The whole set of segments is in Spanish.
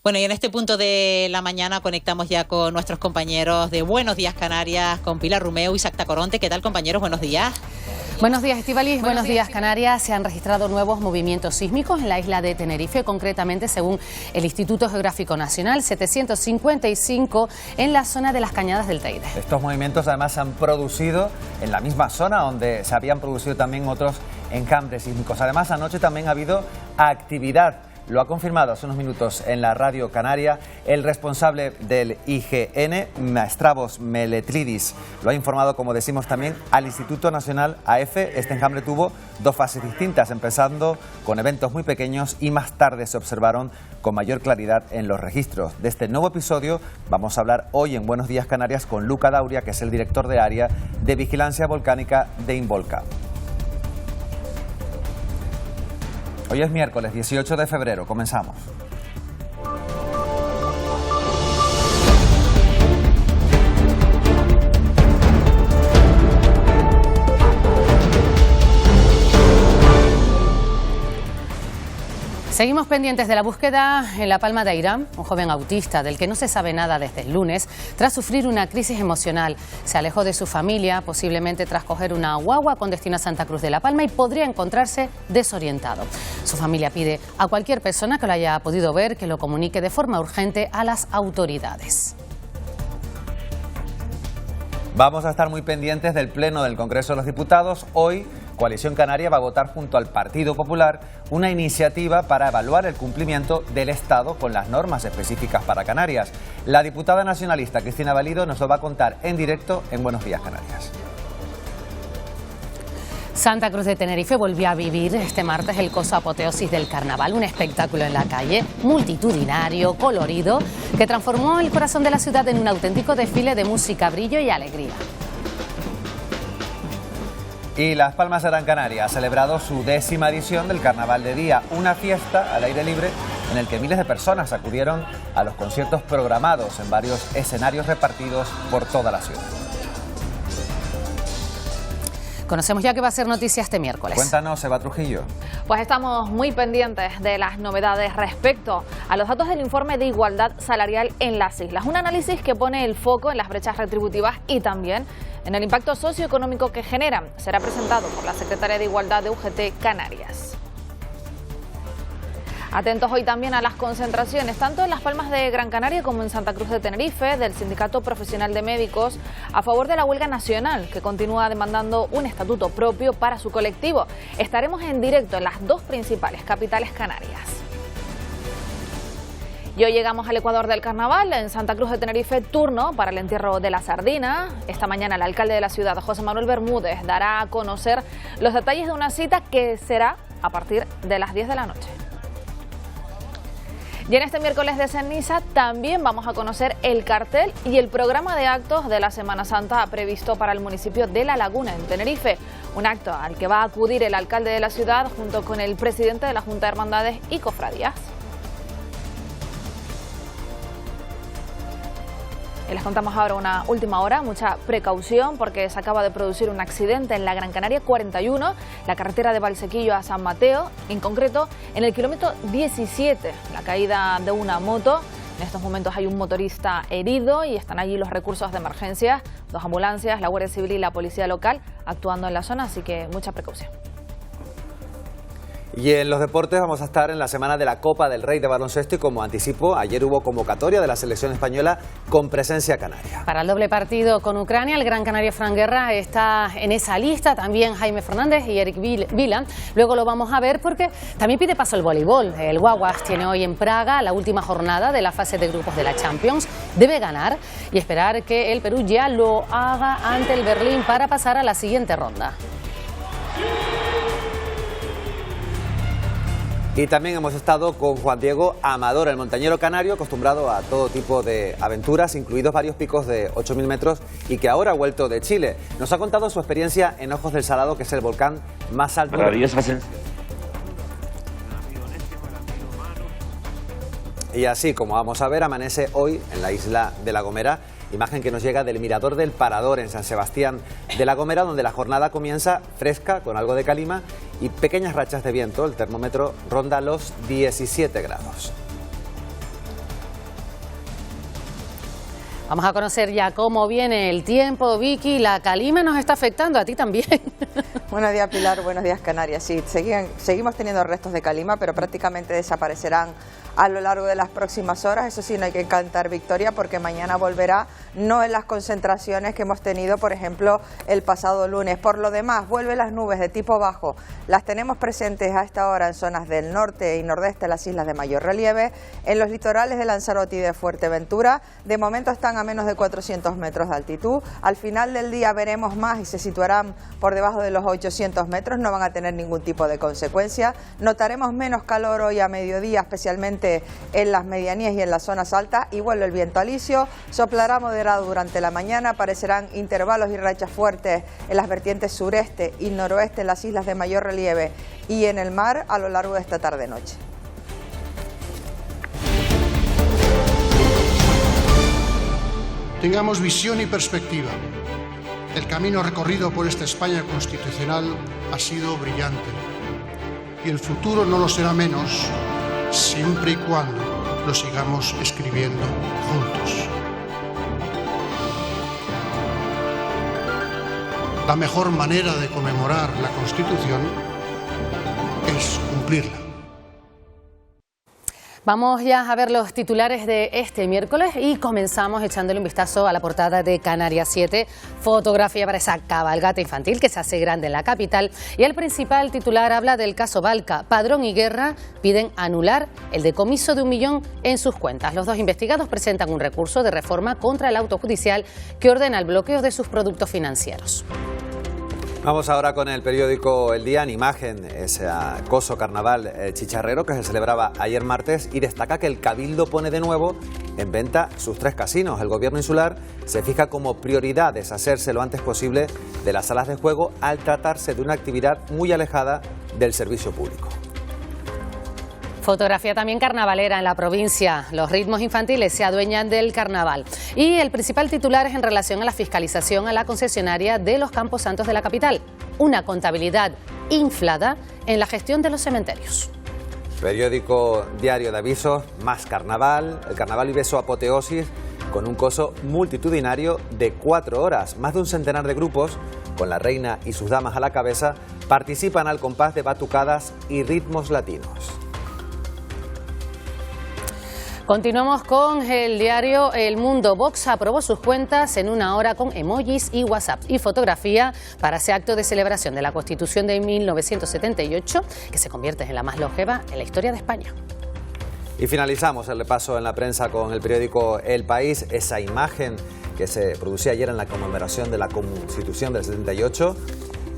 Bueno, y en este punto de la mañana conectamos ya con nuestros compañeros de Buenos Días Canarias, con Pilar Rumeu y Isaac Tacoronte. ¿Qué tal, compañeros? Buenos días. Buenos días, Estíbaliz. Buenos días, Canarias. Se han registrado nuevos movimientos sísmicos en la isla de Tenerife, concretamente, según el Instituto Geográfico Nacional, 755 en la zona de las Cañadas del Teide. Estos movimientos además se han producido en la misma zona donde se habían producido también otros enjambres sísmicos. Además, anoche también ha habido actividad. Lo ha confirmado hace unos minutos en la radio canaria el responsable del IGN, Stavros Meletlidis. Lo ha informado, como decimos, también al Instituto Nacional AF. Este enjambre tuvo dos fases distintas, empezando con eventos muy pequeños y más tarde se observaron con mayor claridad en los registros. De este nuevo episodio vamos a hablar hoy en Buenos Días Canarias con Luca Dauria, que es el director de área de vigilancia volcánica de Involca. Hoy es miércoles 18 de febrero, comenzamos. Seguimos pendientes de la búsqueda en La Palma de Airán. Un joven autista del que no se sabe nada desde el lunes, tras sufrir una crisis emocional. Se alejó de su familia, posiblemente tras coger una guagua con destino a Santa Cruz de La Palma, y podría encontrarse desorientado. Su familia pide a cualquier persona que lo haya podido ver que lo comunique de forma urgente a las autoridades. Vamos a estar muy pendientes del Pleno del Congreso de los Diputados. Hoy, Coalición Canaria va a votar junto al Partido Popular una iniciativa para evaluar el cumplimiento del Estado con las normas específicas para Canarias. La diputada nacionalista Cristina Valido nos lo va a contar en directo en Buenos Días Canarias. Santa Cruz de Tenerife volvió a vivir este martes el coso apoteosis del carnaval, un espectáculo en la calle multitudinario, colorido, que transformó el corazón de la ciudad en un auténtico desfile de música, brillo y alegría. Y Las Palmas de Gran Canaria ha celebrado su 10ª edición del Carnaval de Día, una fiesta al aire libre en el que miles de personas acudieron a los conciertos programados en varios escenarios repartidos por toda la ciudad. Conocemos ya que va a ser noticia este miércoles. Cuéntanos, Eva Trujillo. Pues estamos muy pendientes de las novedades respecto a los datos del informe de igualdad salarial en las islas. Un análisis que pone el foco en las brechas retributivas y también en el impacto socioeconómico que generan. Será presentado por la secretaria de Igualdad de UGT Canarias. Atentos hoy también a las concentraciones, tanto en Las Palmas de Gran Canaria como en Santa Cruz de Tenerife, del Sindicato Profesional de Médicos, a favor de la huelga nacional, que continúa demandando un estatuto propio para su colectivo. Estaremos en directo en las dos principales capitales canarias. Y hoy llegamos al Ecuador del Carnaval. En Santa Cruz de Tenerife, turno para el entierro de la sardina. Esta mañana el alcalde de la ciudad, José Manuel Bermúdez, dará a conocer los detalles de una cita que será a partir de las 10 de la noche. Y en este miércoles de ceniza también vamos a conocer el cartel y el programa de actos de la Semana Santa previsto para el municipio de La Laguna, en Tenerife. Un acto al que va a acudir el alcalde de la ciudad junto con el presidente de la Junta de Hermandades y Cofradías. Y les contamos ahora una última hora, mucha precaución porque se acaba de producir un accidente en la Gran Canaria 41, la carretera de Valsequillo a San Mateo, en concreto en el kilómetro 17, la caída de una moto. En estos momentos hay un motorista herido y están allí los recursos de emergencia, 2 ambulancias, la Guardia Civil y la Policía Local actuando en la zona, así que mucha precaución. Y en los deportes vamos a estar en la semana de la Copa del Rey de baloncesto y, como anticipo, ayer hubo convocatoria de la selección española con presencia canaria. Para el doble partido con Ucrania, el gran canario Fran Guerra está en esa lista, también Jaime Fernández y Eric Vila. Luego lo vamos a ver porque también pide paso el voleibol. El Guaguas tiene hoy en Praga la última jornada de la fase de grupos de la Champions. Debe ganar y esperar que el Perú ya lo haga ante el Berlín para pasar a la siguiente ronda. Y también hemos estado con Juan Diego Amador, el montañero canario acostumbrado a todo tipo de aventuras, incluidos varios picos de 8.000 metros, y que ahora ha vuelto de Chile. Nos ha contado su experiencia en Ojos del Salado, que es el volcán más alto. Maravillosa sensación. Y así como vamos a ver, amanece hoy en la isla de La Gomera, imagen que nos llega del Mirador del Parador en San Sebastián de La Gomera, donde la jornada comienza fresca, con algo de calima y pequeñas rachas de viento. El termómetro ronda los 17 grados. Vamos a conocer ya cómo viene el tiempo. Vicky, la calima nos está afectando, a ti también. Buenos días, Pilar, buenos días, Canarias. Sí, seguimos teniendo restos de calima, pero prácticamente desaparecerán a lo largo de las próximas horas. Eso sí, no hay que cantar victoria porque mañana volverá, no en las concentraciones que hemos tenido, por ejemplo, el pasado lunes. Por lo demás, vuelven las nubes de tipo bajo. Las tenemos presentes a esta hora en zonas del norte y nordeste de las islas de mayor relieve, en los litorales de Lanzarote y de Fuerteventura. De momento están a menos de 400 metros de altitud. Al final del día veremos más y se situarán por debajo de los 800 metros. No van a tener ningún tipo de consecuencia. Notaremos menos calor hoy a mediodía, especialmente en las medianías y en las zonas altas, y vuelve el viento alisio, soplará moderado durante la mañana, aparecerán intervalos y rachas fuertes en las vertientes sureste y noroeste en las islas de mayor relieve y en el mar a lo largo de esta tarde-noche. Tengamos visión y perspectiva. El camino recorrido por esta España constitucional ha sido brillante y el futuro no lo será menos, siempre y cuando lo sigamos escribiendo juntos. La mejor manera de conmemorar la Constitución es cumplirla. Vamos ya a ver los titulares de este miércoles y comenzamos echándole un vistazo a la portada de Canarias 7, fotografía para esa cabalgata infantil que se hace grande en la capital, y el principal titular habla del caso Valca. Padrón y Guerra piden anular el decomiso de 1 millón en sus cuentas. Los dos investigados presentan un recurso de reforma contra el auto judicial que ordena el bloqueo de sus productos financieros. Vamos ahora con el periódico El Día, en imagen, ese acoso carnaval chicharrero que se celebraba ayer martes, y destaca que el Cabildo pone de nuevo en venta sus 3 casinos. El gobierno insular se fija como prioridad deshacerse lo antes posible de las salas de juego al tratarse de una actividad muy alejada del servicio público. Fotografía también carnavalera en la provincia. Los ritmos infantiles se adueñan del carnaval. Y el principal titular es en relación a la fiscalización a la concesionaria de los Campos Santos de la capital. Una contabilidad inflada en la gestión de los cementerios. Periódico Diario de Avisos, más carnaval. El carnaval vive su apoteosis con un coso multitudinario de 4 horas. Más de un centenar de grupos, con la reina y sus damas a la cabeza, participan al compás de batucadas y ritmos latinos. Continuamos con el diario El Mundo. Vox aprobó sus cuentas en 1 hora con emojis y WhatsApp y fotografía para ese acto de celebración de la Constitución de 1978, que se convierte en la más longeva en la historia de España. Y finalizamos el repaso en la prensa con el periódico El País, esa imagen que se producía ayer en la conmemoración de la Constitución del 78.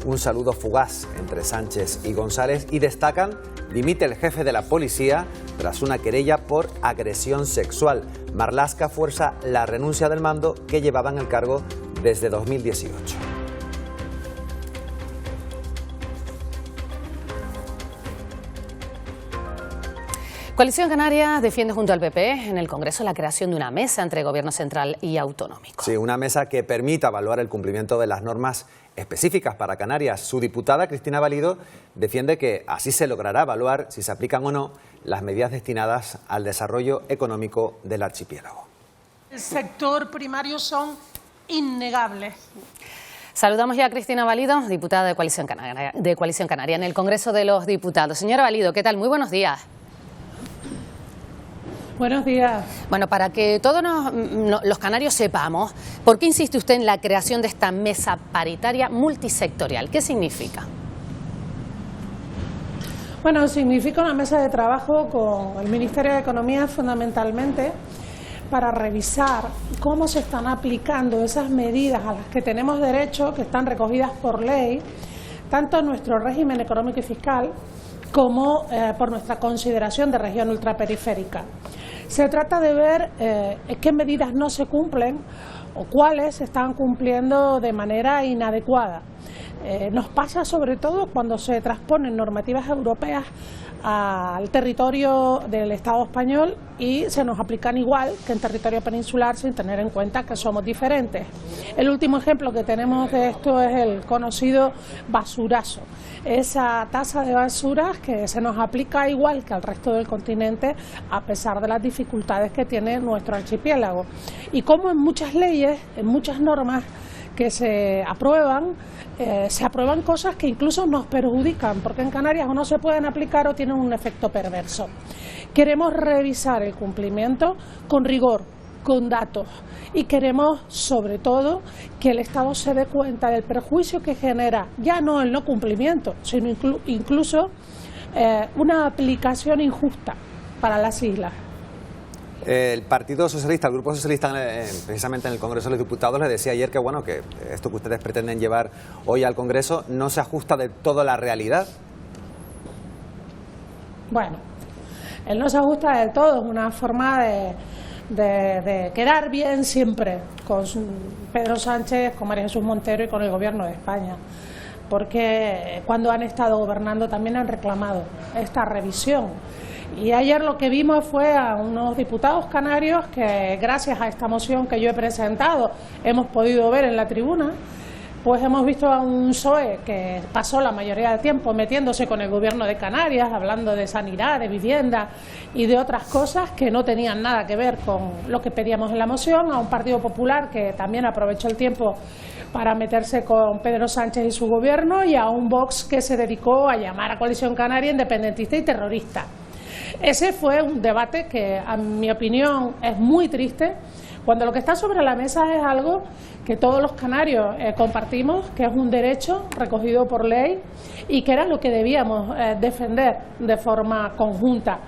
Un saludo fugaz entre Sánchez y González, y destacan: dimite el jefe de la policía tras una querella por agresión sexual. Marlaska fuerza la renuncia del mando que llevaba en el cargo desde 2018. Coalición Canaria defiende junto al PP en el Congreso la creación de una mesa entre Gobierno central y autonómico. Sí, una mesa que permita evaluar el cumplimiento de las normas específicas para Canarias. Su diputada Cristina Valido defiende que así se logrará evaluar si se aplican o no las medidas destinadas al desarrollo económico del archipiélago. El sector primario son innegables. Saludamos ya a Cristina Valido, diputada de Coalición Canaria en el Congreso de los Diputados. Señora Valido, ¿qué tal? Muy buenos días. Buenos días. Bueno, para que todos los canarios sepamos, ¿por qué insiste usted en la creación de esta mesa paritaria multisectorial? ¿Qué significa? Bueno, significa una mesa de trabajo con el Ministerio de Economía fundamentalmente para revisar cómo se están aplicando esas medidas a las que tenemos derecho, que están recogidas por ley, tanto en nuestro régimen económico y fiscal como por nuestra consideración de región ultraperiférica. Se trata de ver qué medidas no se cumplen o cuáles se están cumpliendo de manera inadecuada. Nos pasa sobre todo cuando se transponen normativas europeas al territorio del Estado español y se nos aplican igual que en territorio peninsular sin tener en cuenta que somos diferentes. El último ejemplo que tenemos de esto es el conocido basurazo, esa tasa de basuras que se nos aplica igual que al resto del continente a pesar de las dificultades que tiene nuestro archipiélago. Y como en muchas leyes, en muchas normas que se aprueban cosas que incluso nos perjudican, porque en Canarias o no se pueden aplicar o tienen un efecto perverso. Queremos revisar el cumplimiento con rigor, con datos, y queremos sobre todo que el Estado se dé cuenta del perjuicio que genera, ya no el no cumplimiento, sino incluso una aplicación injusta para las islas. El Partido Socialista, el Grupo Socialista, precisamente en el Congreso de los Diputados, le decía ayer que bueno, que esto que ustedes pretenden llevar hoy al Congreso no se ajusta del todo a la realidad. Bueno, él no se ajusta del todo, es una forma de quedar bien siempre con Pedro Sánchez, con María Jesús Montero y con el Gobierno de España, porque cuando han estado gobernando también han reclamado esta revisión. Y ayer lo que vimos fue a unos diputados canarios que, gracias a esta moción que yo he presentado, hemos podido ver en la tribuna, pues hemos visto a un PSOE que pasó la mayoría del tiempo metiéndose con el Gobierno de Canarias, hablando de sanidad, de vivienda y de otras cosas que no tenían nada que ver con lo que pedíamos en la moción, a un Partido Popular que también aprovechó el tiempo para meterse con Pedro Sánchez y su gobierno, y a un Vox que se dedicó a llamar a Coalición Canaria independentista y terrorista. Ese fue un debate que, a mi opinión, es muy triste, cuando lo que está sobre la mesa es algo que todos los canarios compartimos, que es un derecho recogido por ley y que era lo que debíamos defender de forma conjunta.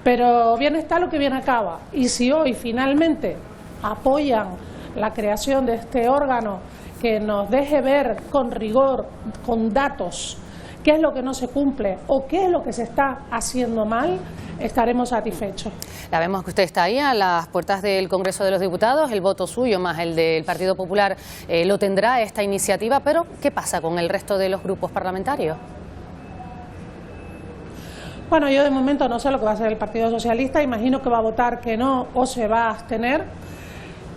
Pero bien está lo que bien acaba, y si hoy finalmente apoyan la creación de este órgano que nos deje ver con rigor, con datos, qué es lo que no se cumple o qué es lo que se está haciendo mal, estaremos satisfechos. La vemos que usted está ahí a las puertas del Congreso de los Diputados, el voto suyo más el del Partido Popular lo tendrá esta iniciativa, pero ¿qué pasa con el resto de los grupos parlamentarios? Bueno, yo de momento no sé lo que va a hacer el Partido Socialista, imagino que va a votar que no o se va a abstener.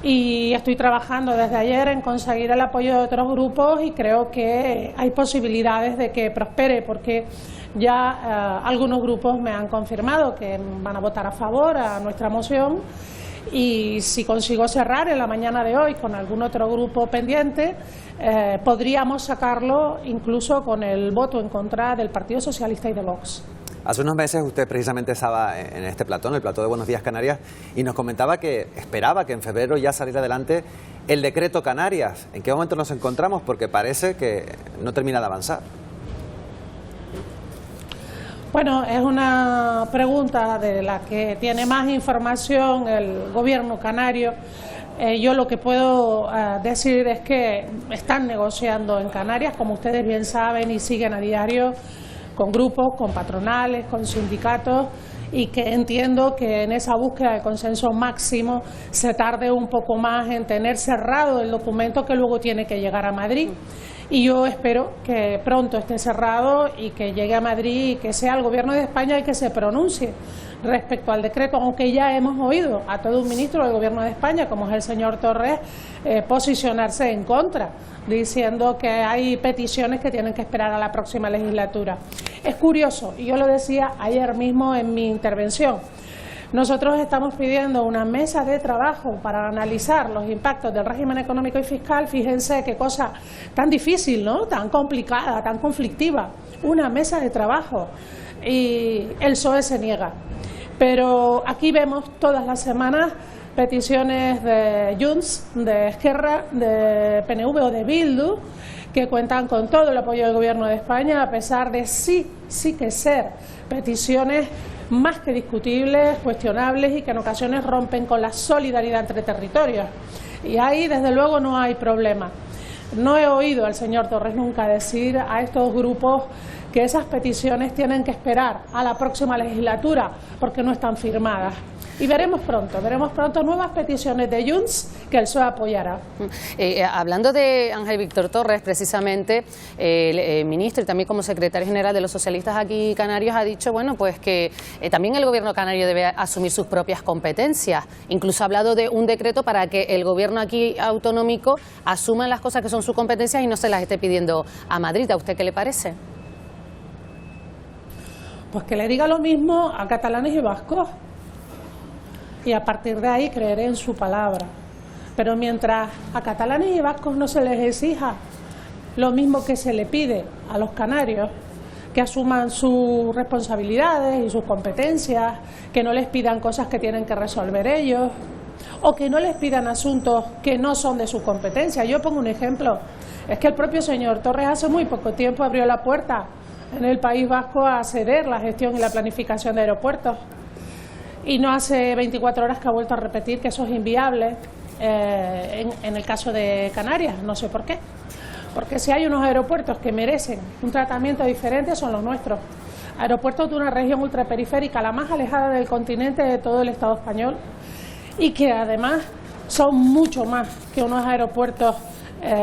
Y estoy trabajando desde ayer en conseguir el apoyo de otros grupos y creo que hay posibilidades de que prospere, porque ya algunos grupos me han confirmado que van a votar a favor a nuestra moción, y si consigo cerrar en la mañana de hoy con algún otro grupo pendiente, podríamos sacarlo incluso con el voto en contra del Partido Socialista y de Vox. Hace unos meses usted precisamente estaba en este plató, en el plató de Buenos Días Canarias, y nos comentaba que esperaba que en febrero ya saliera adelante el decreto Canarias. ¿En qué momento nos encontramos? Porque parece que no termina de avanzar. Bueno, es una pregunta de la que tiene más información el Gobierno canario. Yo lo que puedo decir es que están negociando en Canarias, como ustedes bien saben, y siguen a diario con grupos, con patronales, con sindicatos, y que entiendo que en esa búsqueda de consenso máximo se tarde un poco más en tener cerrado el documento que luego tiene que llegar a Madrid. Y yo espero que pronto esté cerrado y que llegue a Madrid y que sea el Gobierno de España el que se pronuncie respecto al decreto, aunque ya hemos oído a todo un ministro del Gobierno de España, como es el señor Torres, posicionarse en contra, diciendo que hay peticiones que tienen que esperar a la próxima legislatura. Es curioso, y yo lo decía ayer mismo en mi intervención, nosotros estamos pidiendo una mesa de trabajo para analizar los impactos del régimen económico y fiscal. Fíjense qué cosa tan difícil, ¿no? Tan complicada, tan conflictiva. Una mesa de trabajo. Y el PSOE se niega. Pero aquí vemos todas las semanas peticiones de Junts, de Esquerra, de PNV o de Bildu, que cuentan con todo el apoyo del Gobierno de España, a pesar de sí que ser peticiones más que discutibles, cuestionables, y que en ocasiones rompen con la solidaridad entre territorios. Y ahí, desde luego, no hay problema. No he oído al señor Torres nunca decir a estos grupos que esas peticiones tienen que esperar a la próxima legislatura porque no están firmadas. Y veremos pronto nuevas peticiones de Junts que el PSOE apoyará. Hablando de Ángel Víctor Torres, precisamente, el ministro y también como secretario general de los socialistas aquí canarios ha dicho, bueno, pues que también el gobierno canario debe asumir sus propias competencias. Incluso ha hablado de un decreto para que el gobierno aquí autonómico asuma las cosas que son sus competencias y no se las esté pidiendo a Madrid. ¿A usted qué le parece? Pues que le diga lo mismo a catalanes y vascos. Y a partir de ahí creeré en su palabra. Pero mientras a catalanes y vascos no se les exija lo mismo que se le pide a los canarios, que asuman sus responsabilidades y sus competencias, que no les pidan cosas que tienen que resolver ellos, o que no les pidan asuntos que no son de su competencia. Yo pongo un ejemplo, es que el propio señor Torres hace muy poco tiempo abrió la puerta en el País Vasco a ceder la gestión y la planificación de aeropuertos. Y no hace 24 horas que ha vuelto a repetir que eso es inviable en el caso de Canarias. No sé por qué. Porque si hay unos aeropuertos que merecen un tratamiento diferente son los nuestros. Aeropuertos de una región ultraperiférica, la más alejada del continente de todo el Estado español, y que además son mucho más que unos aeropuertos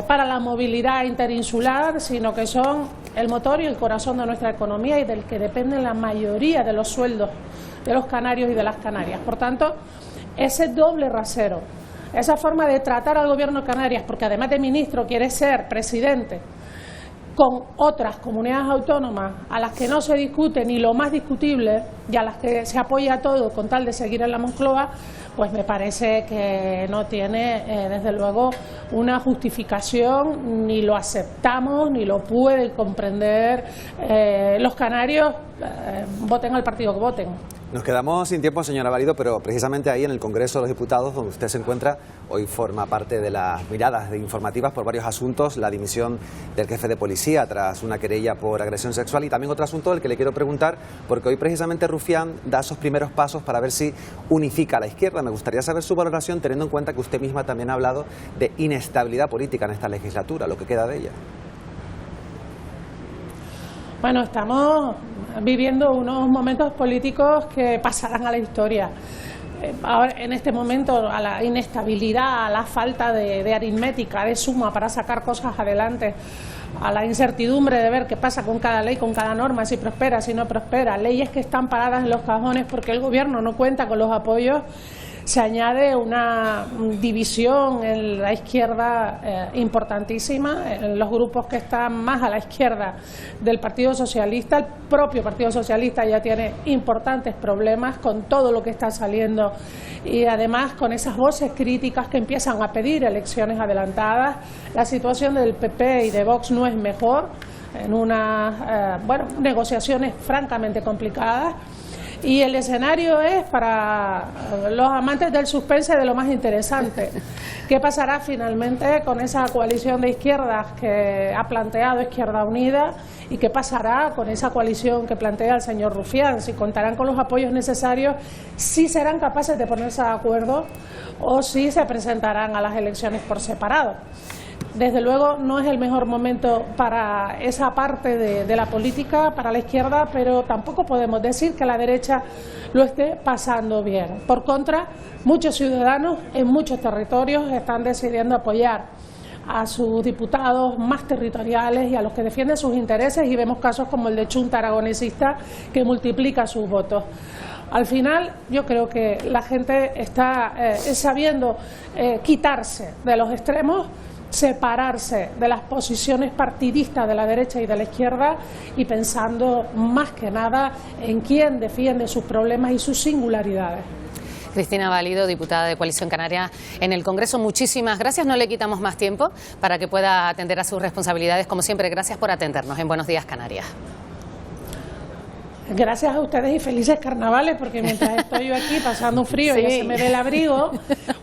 para la movilidad interinsular, sino que son el motor y el corazón de nuestra economía y del que dependen la mayoría de los sueldos de los canarios y de las canarias. Por tanto, ese doble rasero, esa forma de tratar al gobierno de Canarias, porque además de ministro quiere ser presidente, con otras comunidades autónomas a las que no se discute ni lo más discutible y a las que se apoya todo con tal de seguir en la Moncloa, pues me parece que no tiene, desde luego, una justificación, ni lo aceptamos, ni lo pueden comprender los canarios, voten al partido que voten. Nos quedamos sin tiempo, señora Valido, pero precisamente ahí en el Congreso de los Diputados, donde usted se encuentra, hoy forma parte de las miradas informativas por varios asuntos, la dimisión del jefe de policía tras una querella por agresión sexual y también otro asunto del que le quiero preguntar, porque hoy precisamente Rufián da esos primeros pasos para ver si unifica a la izquierda. Me gustaría saber su valoración, teniendo en cuenta que usted misma también ha hablado de inestabilidad política en esta legislatura, lo que queda de ella. Bueno, estamos viviendo unos momentos políticos que pasarán a la historia. Ahora, en este momento, a la inestabilidad, a la falta de aritmética, de suma para sacar cosas adelante, a la incertidumbre de ver qué pasa con cada ley, con cada norma, si prospera, si no prospera, leyes que están paradas en los cajones porque el gobierno no cuenta con los apoyos, se añade una división en la izquierda importantísima, en los grupos que están más a la izquierda del Partido Socialista. El propio Partido Socialista ya tiene importantes problemas con todo lo que está saliendo y además con esas voces críticas que empiezan a pedir elecciones adelantadas. La situación del PP y de Vox no es mejor, en unas negociaciones francamente complicadas. Y el escenario es, para los amantes del suspense, de lo más interesante. ¿Qué pasará finalmente con esa coalición de izquierdas que ha planteado Izquierda Unida? ¿Y qué pasará con esa coalición que plantea el señor Rufián? Si contarán con los apoyos necesarios, si serán capaces de ponerse de acuerdo o si se presentarán a las elecciones por separado. Desde luego no es el mejor momento para esa parte de la política, para la izquierda, pero tampoco podemos decir que la derecha lo esté pasando bien. Por contra, muchos ciudadanos en muchos territorios están decidiendo apoyar a sus diputados más territoriales y a los que defienden sus intereses, y vemos casos como el de Chunta aragonesista que multiplica sus votos. Al final, yo creo que la gente está sabiendo quitarse de los extremos, separarse de las posiciones partidistas de la derecha y de la izquierda y pensando más que nada en quién defiende sus problemas y sus singularidades. Cristina Valido, diputada de Coalición Canaria en el Congreso, muchísimas gracias. No le quitamos más tiempo para que pueda atender a sus responsabilidades. Como siempre, gracias por atendernos en Buenos Días Canarias. Gracias a ustedes y felices carnavales, porque mientras estoy yo aquí pasando un frío, sí, ya se me ve el abrigo,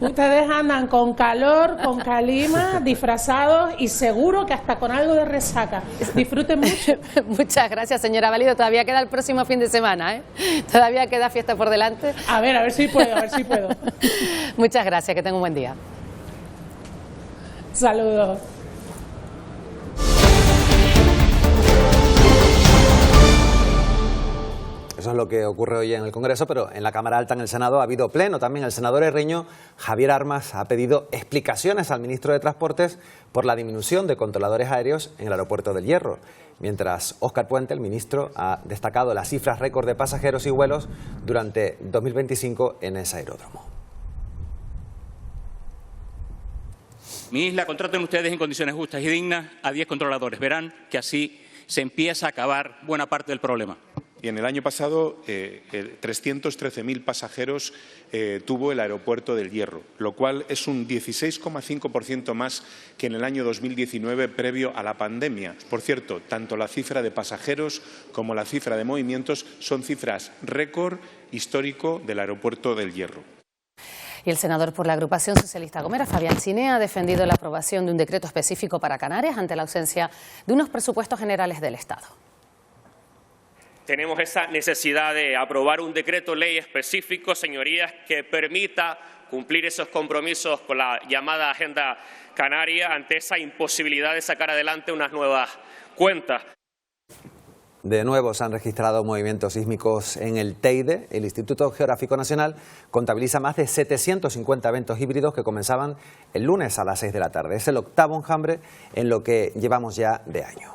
ustedes andan con calor, con calima, disfrazados y seguro que hasta con algo de resaca. Disfruten mucho. Muchas gracias, señora Valido. Todavía queda el próximo fin de semana, ¿eh? Todavía queda fiesta por delante. A ver si puedo, Muchas gracias, que tenga un buen día. Saludos. Eso es lo que ocurre hoy en el Congreso, pero en la Cámara Alta, en el Senado, ha habido pleno también. El senador herreño Javier Armas ha pedido explicaciones al ministro de Transportes por la disminución de controladores aéreos en el aeropuerto del Hierro. Mientras Óscar Puente, el ministro, ha destacado las cifras récord de pasajeros y vuelos durante 2025 en ese aeródromo. Mi isla, contraten ustedes en condiciones justas y dignas a 10 controladores. Verán que así se empieza a acabar buena parte del problema. Y en el año pasado 313.000 pasajeros tuvo el aeropuerto del Hierro, lo cual es un 16,5% más que en el año 2019 previo a la pandemia. Por cierto, tanto la cifra de pasajeros como la cifra de movimientos son cifras récord histórico del aeropuerto del Hierro. Y el senador por la agrupación socialista Gomera, Fabián Chinea, ha defendido la aprobación de un decreto específico para Canarias ante la ausencia de unos presupuestos generales del Estado. Tenemos esa necesidad de aprobar un decreto ley específico, señorías, que permita cumplir esos compromisos con la llamada Agenda Canaria ante esa imposibilidad de sacar adelante unas nuevas cuentas. De nuevo se han registrado movimientos sísmicos en el Teide. El Instituto Geográfico Nacional contabiliza más de 750 eventos híbridos que comenzaban el lunes a las 6 de la tarde. Es el octavo enjambre en lo que llevamos ya de año.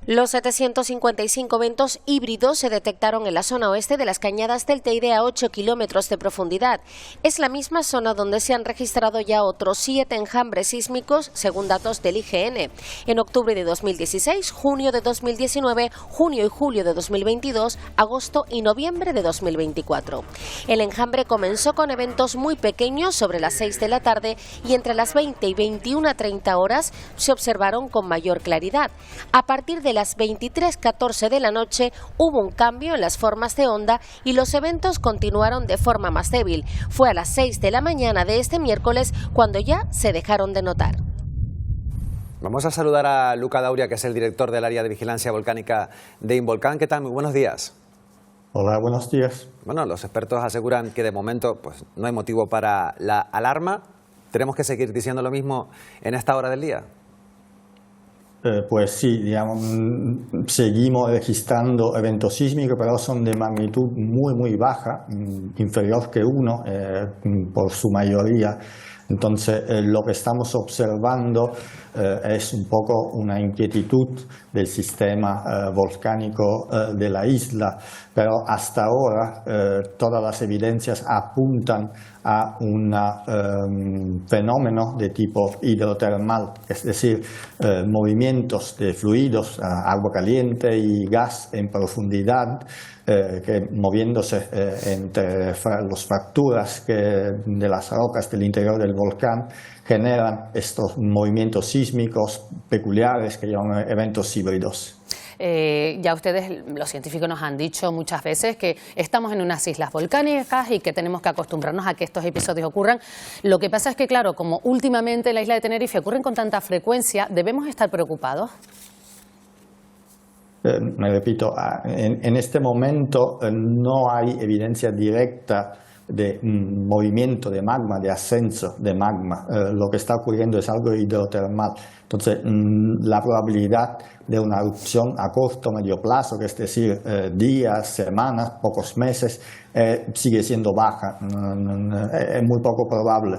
Los 755 eventos híbridos se detectaron en la zona oeste de las Cañadas del Teide a 8 kilómetros de profundidad. Es la misma zona donde se han registrado ya otros 7 enjambres sísmicos, según datos del IGN. En octubre de 2016, junio de 2019, junio y julio de 2022, agosto y noviembre de 2024. El enjambre comenzó con eventos muy pequeños sobre las 6 de la tarde y entre las 20 y 21:30 horas se observaron con mayor claridad. A partir de las 23:14 de la noche hubo un cambio en las formas de onda y los eventos continuaron de forma más débil. Fue a las 6 de la mañana de este miércoles cuando ya se dejaron de notar. Vamos a saludar a Luca Dauria, que es el director del área de vigilancia volcánica de Involcán. ¿Qué tal? Muy buenos días. Hola, buenos días. Bueno, los expertos aseguran que de momento pues, no hay motivo para la alarma. ¿Tenemos que seguir diciendo lo mismo en esta hora del día? Pues sí, digamos, seguimos registrando eventos sísmicos, pero son de magnitud muy baja, inferior que 1 por su mayoría. Entonces, lo que estamos observando es un poco una inquietud del sistema volcánico de la isla, pero hasta ahora todas las evidencias apuntan a un fenómeno de tipo hidrotermal, es decir, movimientos de fluidos, agua caliente y gas en profundidad, que moviéndose entre las fracturas de las rocas del interior del volcán generan estos movimientos sísmicos peculiares que llaman eventos híbridos. Ya ustedes, los científicos, nos han dicho muchas veces que estamos en unas islas volcánicas y que tenemos que acostumbrarnos a que estos episodios ocurran. Lo que pasa es que, claro, como últimamente en la isla de Tenerife ocurren con tanta frecuencia, ¿debemos estar preocupados? Me repito, en este momento no hay evidencia directa de movimiento de magma, de ascenso de magma. Lo que está ocurriendo es algo hidrotermal. Entonces, la probabilidad de una erupción a corto o medio plazo, que es decir, días, semanas, pocos meses, sigue siendo baja. Es muy poco probable.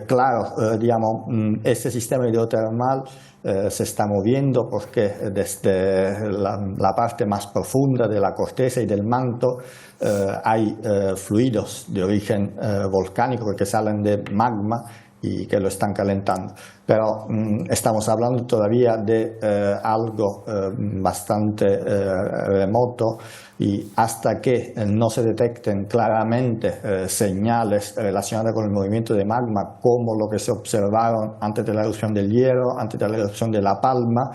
Claro, digamos, este sistema hidrotermal se está moviendo porque desde la parte más profunda de la corteza y del manto hay fluidos de origen volcánico que salen de magma y que lo están calentando. Pero estamos hablando todavía de algo bastante remoto, y hasta que no se detecten claramente señales relacionadas con el movimiento de magma, como lo que se observaron antes de la erupción del Hierro, antes de la erupción de La Palma,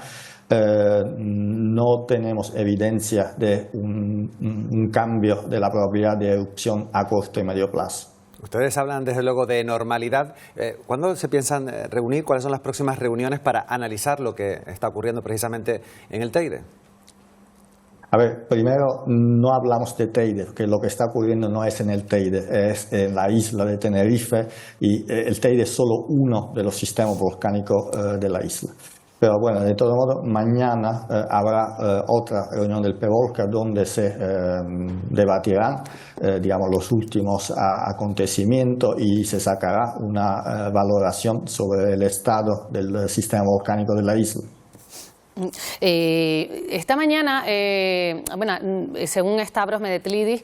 no tenemos evidencia de un cambio de la probabilidad de erupción a corto y medio plazo. Ustedes hablan desde luego de normalidad. ¿Cuándo se piensan reunir? ¿Cuáles son las próximas reuniones para analizar lo que está ocurriendo precisamente en el Teide? A ver, primero no hablamos de Teide, porque lo que está ocurriendo no es en el Teide, es en la isla de Tenerife, y el Teide es solo uno de los sistemas volcánicos de la isla. Pero bueno, de todo modo, mañana habrá otra reunión del PVOLCA donde se debatirán digamos, los últimos acontecimientos y se sacará una valoración sobre el estado del sistema volcánico de la isla. Esta mañana, según Stavros Medetlidis,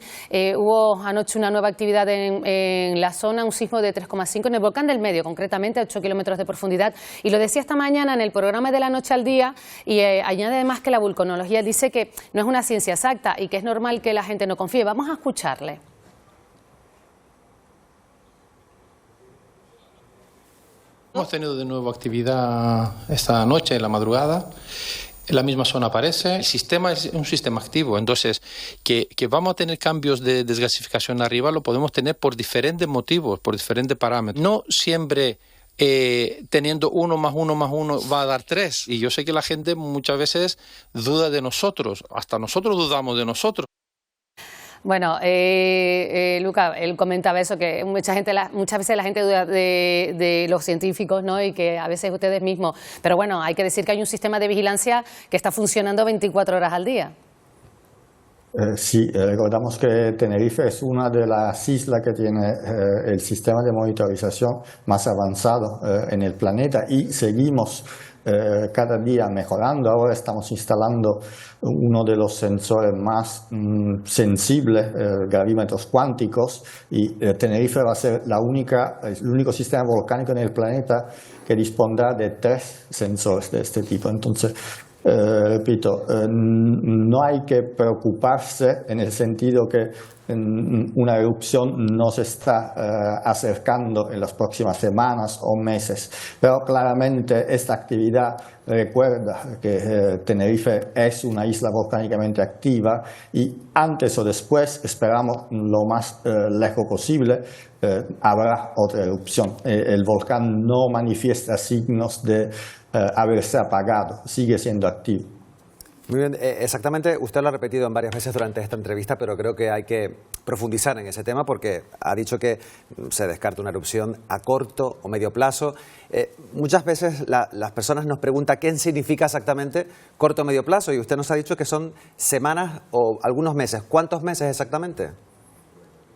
hubo anoche una nueva actividad en la zona, un sismo de 3,5 en el volcán del Medio, concretamente a 8 kilómetros de profundidad. Y lo decía esta mañana en el programa de La Noche al Día, y añade además que la vulcanología dice que no es una ciencia exacta y que es normal que la gente no confíe. Vamos a escucharle. Hemos tenido de nuevo actividad esta noche, en la madrugada. En la misma zona aparece. El sistema es un sistema activo, entonces que vamos a tener cambios de desgasificación arriba lo podemos tener por diferentes motivos, por diferentes parámetros. No siempre teniendo 1 más 1 más 1 va a dar 3. Y yo sé que la gente muchas veces duda de nosotros, hasta nosotros dudamos de nosotros. Bueno, Luca, él comentaba eso, que muchas veces la gente duda de los científicos, ¿no? Y que a veces ustedes mismos. Pero bueno, hay que decir que hay un sistema de vigilancia que está funcionando 24 horas al día. Sí, recordamos que Tenerife es una de las islas que tiene el sistema de monitorización más avanzado en el planeta y seguimos cada día mejorando. Ahora estamos instalando uno de los sensores más sensibles, gravímetros cuánticos, y Tenerife va a ser el único sistema volcánico en el planeta que dispondrá de 3 sensores de este tipo. Entonces, repito, no hay que preocuparse en el sentido que una erupción nos está acercando en las próximas semanas o meses, pero claramente esta actividad recuerda que Tenerife es una isla volcánicamente activa y antes o después, esperamos lo más lejos posible, habrá otra erupción. El volcán no manifiesta signos de haberse apagado, sigue siendo activo. Muy bien, exactamente, usted lo ha repetido en varias veces durante esta entrevista, pero creo que hay que profundizar en ese tema porque ha dicho que se descarta una erupción a corto o medio plazo. Muchas veces las personas nos preguntan qué significa exactamente corto o medio plazo y usted nos ha dicho que son semanas o algunos meses. ¿Cuántos meses exactamente?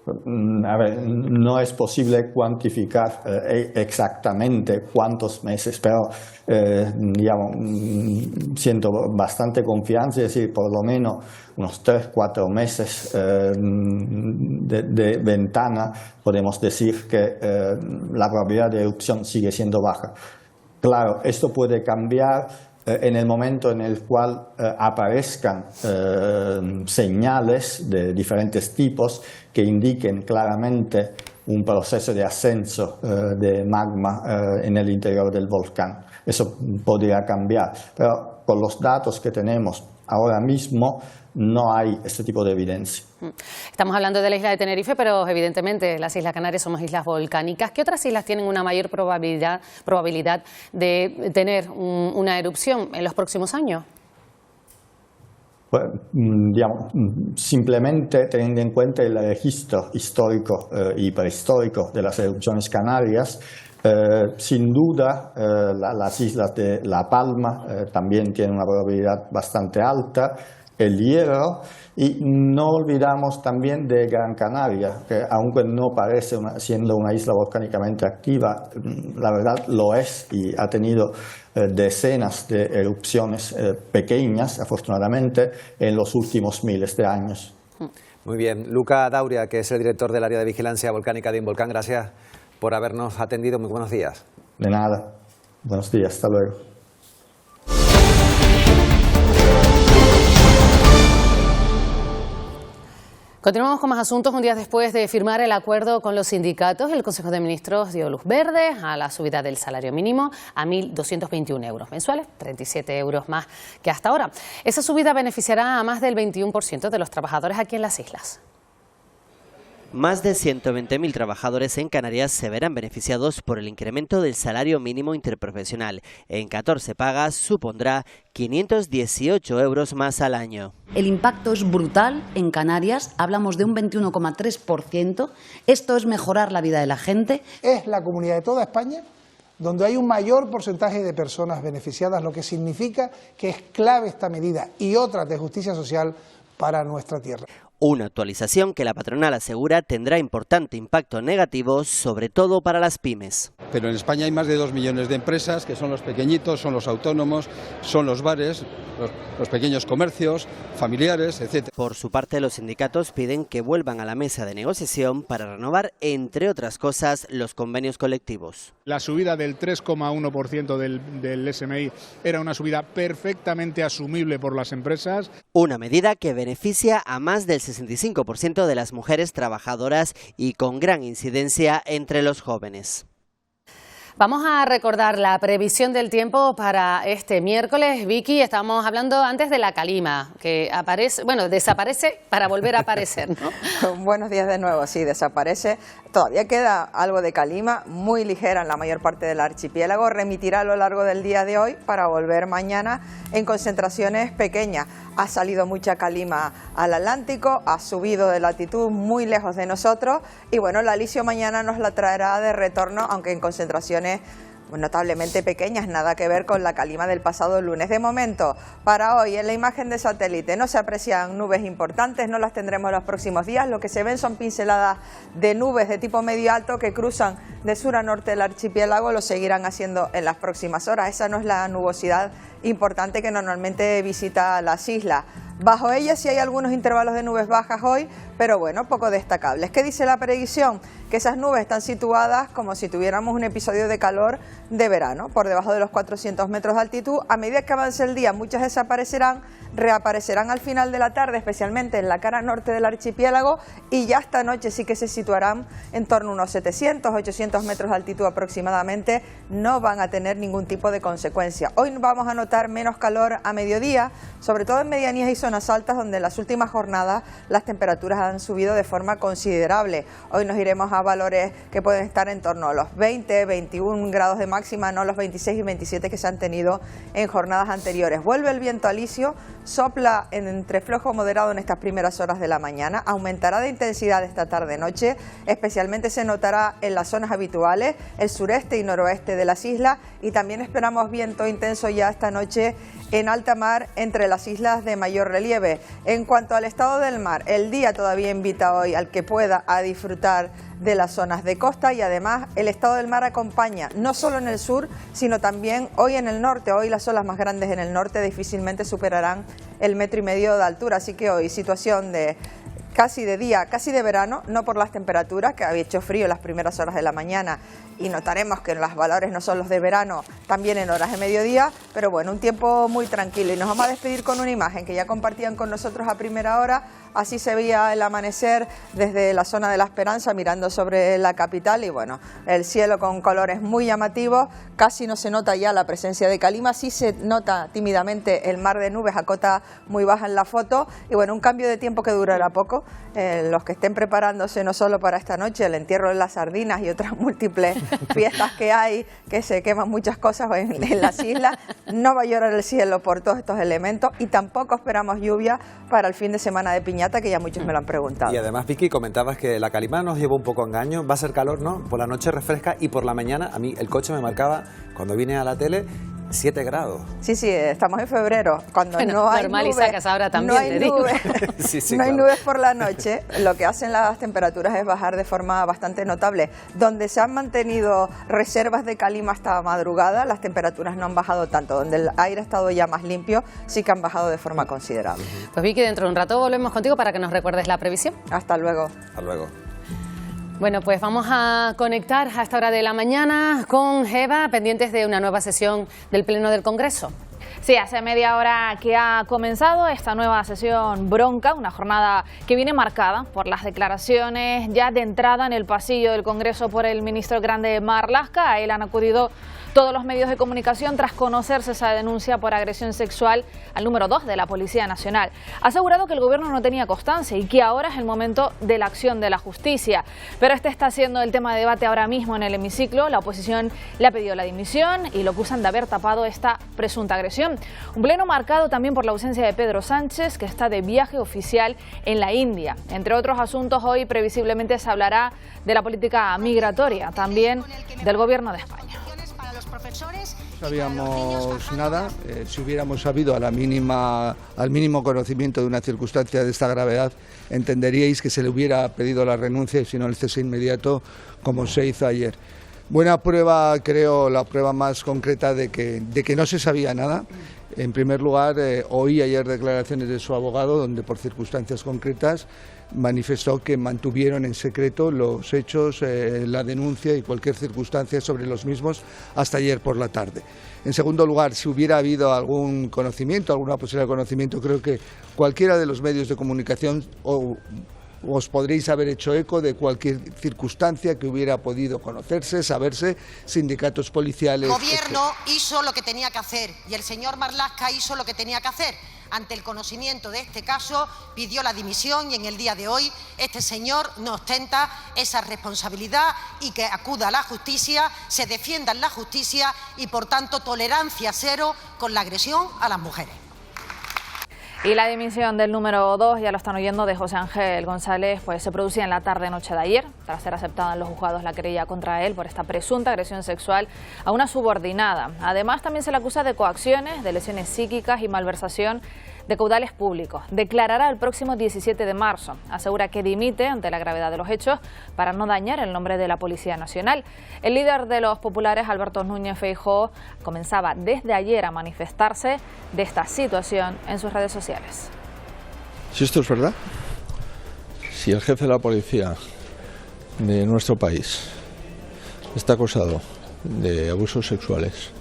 A ver, no es posible cuantificar exactamente cuántos meses, pero digamos, siento bastante confianza, es decir, por lo menos unos 3-4 meses de ventana, podemos decir que la probabilidad de erupción sigue siendo baja. Claro, esto puede cambiar en el momento en el cual aparezcan señales de diferentes tipos que indiquen claramente un proceso de ascenso de magma en el interior del volcán. Eso podría cambiar, pero con los datos que tenemos ahora mismo no hay este tipo de evidencia. Estamos hablando de la isla de Tenerife, pero evidentemente las Islas Canarias somos islas volcánicas. ¿Qué otras islas tienen una mayor probabilidad de tener una erupción en los próximos años? Pues, digamos, simplemente teniendo en cuenta el registro histórico y prehistórico de las erupciones canarias, sin duda las islas de La Palma también tienen una probabilidad bastante alta, El Hierro, y no olvidamos también de Gran Canaria, que aunque no parece siendo una isla volcánicamente activa, la verdad lo es y ha tenido decenas de erupciones pequeñas, afortunadamente, en los últimos miles de años. Muy bien. Luca Dauria, que es el director del área de vigilancia volcánica de Involcán, gracias por habernos atendido. Muy buenos días. De nada. Buenos días. Hasta luego. Continuamos con más asuntos. Un día después de firmar el acuerdo con los sindicatos, el Consejo de Ministros dio luz verde a la subida del salario mínimo a 1.221 euros mensuales, 37 euros más que hasta ahora. Esa subida beneficiará a más del 21% de los trabajadores aquí en las islas. Más de 120.000 trabajadores en Canarias se verán beneficiados por el incremento del salario mínimo interprofesional. En 14 pagas supondrá 518 euros más al año. El impacto es brutal en Canarias, hablamos de un 21,3%. Esto es mejorar la vida de la gente. Es la comunidad de toda España donde hay un mayor porcentaje de personas beneficiadas, lo que significa que es clave esta medida y otras de justicia social para nuestra tierra. Una actualización que la patronal asegura tendrá importante impacto negativo, sobre todo para las pymes. Pero en España hay más de 2 millones de empresas, que son los pequeñitos, son los autónomos, son los bares, los pequeños comercios, familiares, etc. Por su parte, los sindicatos piden que vuelvan a la mesa de negociación para renovar, entre otras cosas, los convenios colectivos. La subida del 3,1% del SMI era una subida perfectamente asumible por las empresas. Una medida que beneficia a más del 65% de las mujeres trabajadoras y con gran incidencia entre los jóvenes. Vamos a recordar la previsión del tiempo para este miércoles. Vicky, estábamos hablando antes de la calima, que desaparece para volver a aparecer, ¿no? Buenos días de nuevo, sí, desaparece. Todavía queda algo de calima, muy ligera en la mayor parte del archipiélago. Remitirá a lo largo del día de hoy para volver mañana en concentraciones pequeñas. Ha salido mucha calima al Atlántico, ha subido de latitud muy lejos de nosotros y bueno, la Alisio mañana nos la traerá de retorno, aunque en concentraciones notablemente pequeñas, nada que ver con la calima del pasado lunes. De momento, para hoy, en la imagen de satélite no se aprecian nubes importantes, no las tendremos los próximos días. Lo que se ven son pinceladas de nubes de tipo medio alto que cruzan de sur a norte del archipiélago, lo seguirán haciendo en las próximas horas. Esa no es la nubosidad importante que normalmente visita las islas. Bajo ellas sí hay algunos intervalos de nubes bajas hoy, pero bueno, poco destacables. ¿Qué dice la predicción? Que esas nubes están situadas como si tuviéramos un episodio de calor de verano, por debajo de los 400 metros de altitud. A medida que avance el día, muchas desaparecerán, reaparecerán al final de la tarde, especialmente en la cara norte del archipiélago, y ya esta noche sí que se situarán en torno a unos 700, 800 metros de altitud aproximadamente. No van a tener ningún tipo de consecuencia. Hoy vamos a notar menos calor a mediodía, sobre todo en medianías y zonas altas, donde en las últimas jornadas las temperaturas han subido de forma considerable. Hoy nos iremos a valores que pueden estar en torno a los 20, 21 grados de máxima, no los 26 y 27 que se han tenido en jornadas anteriores. Vuelve el viento alisio, sopla entre flojo moderado en estas primeras horas de la mañana, aumentará de intensidad esta tarde-noche, especialmente se notará en las zonas habituales, el sureste y noroeste de las islas, y también esperamos viento intenso ya esta noche en alta mar entre las islas de mayor relieve. En cuanto al estado del mar, el día todavía invita hoy al que pueda a disfrutar de las zonas de costa, y además el estado del mar acompaña no solo en el sur, sino también hoy en el norte. Hoy las olas más grandes en el norte difícilmente superarán el 1,5 metros de altura, así que hoy situación de casi de día, casi de verano, no por las temperaturas, que había hecho frío en las primeras horas de la mañana, y notaremos que los valores no son los de verano, también en horas de mediodía, pero bueno, un tiempo muy tranquilo. Y nos vamos a despedir con una imagen que ya compartían con nosotros a primera hora. Así se veía el amanecer desde la zona de La Esperanza, mirando sobre la capital, y bueno, el cielo con colores muy llamativos. Casi no se nota ya la presencia de calima, sí se nota tímidamente el mar de nubes a cota muy baja en la foto, y bueno, un cambio de tiempo que durará poco. Los que estén preparándose no solo para esta noche, el entierro de las sardinas y otras múltiples fiestas que hay, que se queman muchas cosas en las islas, no va a llorar el cielo por todos estos elementos, y tampoco esperamos lluvia para el fin de semana de Piñata, que ya muchos me lo han preguntado. Y además, Vicky, comentabas que la calima nos llevó un poco a engaño. Va a ser calor, ¿no? Por la noche refresca, y por la mañana, a mí el coche me marcaba, cuando vine a la tele, 7 grados. Sí, sí, estamos en febrero, cuando no hay normal, nubes, y sacas ahora también, no hay nubes, sí, sí, no hay claro. nubes por la noche, lo que hacen las temperaturas es bajar de forma bastante notable. Donde se han mantenido reservas de calima hasta madrugada, las temperaturas no han bajado tanto. Donde el aire ha estado ya más limpio, sí que han bajado de forma considerable. Pues Vicky, dentro de un rato volvemos contigo para que nos recuerdes la previsión. Hasta luego. Hasta luego. Bueno, pues vamos a conectar a esta hora de la mañana con Eva, pendientes de una nueva sesión del Pleno del Congreso. Sí, hace media hora que ha comenzado esta nueva sesión bronca, una jornada que viene marcada por las declaraciones ya de entrada en el pasillo del Congreso por el ministro Grande Marlaska. A él han acudido todos los medios de comunicación tras conocerse esa denuncia por agresión sexual al número 2 de la Policía Nacional. Ha asegurado que el gobierno no tenía constancia y que ahora es el momento de la acción de la justicia. Pero este está siendo el tema de debate ahora mismo en el hemiciclo. La oposición le ha pedido la dimisión y lo acusan de haber tapado esta presunta agresión. Un pleno marcado también por la ausencia de Pedro Sánchez, que está de viaje oficial en la India. Entre otros asuntos, hoy previsiblemente se hablará de la política migratoria, también del gobierno de España. profesores. No sabíamos nada. Si hubiéramos sabido al mínimo conocimiento de una circunstancia de esta gravedad, entenderíais que se le hubiera pedido la renuncia y si no el cese inmediato, como se hizo ayer. Buena prueba, creo, la prueba más concreta de que no se sabía nada. En primer lugar, oí ayer declaraciones de su abogado, donde por circunstancias concretas manifestó que mantuvieron en secreto los hechos, la denuncia y cualquier circunstancia sobre los mismos hasta ayer por la tarde. En segundo lugar, si hubiera habido algún conocimiento, alguna posibilidad de conocimiento, creo que cualquiera de los medios de comunicación os podréis haber hecho eco de cualquier circunstancia que hubiera podido conocerse, saberse, sindicatos policiales. El gobierno hizo lo que tenía que hacer y el señor Marlaska hizo lo que tenía que hacer. Ante el conocimiento de este caso, pidió la dimisión y en el día de hoy este señor no ostenta esa responsabilidad y que acuda a la justicia, se defienda en la justicia y, por tanto, tolerancia cero con la agresión a las mujeres. Y la dimisión del número 2, ya lo están oyendo, de José Ángel González, pues se producía en la tarde-noche de ayer, tras ser aceptada en los juzgados la querella contra él por esta presunta agresión sexual a una subordinada. Además, también se le acusa de coacciones, de lesiones psíquicas y malversación de caudales públicos. Declarará el próximo 17 de marzo. Asegura que dimite ante la gravedad de los hechos para no dañar el nombre de la Policía Nacional. El líder de los populares, Alberto Núñez Feijóo, comenzaba desde ayer a manifestarse de esta situación en sus redes sociales. Si esto es verdad, si el jefe de la policía de nuestro país está acusado de abusos sexuales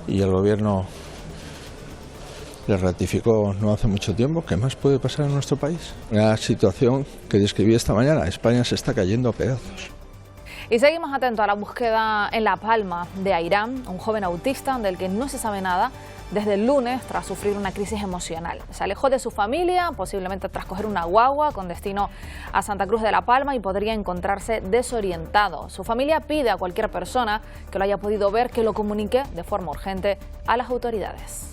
y el gobierno le ratificó no hace mucho tiempo, ¿qué más puede pasar en nuestro país? Una situación que describí esta mañana, España se está cayendo a pedazos. Y seguimos atentos a la búsqueda en La Palma de Airán, un joven autista del que no se sabe nada desde el lunes tras sufrir una crisis emocional. Se alejó de su familia, posiblemente tras coger una guagua con destino a Santa Cruz de La Palma y podría encontrarse desorientado. Su familia pide a cualquier persona que lo haya podido ver que lo comunique de forma urgente a las autoridades.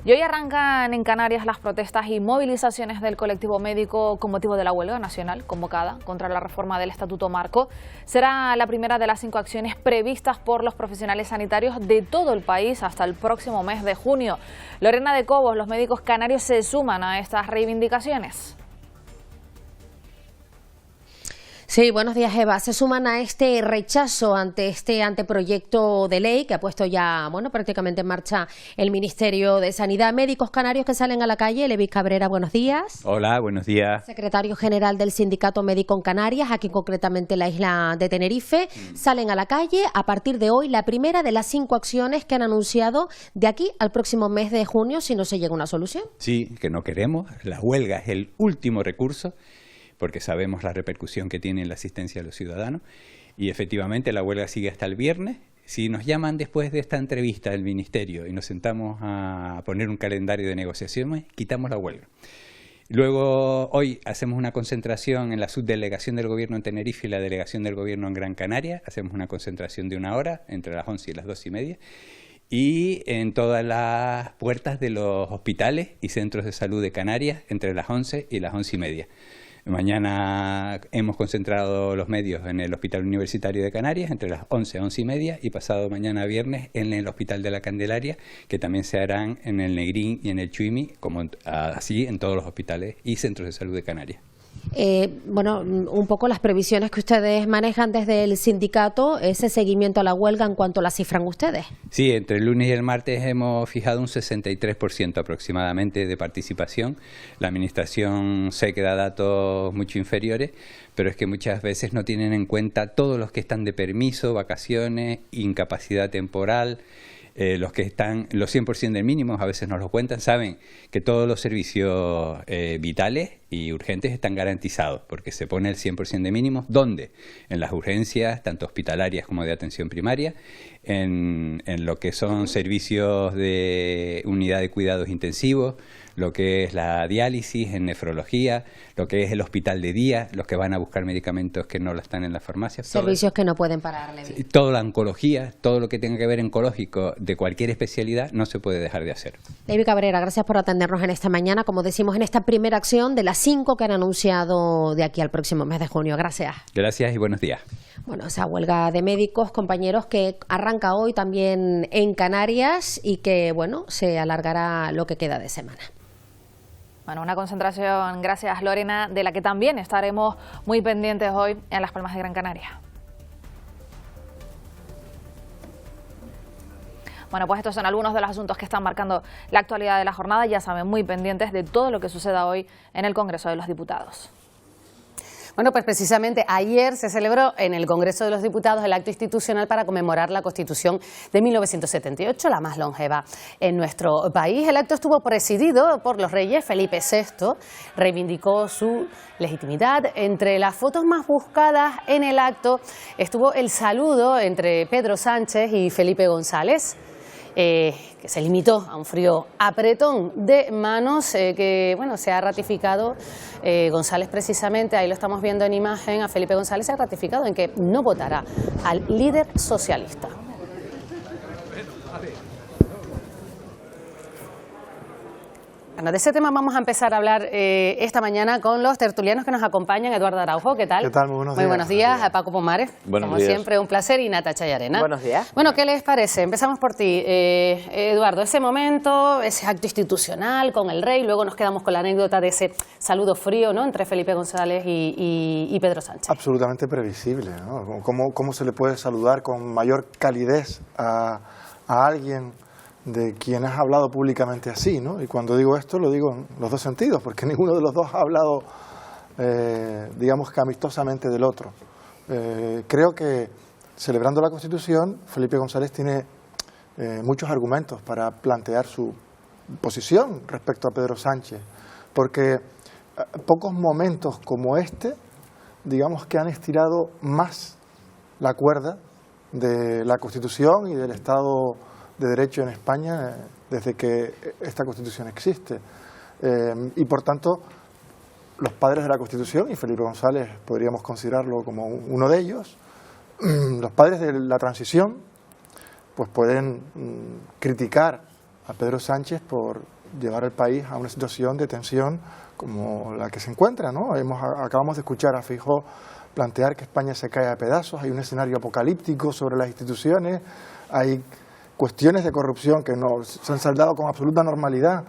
Y hoy arrancan en Canarias las protestas y movilizaciones del colectivo médico con motivo de la huelga nacional convocada contra la reforma del Estatuto Marco. Será la primera de las 5 acciones previstas por los profesionales sanitarios de todo el país hasta el próximo mes de junio. Lorena de Cobos, los médicos canarios se suman a estas reivindicaciones. Sí, buenos días, Eva. Se suman a este rechazo ante este anteproyecto de ley que ha puesto ya, prácticamente en marcha el Ministerio de Sanidad. Médicos canarios que salen a la calle. Levis Cabrera, buenos días. Hola, buenos días. Secretario general del Sindicato Médico en Canarias, aquí concretamente en la isla de Tenerife. Salen a la calle a partir de hoy, la primera de las 5 acciones que han anunciado de aquí al próximo mes de junio si no se llega a una solución. Sí, que no queremos. La huelga es el último recurso, porque sabemos la repercusión que tiene en la asistencia a los ciudadanos, y efectivamente la huelga sigue hasta el viernes. Si nos llaman después de esta entrevista del Ministerio y nos sentamos a poner un calendario de negociaciones, quitamos la huelga. Luego, hoy hacemos una concentración en la subdelegación del Gobierno en Tenerife y la delegación del Gobierno en Gran Canaria. Hacemos una concentración de 1 hora, entre las 11 y las 2:30, y en todas las puertas de los hospitales y centros de salud de Canarias, entre las 11 y las 11:30. Mañana hemos concentrado los medios en el Hospital Universitario de Canarias entre las 11 y 11:30 y pasado mañana viernes en el Hospital de la Candelaria, que también se harán en el Negrín y en el Chuimi, como así en todos los hospitales y centros de salud de Canarias. Un poco las previsiones que ustedes manejan desde el sindicato, ese seguimiento a la huelga, ¿en cuánto la cifran ustedes? Sí, entre el lunes y el martes hemos fijado un 63% aproximadamente de participación. La Administración sé que da datos mucho inferiores, pero es que muchas veces no tienen en cuenta todos los que están de permiso, vacaciones, incapacidad temporal. Los que están, los 100% del mínimo, a veces nos lo cuentan, saben que todos los servicios vitales y urgentes están garantizados, porque se pone el 100% de mínimo. ¿Dónde? En las urgencias, tanto hospitalarias como de atención primaria, en lo que son servicios de unidad de cuidados intensivos, lo que es la diálisis, en nefrología, lo que es el hospital de día, los que van a buscar medicamentos que no lo están en las farmacias. Servicios que no pueden parar, Levi. Toda la oncología, todo lo que tenga que ver oncológico de cualquier especialidad no se puede dejar de hacer. Levi Cabrera, gracias por atendernos en esta mañana, como decimos, en esta primera acción de las 5 que han anunciado de aquí al próximo mes de junio. Gracias. Gracias y buenos días. Bueno, esa huelga de médicos, compañeros, que arranca hoy también en Canarias y que, bueno, se alargará lo que queda de semana. Bueno, una concentración, gracias Lorena, de la que también estaremos muy pendientes hoy en Las Palmas de Gran Canaria. Bueno, pues estos son algunos de los asuntos que están marcando la actualidad de la jornada. Ya saben, muy pendientes de todo lo que suceda hoy en el Congreso de los Diputados. Bueno, pues precisamente ayer se celebró en el Congreso de los Diputados el acto institucional para conmemorar la Constitución de 1978, la más longeva en nuestro país. El acto estuvo presidido por los reyes. Felipe VI reivindicó su legitimidad. Entre las fotos más buscadas en el acto estuvo el saludo entre Pedro Sánchez y Felipe González, que se limitó a un frío apretón de manos que, bueno, se ha ratificado. González, precisamente, ahí lo estamos viendo en imagen, a Felipe González se ha ratificado en que no votará al líder socialista. Bueno, de ese tema vamos a empezar a hablar esta mañana con los tertulianos que nos acompañan. Eduardo Araujo, ¿qué tal? ¿Qué tal? Muy buenos días. Muy buenos días. A Paco Pomares, buenos como días. siempre, un placer. Y Natacha Llarena. Buenos días. Bueno, ¿qué les parece? Empezamos por ti, Eduardo. Ese momento, ese acto institucional con el rey, luego nos quedamos con la anécdota de ese saludo frío, ¿no?, entre Felipe González y Pedro Sánchez. Absolutamente previsible, ¿no? ¿Cómo se le puede saludar con mayor calidez a alguien de quien has hablado públicamente así, ¿no? Y cuando digo esto lo digo en los dos sentidos, porque ninguno de los dos ha hablado, digamos que amistosamente del otro. Creo que celebrando la Constitución, Felipe González tiene muchos argumentos para plantear su posición respecto a Pedro Sánchez, porque pocos momentos como este, digamos que han estirado más la cuerda de la Constitución y del Estado de Derecho en España desde que esta Constitución existe. Y por tanto, los padres de la Constitución, y Felipe González podríamos considerarlo como uno de ellos, los padres de la transición, pues pueden criticar a Pedro Sánchez por llevar al país a una situación de tensión como la que se encuentra, ¿no? Acabamos de escuchar a Feijóo plantear que España se cae a pedazos, hay un escenario apocalíptico sobre las instituciones, hay cuestiones de corrupción que se han saldado con absoluta normalidad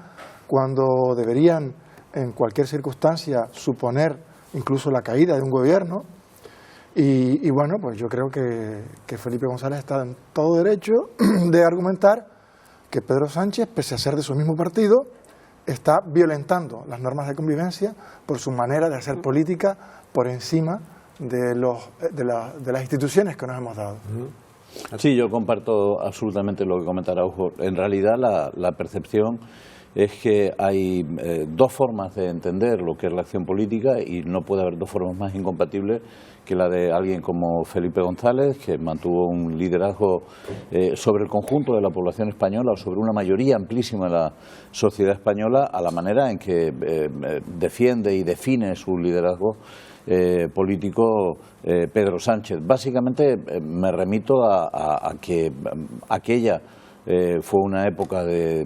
cuando deberían en cualquier circunstancia suponer incluso la caída de un gobierno. Y bueno, pues yo creo que Felipe González está en todo derecho de argumentar que Pedro Sánchez, pese a ser de su mismo partido, está violentando las normas de convivencia por su manera de hacer política por encima de las instituciones que nos hemos dado. Sí, yo comparto absolutamente lo que comenta Araujo. En realidad la percepción es que hay dos formas de entender lo que es la acción política y no puede haber dos formas más incompatibles que la de alguien como Felipe González, que mantuvo un liderazgo sobre el conjunto de la población española o sobre una mayoría amplísima de la sociedad española, a la manera en que defiende y define su liderazgo político Pedro Sánchez. Básicamente me remito a que aquella fue una época de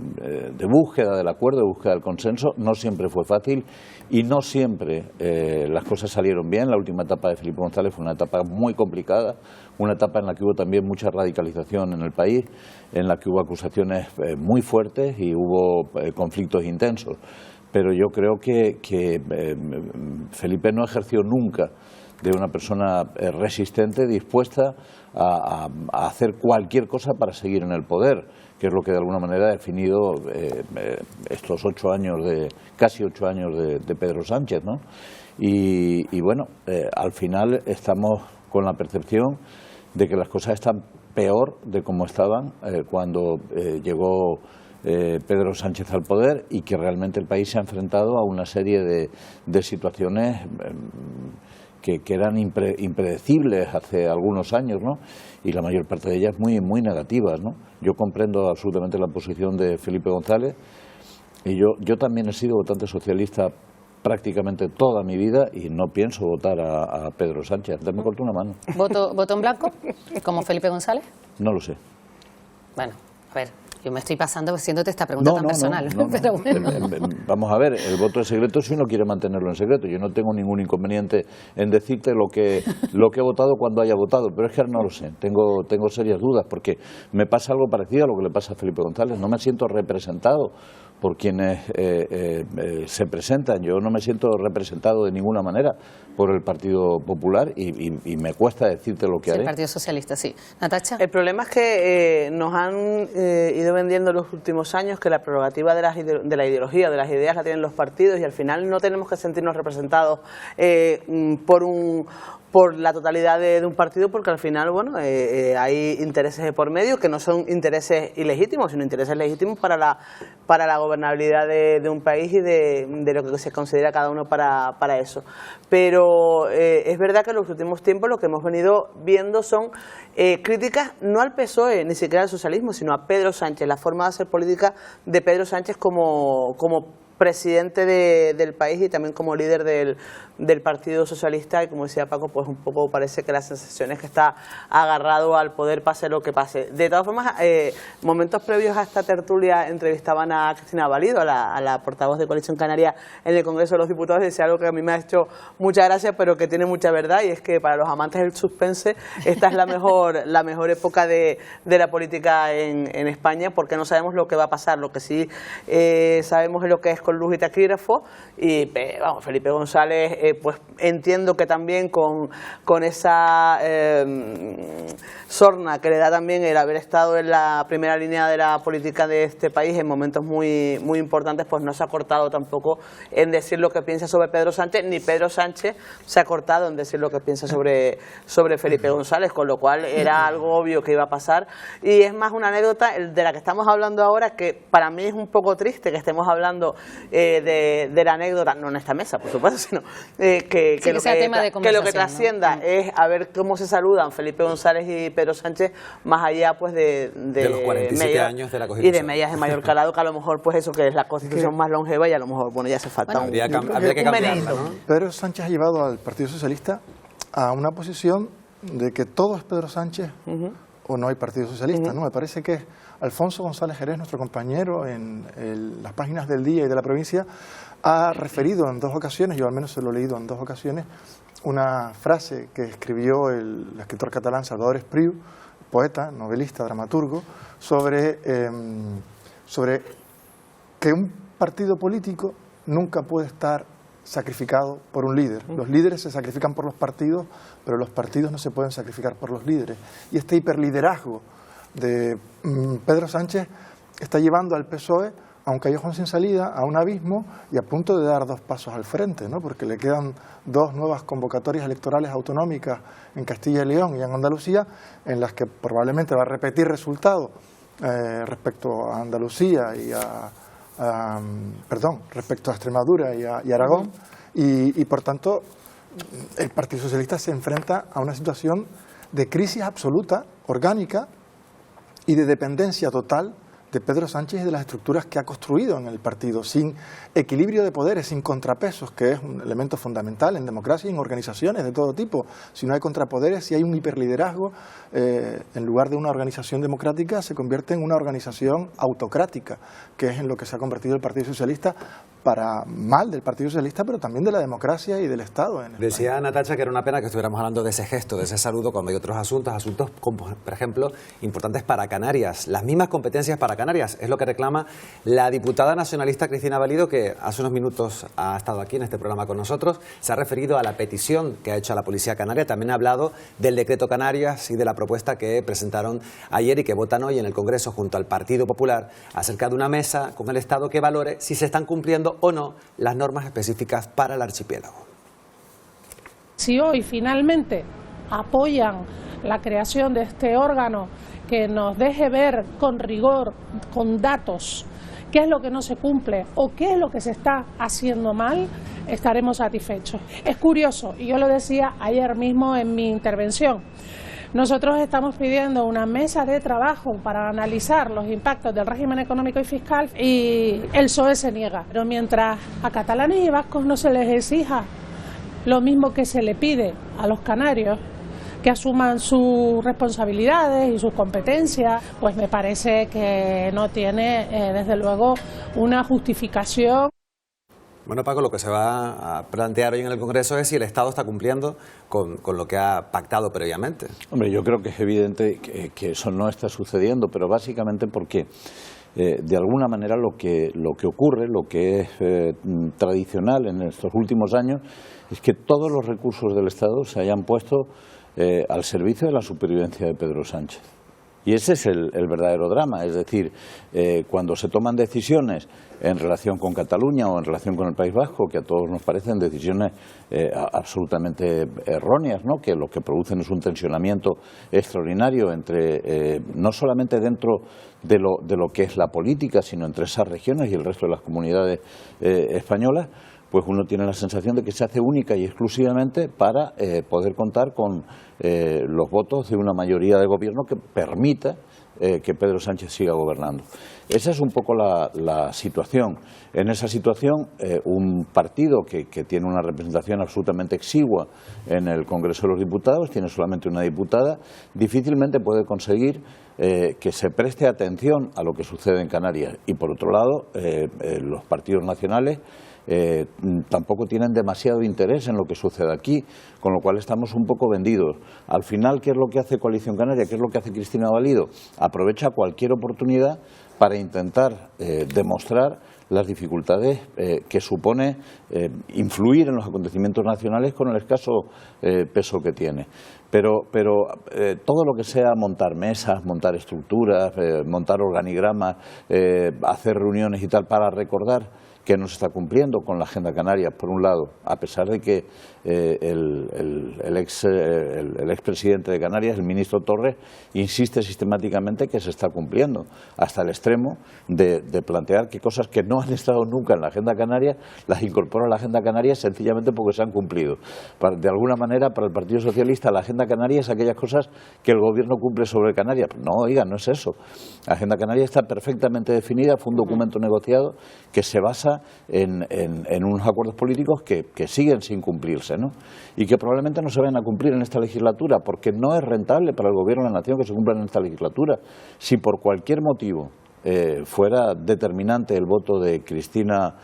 búsqueda del acuerdo, de búsqueda del consenso. No siempre fue fácil y no siempre las cosas salieron bien. La última etapa de Felipe González fue una etapa muy complicada, una etapa en la que hubo también mucha radicalización en el país, en la que hubo acusaciones muy fuertes y hubo conflictos intensos. Pero yo creo que Felipe no ejerció nunca de una persona resistente, dispuesta a hacer cualquier cosa para seguir en el poder, que es lo que de alguna manera ha definido estos casi 8 años de Pedro Sánchez, ¿no? Y bueno, al final estamos con la percepción de que las cosas están peor de como estaban cuando llegó Pedro Sánchez al poder, y que realmente el país se ha enfrentado a una serie de situaciones que eran impredecibles hace algunos años, ¿no? Y la mayor parte de ellas muy, muy negativas, ¿no? Yo comprendo absolutamente la posición de Felipe González. Y yo también he sido votante socialista prácticamente toda mi vida y no pienso votar a Pedro Sánchez. Antes me cortó una mano. ¿Voto en blanco? ¿Como Felipe González? No lo sé. Bueno, a ver, yo me estoy pasando haciéndote esta pregunta tan personal. Pero bueno. Vamos a ver, el voto es secreto si uno quiere mantenerlo en secreto. Yo no tengo ningún inconveniente en decirte lo que he votado cuando haya votado, pero es que ahora no lo sé. Tengo serias dudas porque me pasa algo parecido a lo que le pasa a Felipe González. No me siento representado por quienes se presentan. Yo no me siento representado de ninguna manera por el Partido Popular y me cuesta decirte lo que haré. El Partido Socialista, sí. Natacha. El problema es que nos han ido vendiendo en los últimos años que la prerrogativa de la ideología, de las ideas, la tienen los partidos y al final no tenemos que sentirnos representados por la totalidad de un partido, porque al final, bueno, hay intereses de por medio que no son intereses ilegítimos, sino intereses legítimos para la gobernabilidad de un país y de lo que se considera cada uno para eso. Pero es verdad que en los últimos tiempos lo que hemos venido viendo son críticas no al PSOE, ni siquiera al socialismo, sino a Pedro Sánchez, la forma de hacer política de Pedro Sánchez como presidente del país y también como líder del Partido Socialista, y como decía Paco, pues un poco parece que la sensación es que está agarrado al poder pase lo que pase. De todas formas, momentos previos a esta tertulia entrevistaban a Cristina Valido, a la portavoz de Coalición Canaria en el Congreso de los Diputados, y decía algo que a mí me ha hecho mucha gracia, pero que tiene mucha verdad, y es que para los amantes del suspense esta es la mejor época de la política en España, porque no sabemos lo que va a pasar. Lo que sí sabemos es lo que es con luz y taquígrafo, y vamos, Felipe González, pues entiendo que también con esa sorna que le da también el haber estado en la primera línea de la política de este país en momentos muy, muy importantes, pues no se ha cortado tampoco en decir lo que piensa sobre Pedro Sánchez, ni Pedro Sánchez se ha cortado en decir lo que piensa sobre Felipe González, con lo cual era algo obvio que iba a pasar. Y es más una anécdota de la que estamos hablando ahora, que para mí es un poco triste que estemos hablando de la anécdota, no en esta mesa, por supuesto, sino que lo que trascienda, ¿no? Es a ver cómo se saludan Felipe González y Pedro Sánchez, más allá pues de los 47 años de la Constitución. Y de medidas de mayor calado, que a lo mejor pues eso, que es la Constitución más longeva, y a lo mejor bueno, ya hace falta habría que cambiarla, ¿no? Pedro Sánchez ha llevado al Partido Socialista a una posición de que todo es Pedro Sánchez o no hay Partido Socialista, ¿no? Me parece que Alfonso González Jerez, nuestro compañero en las páginas del Día y de la Provincia, ha referido en 2 ocasiones, yo al menos se lo he leído en 2 ocasiones, una frase que escribió el escritor catalán Salvador Espriu, poeta, novelista, dramaturgo, sobre que un partido político nunca puede estar sacrificado por un líder. Los líderes se sacrifican por los partidos, pero los partidos no se pueden sacrificar por los líderes. Y este hiperliderazgo de Pedro Sánchez está llevando al PSOE a un callejón sin salida, a un abismo, y a punto de dar 2 pasos al frente, ¿no? Porque le quedan 2 nuevas convocatorias electorales autonómicas en Castilla y León y en Andalucía, en las que probablemente va a repetir resultados respecto a Andalucía y respecto a Extremadura y Aragón, y por tanto el Partido Socialista se enfrenta a una situación de crisis absoluta, orgánica, y de dependencia total de Pedro Sánchez y de las estructuras que ha construido en el partido, sin equilibrio de poderes, sin contrapesos, que es un elemento fundamental en democracia y en organizaciones de todo tipo. Si no hay contrapoderes, si hay un hiperliderazgo, en lugar de una organización democrática, se convierte en una organización autocrática, que es en lo que se ha convertido el Partido Socialista, para mal del Partido Socialista, pero también de la democracia y del Estado en España. Decía Natacha que era una pena que estuviéramos hablando de ese gesto, de ese saludo, cuando hay otros asuntos como, por ejemplo, importantes para Canarias. Las mismas competencias para Canarias, es lo que reclama la diputada nacionalista Cristina Valido, que hace unos minutos ha estado aquí en este programa con nosotros. Se ha referido a la petición que ha hecho a la Policía Canaria, también ha hablado del decreto Canarias y de la propuesta que presentaron ayer y que votan hoy en el Congreso junto al Partido Popular acerca de una mesa con el Estado que valore si se están cumpliendo o no las normas específicas para el archipiélago. Si hoy finalmente apoyan la creación de este órgano que nos deje ver con rigor, con datos, qué es lo que no se cumple o qué es lo que se está haciendo mal, estaremos satisfechos. Es curioso, y yo lo decía ayer mismo en mi intervención, Nosotros estamos pidiendo una mesa de trabajo para analizar los impactos del régimen económico y fiscal y el PSOE se niega. Pero mientras a catalanes y vascos no se les exija lo mismo que se le pide a los canarios, que asuman sus responsabilidades y sus competencias, pues me parece que no tiene, desde luego, una justificación. Bueno, Paco, lo que se va a plantear hoy en el Congreso es si el Estado está cumpliendo con lo que ha pactado previamente. Hombre, yo creo que es evidente que eso no está sucediendo, pero básicamente porque de alguna manera lo que ocurre, lo que es tradicional en estos últimos años, es que todos los recursos del Estado se hayan puesto al servicio de la supervivencia de Pedro Sánchez. Y ese es el verdadero drama, es decir, cuando se toman decisiones en relación con Cataluña o en relación con el País Vasco, que a todos nos parecen decisiones absolutamente erróneas, ¿no? Que lo que producen es un tensionamiento extraordinario entre no solamente dentro de lo que es la política, sino entre esas regiones y el resto de las comunidades españolas, pues uno tiene la sensación de que se hace única y exclusivamente para poder contar con los votos de una mayoría de gobierno que permita que Pedro Sánchez siga gobernando. Esa es un poco la situación. En esa situación, un partido que tiene una representación absolutamente exigua en el Congreso de los Diputados, tiene solamente una diputada, difícilmente puede conseguir que se preste atención a lo que sucede en Canarias. Y por otro lado, los partidos nacionales tampoco tienen demasiado interés en lo que sucede aquí, con lo cual estamos un poco vendidos. Al final, ¿qué es lo que hace Coalición Canaria? ¿Qué es lo que hace Cristina Valido? Aprovecha cualquier oportunidad para intentar demostrar las dificultades que supone influir en los acontecimientos nacionales con el escaso peso que tiene. Pero todo lo que sea montar mesas, montar estructuras, montar organigramas, hacer reuniones y tal para recordar que no se está cumpliendo con la Agenda Canaria, por un lado, a pesar de que el expresidente de Canarias, el ministro Torres, insiste sistemáticamente que se está cumpliendo, hasta el extremo de plantear que cosas que no han estado nunca en la Agenda Canaria las incorpora a la Agenda Canaria sencillamente porque se han cumplido. De alguna manera, para el Partido Socialista, la Agenda Canaria es aquellas cosas que el gobierno cumple sobre Canarias. No, oiga, no es eso. La Agenda Canaria está perfectamente definida, fue un documento negociado que se basa en unos acuerdos políticos que siguen sin cumplirse, ¿no? Y que probablemente no se vayan a cumplir en esta legislatura, porque no es rentable para el Gobierno de la Nación que se cumplan en esta legislatura. Si por cualquier motivo fuera determinante el voto de Cristina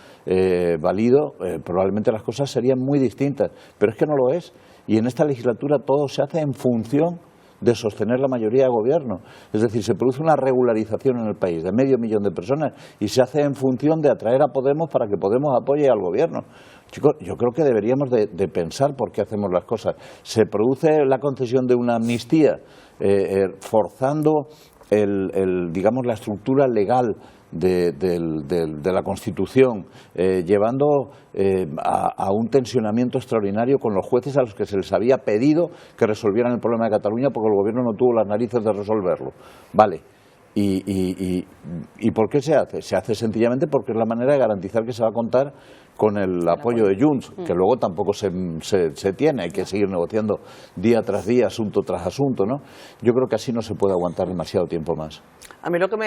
Valido, probablemente las cosas serían muy distintas, pero es que no lo es. Y en esta legislatura todo se hace en función de sostener la mayoría de gobierno. Es decir, se produce una regularización en el país de 500.000 de personas y se hace en función de atraer a Podemos para que Podemos apoye al gobierno. Chicos, yo creo que deberíamos de pensar por qué hacemos las cosas. Se produce la concesión de una amnistía forzando digamos, la estructura legal de la Constitución, llevando a un tensionamiento extraordinario con los jueces a los que se les había pedido que resolvieran el problema de Cataluña porque el gobierno no tuvo las narices de resolverlo. Vale. ¿Y por qué se hace? Se hace sencillamente porque es la manera de garantizar que se va a contar con el apoyo de Junts, que luego tampoco se tiene, hay que seguir negociando día tras día, asunto tras asunto, ¿no? Yo creo que así no se puede aguantar demasiado tiempo más. A mí lo que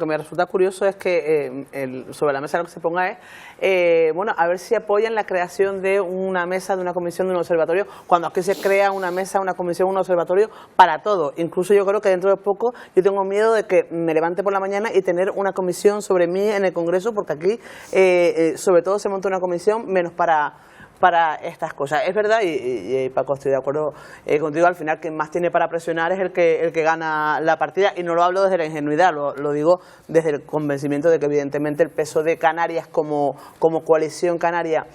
me resulta curioso es que sobre la mesa lo que se ponga es, bueno, a ver si apoyan la creación de una mesa, de una comisión, de un observatorio, cuando aquí se crea una mesa, una comisión, un observatorio para todo. Incluso yo creo que dentro de poco yo tengo miedo de que me levante por la mañana y tener una comisión sobre mí en el Congreso, porque aquí sobre todo se monta una comisión menos para estas cosas. Es verdad, y Paco, estoy de acuerdo contigo, al final quien más tiene para presionar es el que gana la partida, y no lo hablo desde la ingenuidad, lo digo desde el convencimiento de que evidentemente el peso de Canarias como coalición canaria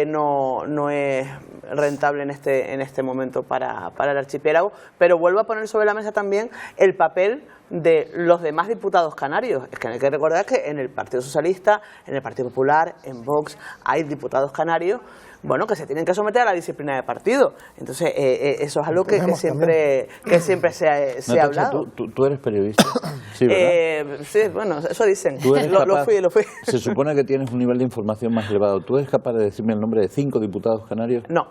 no es rentable en este momento para el archipiélago, pero vuelvo a poner sobre la mesa también el papel de los demás diputados canarios. Es que hay que recordar que en el Partido Socialista, en el Partido Popular, en Vox, hay diputados canarios, bueno, que se tienen que someter a la disciplina de partido. Entonces, eso es algo que siempre se ha hablado. ¿Tú eres periodista? Sí, ¿verdad? Sí, bueno, eso dicen. Lo fui. Se supone que tienes un nivel de información más elevado. ¿Tú eres capaz de decirme el nombre de 5 diputados canarios? No.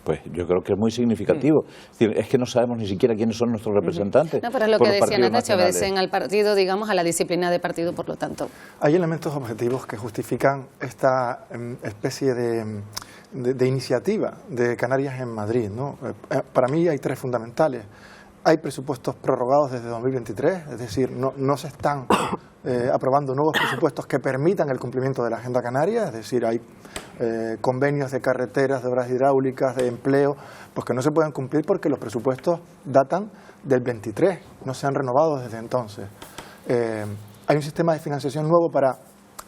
pues yo creo que es muy significativo. Es decir, es que no sabemos ni siquiera quiénes son nuestros representantes. No, pero es lo que decía Natacha, obedecen al partido, digamos, a la disciplina de partido, por lo tanto. Hay elementos objetivos que justifican esta especie de iniciativa de Canarias en Madrid, ¿no? Para mí hay tres fundamentales. Hay presupuestos prorrogados desde 2023, es decir, no se están aprobando nuevos presupuestos que permitan el cumplimiento de la Agenda Canaria, es decir, hay convenios de carreteras, de obras hidráulicas, de empleo, pues que no se pueden cumplir porque los presupuestos datan del 23, no se han renovado desde entonces. Hay un sistema de financiación nuevo para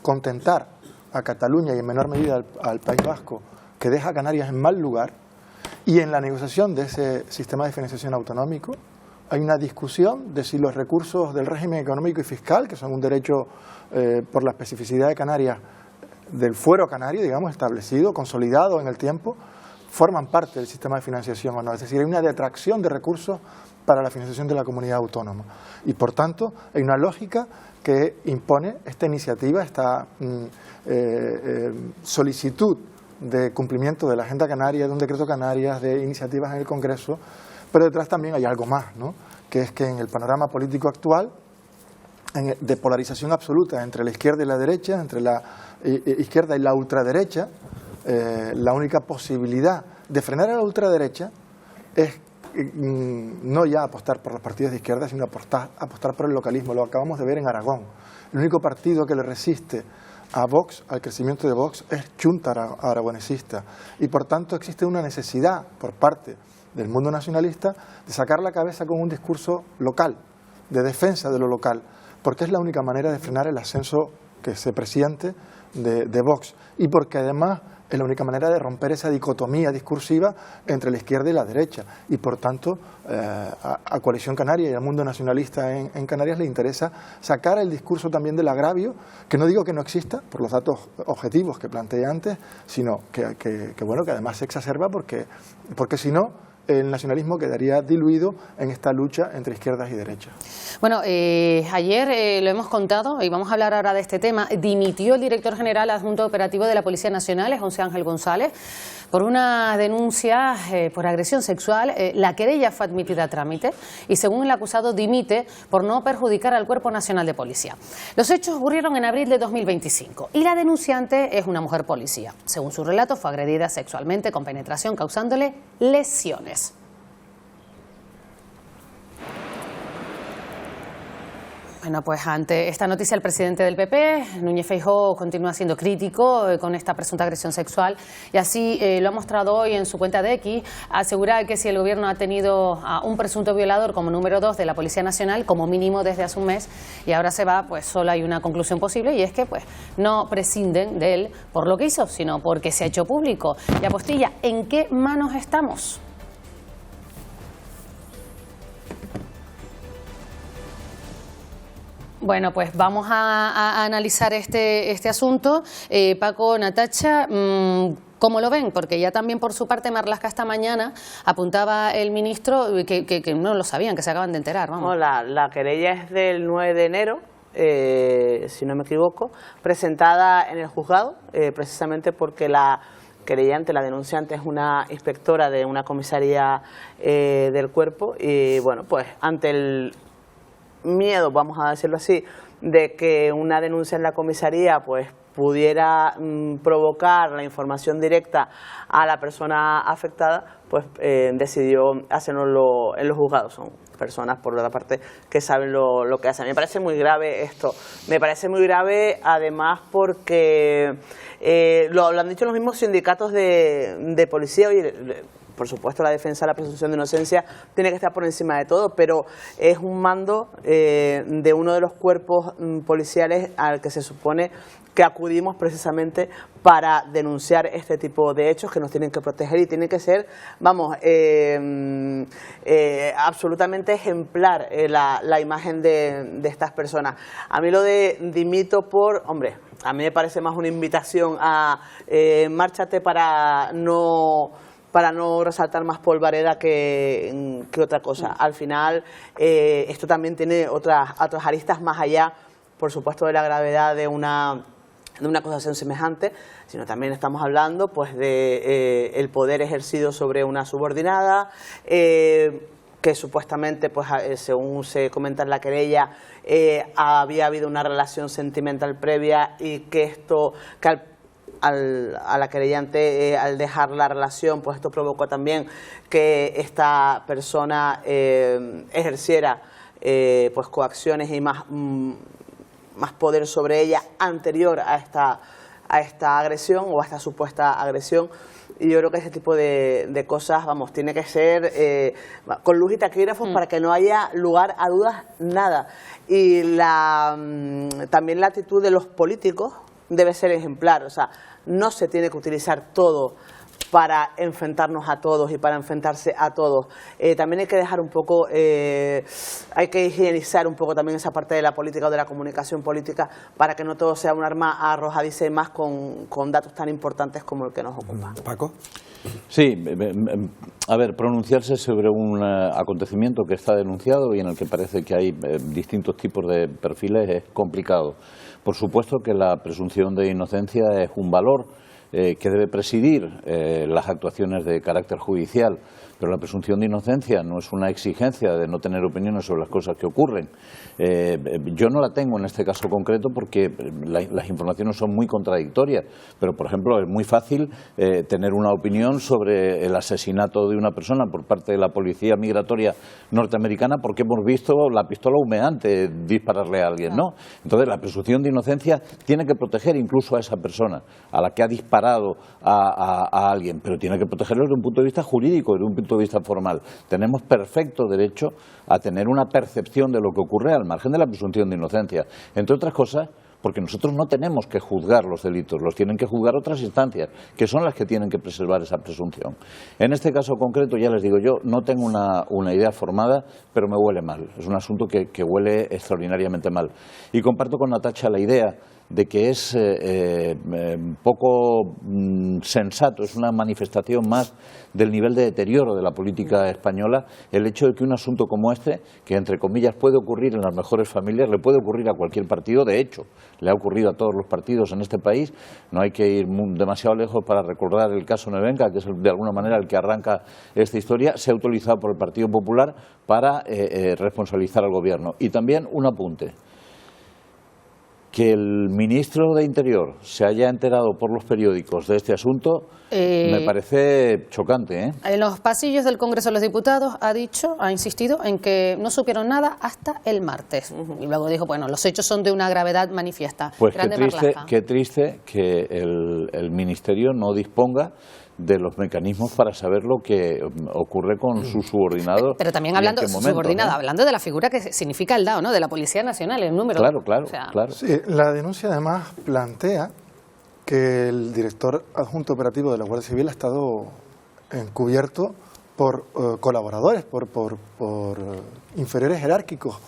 contentar a Cataluña y en menor medida al País Vasco, que deja a Canarias en mal lugar, y en la negociación de ese sistema de financiación autonómico hay una discusión de si los recursos del régimen económico y fiscal, que son un derecho por la especificidad de Canarias, del fuero canario, digamos, establecido, consolidado en el tiempo, forman parte del sistema de financiación o no. Es decir, hay una detracción de recursos para la financiación de la comunidad autónoma. Y, por tanto, hay una lógica que impone esta iniciativa, esta solicitud de cumplimiento de la Agenda Canaria, de un decreto Canarias, de iniciativas en el Congreso, pero detrás también hay algo más, ¿no? Que es que en el panorama político actual, de polarización absoluta entre la izquierda y la derecha, entre la izquierda y la ultraderecha, la única posibilidad de frenar a la ultraderecha es no ya apostar por los partidos de izquierda, sino apostar por el localismo. Lo acabamos de ver en Aragón. El único partido que le resiste a Vox, al crecimiento de Vox, es Chunta Aragonesista. Y por tanto existe una necesidad por parte del mundo nacionalista de sacar la cabeza con un discurso local, de defensa de lo local, porque es la única manera de frenar el ascenso que se presiente de Vox, y porque además es la única manera de romper esa dicotomía discursiva entre la izquierda y la derecha. Y por tanto, a Coalición Canaria y al mundo nacionalista en Canarias le interesa sacar el discurso también del agravio, que no digo que no exista, por los datos objetivos que planteé antes, sino que bueno, que además se exacerba porque si no, el nacionalismo quedaría diluido en esta lucha entre izquierdas y derechas. Bueno, ayer lo hemos contado y vamos a hablar ahora de este tema. Dimitió el director general adjunto operativo de la Policía Nacional, José Ángel González, por una denuncia por agresión sexual. La querella fue admitida a trámite y, según el acusado, dimite por no perjudicar al Cuerpo Nacional de Policía. Los hechos ocurrieron en abril de 2025 y la denunciante es una mujer policía. Según su relato, fue agredida sexualmente con penetración, causándole lesiones. Bueno, pues ante esta noticia el presidente del PP, Núñez Feijóo, continúa siendo crítico con esta presunta agresión sexual y así lo ha mostrado hoy en su cuenta de X. Asegura que si el gobierno ha tenido a un presunto violador como número 2 de la Policía Nacional, como mínimo desde hace un mes, y ahora se va, pues solo hay una conclusión posible, y es que pues no prescinden de él por lo que hizo, sino porque se ha hecho público. Y Apostilla, ¿en qué manos estamos? Bueno, pues vamos a analizar este asunto. Paco, Natacha, ¿cómo lo ven? Porque ya también por su parte Marlaska esta mañana apuntaba el ministro que no lo sabían, que se acaban de enterar. Vamos. No, la querella es del 9 de enero, si no me equivoco, presentada en el juzgado, precisamente porque la querellante, la denunciante, es una inspectora de una comisaría del cuerpo y, bueno, pues ante el miedo, vamos a decirlo así, de que una denuncia en la comisaría pues pudiera provocar la información directa a la persona afectada, pues decidió hacerlo en los juzgados. Son personas, por otra parte, que saben lo que hacen. Me parece muy grave esto. Me parece muy grave, además, porque lo han dicho los mismos sindicatos de policía. Oye, por supuesto, la defensa de la presunción de inocencia tiene que estar por encima de todo, pero es un mando de uno de los cuerpos policiales al que se supone que acudimos precisamente para denunciar este tipo de hechos que nos tienen que proteger y tiene que ser, vamos, absolutamente ejemplar la imagen de estas personas. A mí lo de dimito por, hombre, a mí me parece más una invitación a márchate para no resaltar más polvareda que otra cosa. Al final, esto también tiene otras aristas más allá, por supuesto, de la gravedad de una de una acusación semejante, sino también estamos hablando pues de el poder ejercido sobre una subordinada, que supuestamente, pues según se comenta en la querella, había habido una relación sentimental previa y que esto, que a la querellante al dejar la relación, pues esto provocó también que esta persona ejerciera pues coacciones y más poder sobre ella anterior a esta agresión o a esta supuesta agresión. Y yo creo que ese tipo de cosas, vamos, tiene que ser con luz y taquígrafos para que no haya lugar a dudas, nada. Y también la actitud de los políticos debe ser ejemplar, o sea, no se tiene que utilizar todo para enfrentarnos a todos y para enfrentarse a todos. También hay que dejar un poco, hay que higienizar un poco también esa parte de la política o de la comunicación política para que no todo sea un arma arrojadiza y más con datos tan importantes como el que nos ocupa. Paco. Sí, a ver, pronunciarse sobre un acontecimiento que está denunciado y en el que parece que hay distintos tipos de perfiles es complicado. Por supuesto que la presunción de inocencia es un valor que debe presidir las actuaciones de carácter judicial, pero la presunción de inocencia no es una exigencia de no tener opiniones sobre las cosas que ocurren. Yo no la tengo en este caso concreto porque las informaciones son muy contradictorias, pero por ejemplo es muy fácil tener una opinión sobre el asesinato de una persona por parte de la policía migratoria norteamericana porque hemos visto la pistola humeante dispararle a alguien, ¿no? Entonces la presunción de inocencia tiene que proteger incluso a esa persona, a la que ha disparado a alguien, pero tiene que protegerlo desde un punto de vista jurídico, desde un punto de vista formal. Tenemos perfecto derecho a tener una percepción de lo que ocurre al margen de la presunción de inocencia, entre otras cosas porque nosotros no tenemos que juzgar los delitos, los tienen que juzgar otras instancias, que son las que tienen que preservar esa presunción. En este caso concreto, ya les digo, yo no tengo una idea formada, pero me huele mal. Es un asunto que huele extraordinariamente mal. Y comparto con Natacha la idea de que es poco sensato, es una manifestación más del nivel de deterioro de la política española, el hecho de que un asunto como este, que entre comillas puede ocurrir en las mejores familias, le puede ocurrir a cualquier partido, de hecho, le ha ocurrido a todos los partidos en este país, no hay que ir demasiado lejos para recordar el caso Nevenka, que es de alguna manera el que arranca esta historia, se ha utilizado por el Partido Popular para responsabilizar al gobierno. Y también un apunte. Que el ministro de Interior se haya enterado por los periódicos de este asunto me parece chocante, ¿eh? En los pasillos del Congreso de los Diputados ha insistido en que no supieron nada hasta el martes. Y luego dijo, bueno, los hechos son de una gravedad manifiesta. Pues qué triste que el Ministerio no disponga de los mecanismos para saber lo que ocurre con su subordinado. Pero también hablando de su subordinada, hablando de la figura que significa el DAO, ¿no? De la Policía Nacional, el número. Claro. Sí, la denuncia además plantea que el director adjunto operativo de la Guardia Civil ha estado encubierto por colaboradores, por inferiores jerárquicos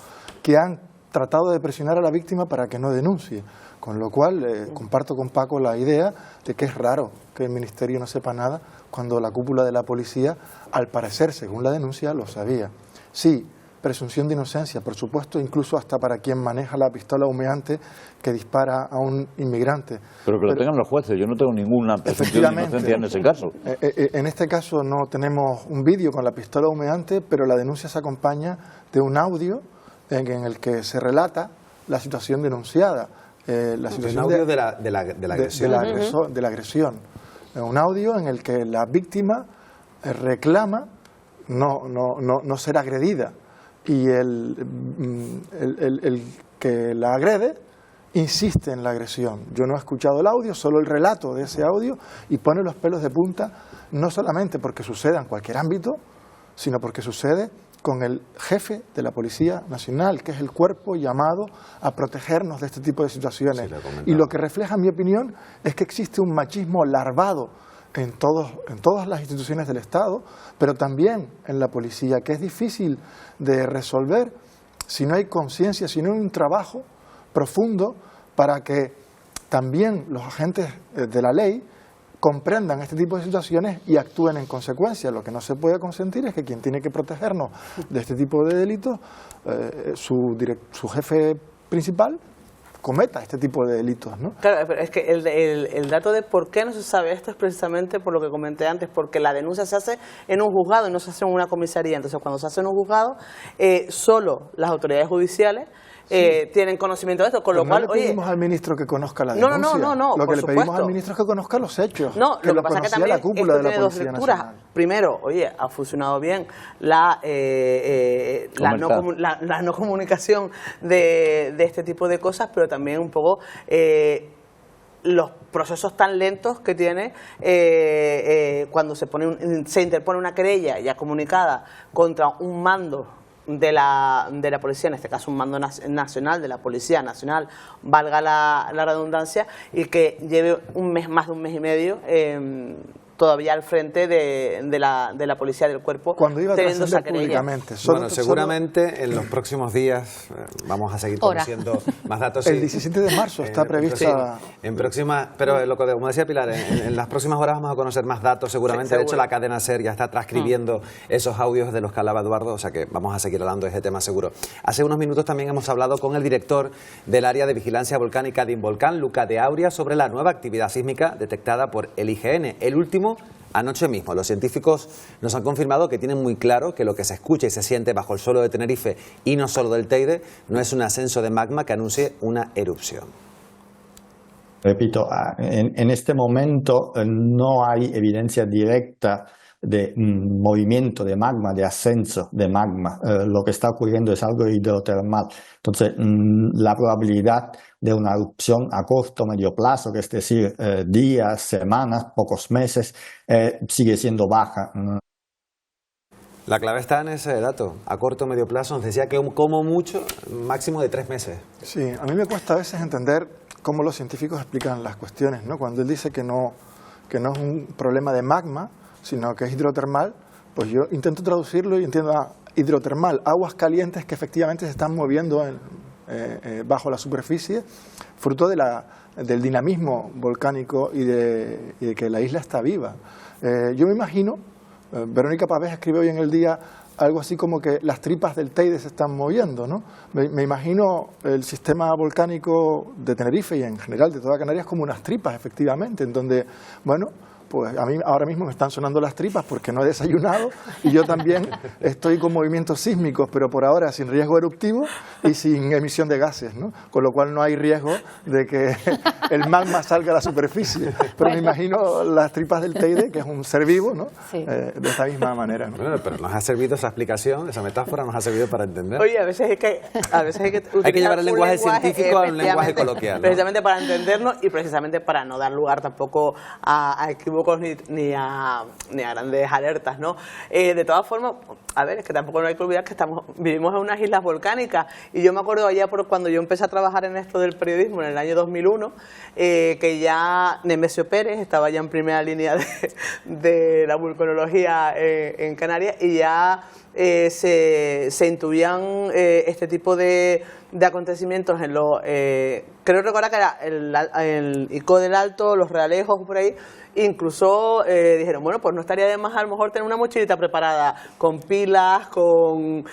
que han tratado de presionar a la víctima para que no denuncie. Con lo cual, comparto con Paco la idea de que es raro que el Ministerio no sepa nada cuando la cúpula de la policía, al parecer, según la denuncia, lo sabía. Sí, presunción de inocencia, por supuesto, incluso hasta para quien maneja la pistola humeante que dispara a un inmigrante. Pero que lo tengan los jueces, yo no tengo ninguna presunción de inocencia en ese caso. En este caso no tenemos un vídeo con la pistola humeante, pero la denuncia se acompaña de un audio en el que se relata la situación denunciada. La situación de la agresión. Un audio en el que la víctima reclama no ser agredida y el que la agrede insiste en la agresión. Yo no he escuchado el audio, solo el relato de ese audio, y pone los pelos de punta no solamente porque suceda en cualquier ámbito, sino porque sucede con el jefe de la Policía Nacional, que es el cuerpo llamado a protegernos de este tipo de situaciones. Y lo que refleja, en mi opinión, es que existe un machismo larvado en todas las instituciones del Estado, pero también en la policía, que es difícil de resolver si no hay conciencia, si no hay un trabajo profundo para que también los agentes de la ley comprendan este tipo de situaciones y actúen en consecuencia. Lo que no se puede consentir es que quien tiene que protegernos de este tipo de delitos, su jefe principal, cometa este tipo de delitos, ¿no? Claro, pero es que el dato de por qué no se sabe esto es precisamente por lo que comenté antes, porque la denuncia se hace en un juzgado y no se hace en una comisaría. Entonces, cuando se hace en un juzgado, solo las autoridades judiciales tienen conocimiento de esto, con lo cual, no le pedimos al ministro que conozca la denuncia. No, lo que le pedimos supuesto. al ministro es que conozca los hechos. No, que lo que pasa es que también la cúpula de la tiene dos Policía lecturas. Nacional. Primero, oye, ha funcionado bien la no comunicación de este tipo de cosas, pero también un poco los procesos tan lentos que tiene cuando se interpone una querella ya comunicada contra un mando de la policía, en este caso un mando nacional, de la Policía Nacional, valga la redundancia, y que lleve más de un mes y medio todavía al frente de la policía del cuerpo, cuando iba a teniendo esa trascender querella. públicamente. Bueno, seguramente en los próximos días vamos a seguir conociendo más datos. El 17 de marzo está prevista. En próxima, pero como decía Pilar, en las próximas horas vamos a conocer más datos seguramente. De hecho, la cadena SER ya está transcribiendo esos audios de los que hablaba Eduardo, o sea que vamos a seguir hablando de este tema seguro. Hace unos minutos también hemos hablado con el director del área de vigilancia volcánica de Involcán, Luca de Auria, sobre la nueva actividad sísmica detectada por el IGN. El último anoche mismo. Los científicos nos han confirmado que tienen muy claro que lo que se escucha y se siente bajo el suelo de Tenerife y no solo del Teide no es un ascenso de magma que anuncie una erupción. Repito, en este momento no hay evidencia directa de movimiento de magma, de ascenso de magma. Lo que está ocurriendo es algo hidrotermal. Entonces, la probabilidad de una erupción a corto o medio plazo, que es decir, días, semanas, pocos meses, sigue siendo baja. La clave está en ese dato. A corto o medio plazo nos decía que como mucho, máximo de 3 meses. Sí, a mí me cuesta a veces entender cómo los científicos explican las cuestiones, ¿no? Cuando él dice que no es un problema de magma, sino que es hidrotermal, pues yo intento traducirlo y entiendo hidrotermal, aguas calientes que efectivamente se están moviendo bajo la superficie, fruto del dinamismo volcánico y de que la isla está viva. Yo me imagino, Verónica Pavés escribe hoy en El Día algo así como que las tripas del Teide se están moviendo, ¿no? Me imagino el sistema volcánico de Tenerife y en general de toda Canarias como unas tripas, efectivamente, en donde, bueno, pues a mí ahora mismo me están sonando las tripas porque no he desayunado y yo también estoy con movimientos sísmicos, pero por ahora sin riesgo eruptivo y sin emisión de gases, ¿no? Con lo cual no hay riesgo de que el magma salga a la superficie. Pero me imagino las tripas del Teide, que es un ser vivo, ¿no? Sí. De esta misma manera, ¿no? Bueno, pero nos ha servido esa explicación, esa metáfora nos ha servido para entender. Oye, a veces hay que hay que llevar el lenguaje científico a un lenguaje coloquial, ¿no? Precisamente para entendernos y precisamente para no dar lugar tampoco a equívocos ni a grandes alertas, ¿no? De todas formas, a ver, es que tampoco no hay que olvidar que vivimos en unas islas volcánicas y yo me acuerdo allá cuando yo empecé a trabajar en esto del periodismo en el año 2001, que ya Nemesio Pérez estaba ya en primera línea de la vulcanología en Canarias y ya se intuían este tipo de acontecimientos en los creo recordar que era el Ico del Alto, los Realejos, por ahí. Incluso dijeron, bueno, pues no estaría de más a lo mejor tener una mochilita preparada con pilas, con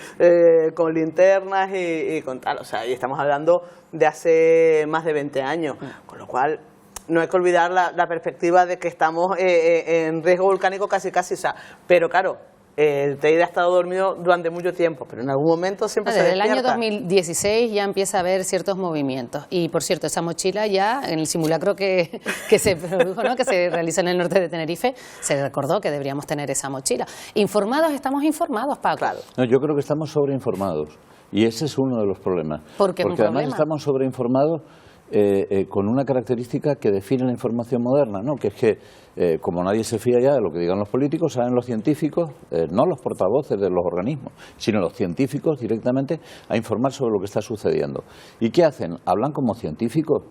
linternas y con tal. O sea, y estamos hablando de hace más de 20 años, con lo cual no hay que olvidar la perspectiva de que estamos en riesgo volcánico casi, o sea, pero claro, el Teide ha estado dormido durante mucho tiempo, pero en algún momento siempre se despierta. Desde el año 2016 ya empieza a haber ciertos movimientos. Y, por cierto, esa mochila ya, en el simulacro que se produjo, ¿no?, que se realizó en el norte de Tenerife, se recordó que deberíamos tener esa mochila. ¿Informados? ¿Estamos informados, Paco? Claro. No, yo creo que estamos sobreinformados. Y ese es uno de los problemas. Porque además estamos sobreinformados con una característica que define la información moderna, ¿no? Que es que, como nadie se fía ya de lo que digan los políticos, saben los científicos, no los portavoces de los organismos, sino los científicos directamente a informar sobre lo que está sucediendo. ¿Y qué hacen? Hablan como científicos.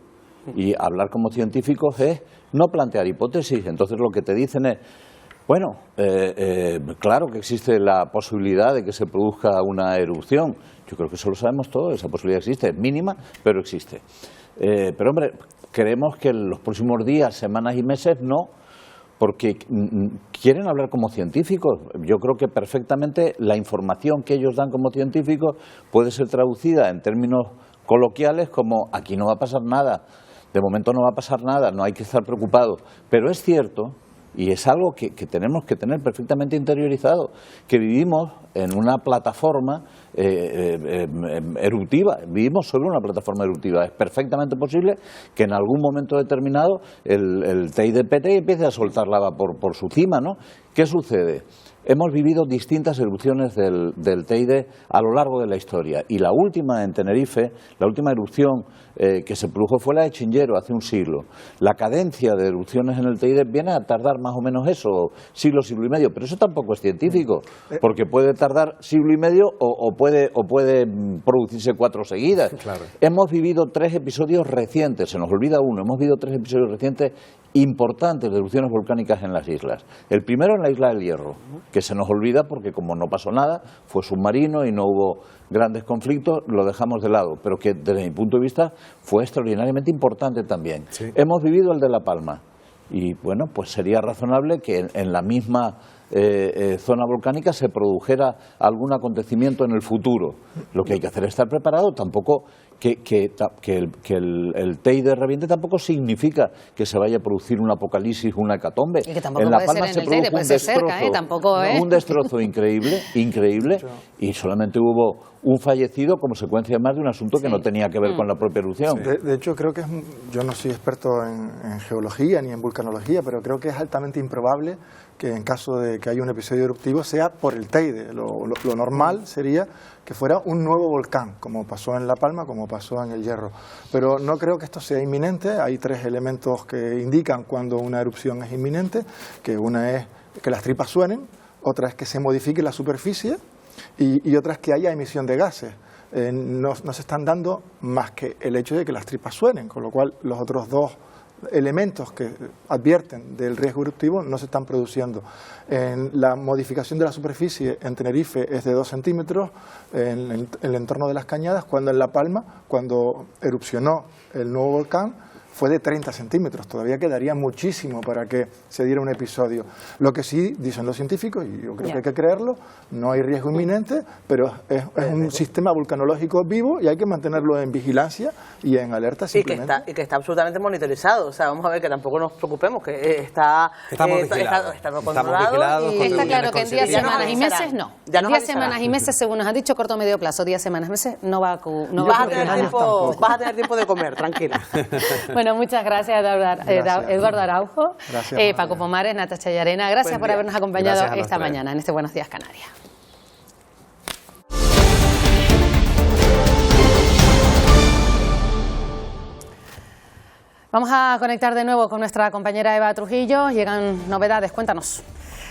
Y hablar como científicos es no plantear hipótesis. Entonces lo que te dicen es, bueno, claro que existe la posibilidad de que se produzca una erupción. Yo creo que eso lo sabemos todos, esa posibilidad existe, es mínima, pero existe. Pero hombre, creemos que en los próximos días, semanas y meses no, porque quieren hablar como científicos. Yo creo que perfectamente la información que ellos dan como científicos puede ser traducida en términos coloquiales como aquí no va a pasar nada, de momento no va a pasar nada, no hay que estar preocupado. Pero es cierto, y es algo que tenemos que tener perfectamente interiorizado, que vivimos en una plataforma eruptiva, vivimos sobre una plataforma eruptiva. Es perfectamente posible que en algún momento determinado el TIDPT empiece a soltar lava por su cima, ¿no? ¿Qué sucede? Hemos vivido distintas erupciones del Teide a lo largo de la historia, y la última en Tenerife, la última erupción que se produjo fue la de Chingero hace un siglo. La cadencia de erupciones en el Teide viene a tardar más o menos eso, siglo y medio, pero eso tampoco es científico, porque puede tardar siglo y medio o puede producirse 4 seguidas. Claro. Hemos vivido 3 episodios recientes, se nos olvida uno, hemos vivido 3 episodios recientes importantes de erupciones volcánicas en las islas. El primero en la isla del Hierro, que se nos olvida porque como no pasó nada, fue submarino y no hubo grandes conflictos, lo dejamos de lado, pero que desde mi punto de vista fue extraordinariamente importante también. Sí. Hemos vivido el de La Palma y bueno, pues sería razonable que en la misma zona volcánica se produjera algún acontecimiento en el futuro. Lo que hay que hacer es estar preparado, tampoco que el Teide reviente tampoco significa que se vaya a producir un apocalipsis, una hecatombe. Y que tampoco en La puede Palma ser se en el Teide, produjo puede un ser cerca, destrozo, tampoco, un destrozo increíble, y solamente hubo un fallecido como consecuencia más de un asunto que no tenía que ver con la propia erupción. De hecho, creo que yo no soy experto en geología ni en vulcanología, pero creo que es altamente improbable que en caso de que haya un episodio eruptivo sea por el Teide. Lo normal sería que fuera un nuevo volcán, como pasó en La Palma, como pasó en el Hierro. Pero no creo que esto sea inminente. Hay 3 elementos que indican cuando una erupción es inminente, que una es que las tripas suenen, otra es que se modifique la superficie y otra es que haya emisión de gases. No se están dando más que el hecho de que las tripas suenen, con lo cual los otros 2 elementos que advierten del riesgo eruptivo no se están produciendo. La modificación de la superficie en Tenerife es de 2 centímetros en el entorno de las Cañadas, cuando en La Palma, cuando erupcionó el nuevo volcán, fue de 30 centímetros. Todavía quedaría muchísimo para que se diera un episodio. Lo que sí dicen los científicos, y yo creo que hay que creerlo, no hay riesgo inminente, pero es un sistema vulcanológico vivo y hay que mantenerlo en vigilancia y en alerta simplemente. Y que está absolutamente monitorizado. O sea, vamos a ver que tampoco nos preocupemos, que está controlado. Y está claro que en días, semanas y meses no. En días, semanas y meses, según nos han dicho, corto o medio plazo, días, semanas, meses, no va a vas a tener tiempo de comer, tranquila. Bueno, muchas gracias, Eduardo Araujo, Paco Pomares, Natasha Llarena. Gracias por habernos acompañado esta mañana en este Buenos Días Canarias. Vamos a conectar de nuevo con nuestra compañera Eva Trujillo. Llegan novedades, cuéntanos.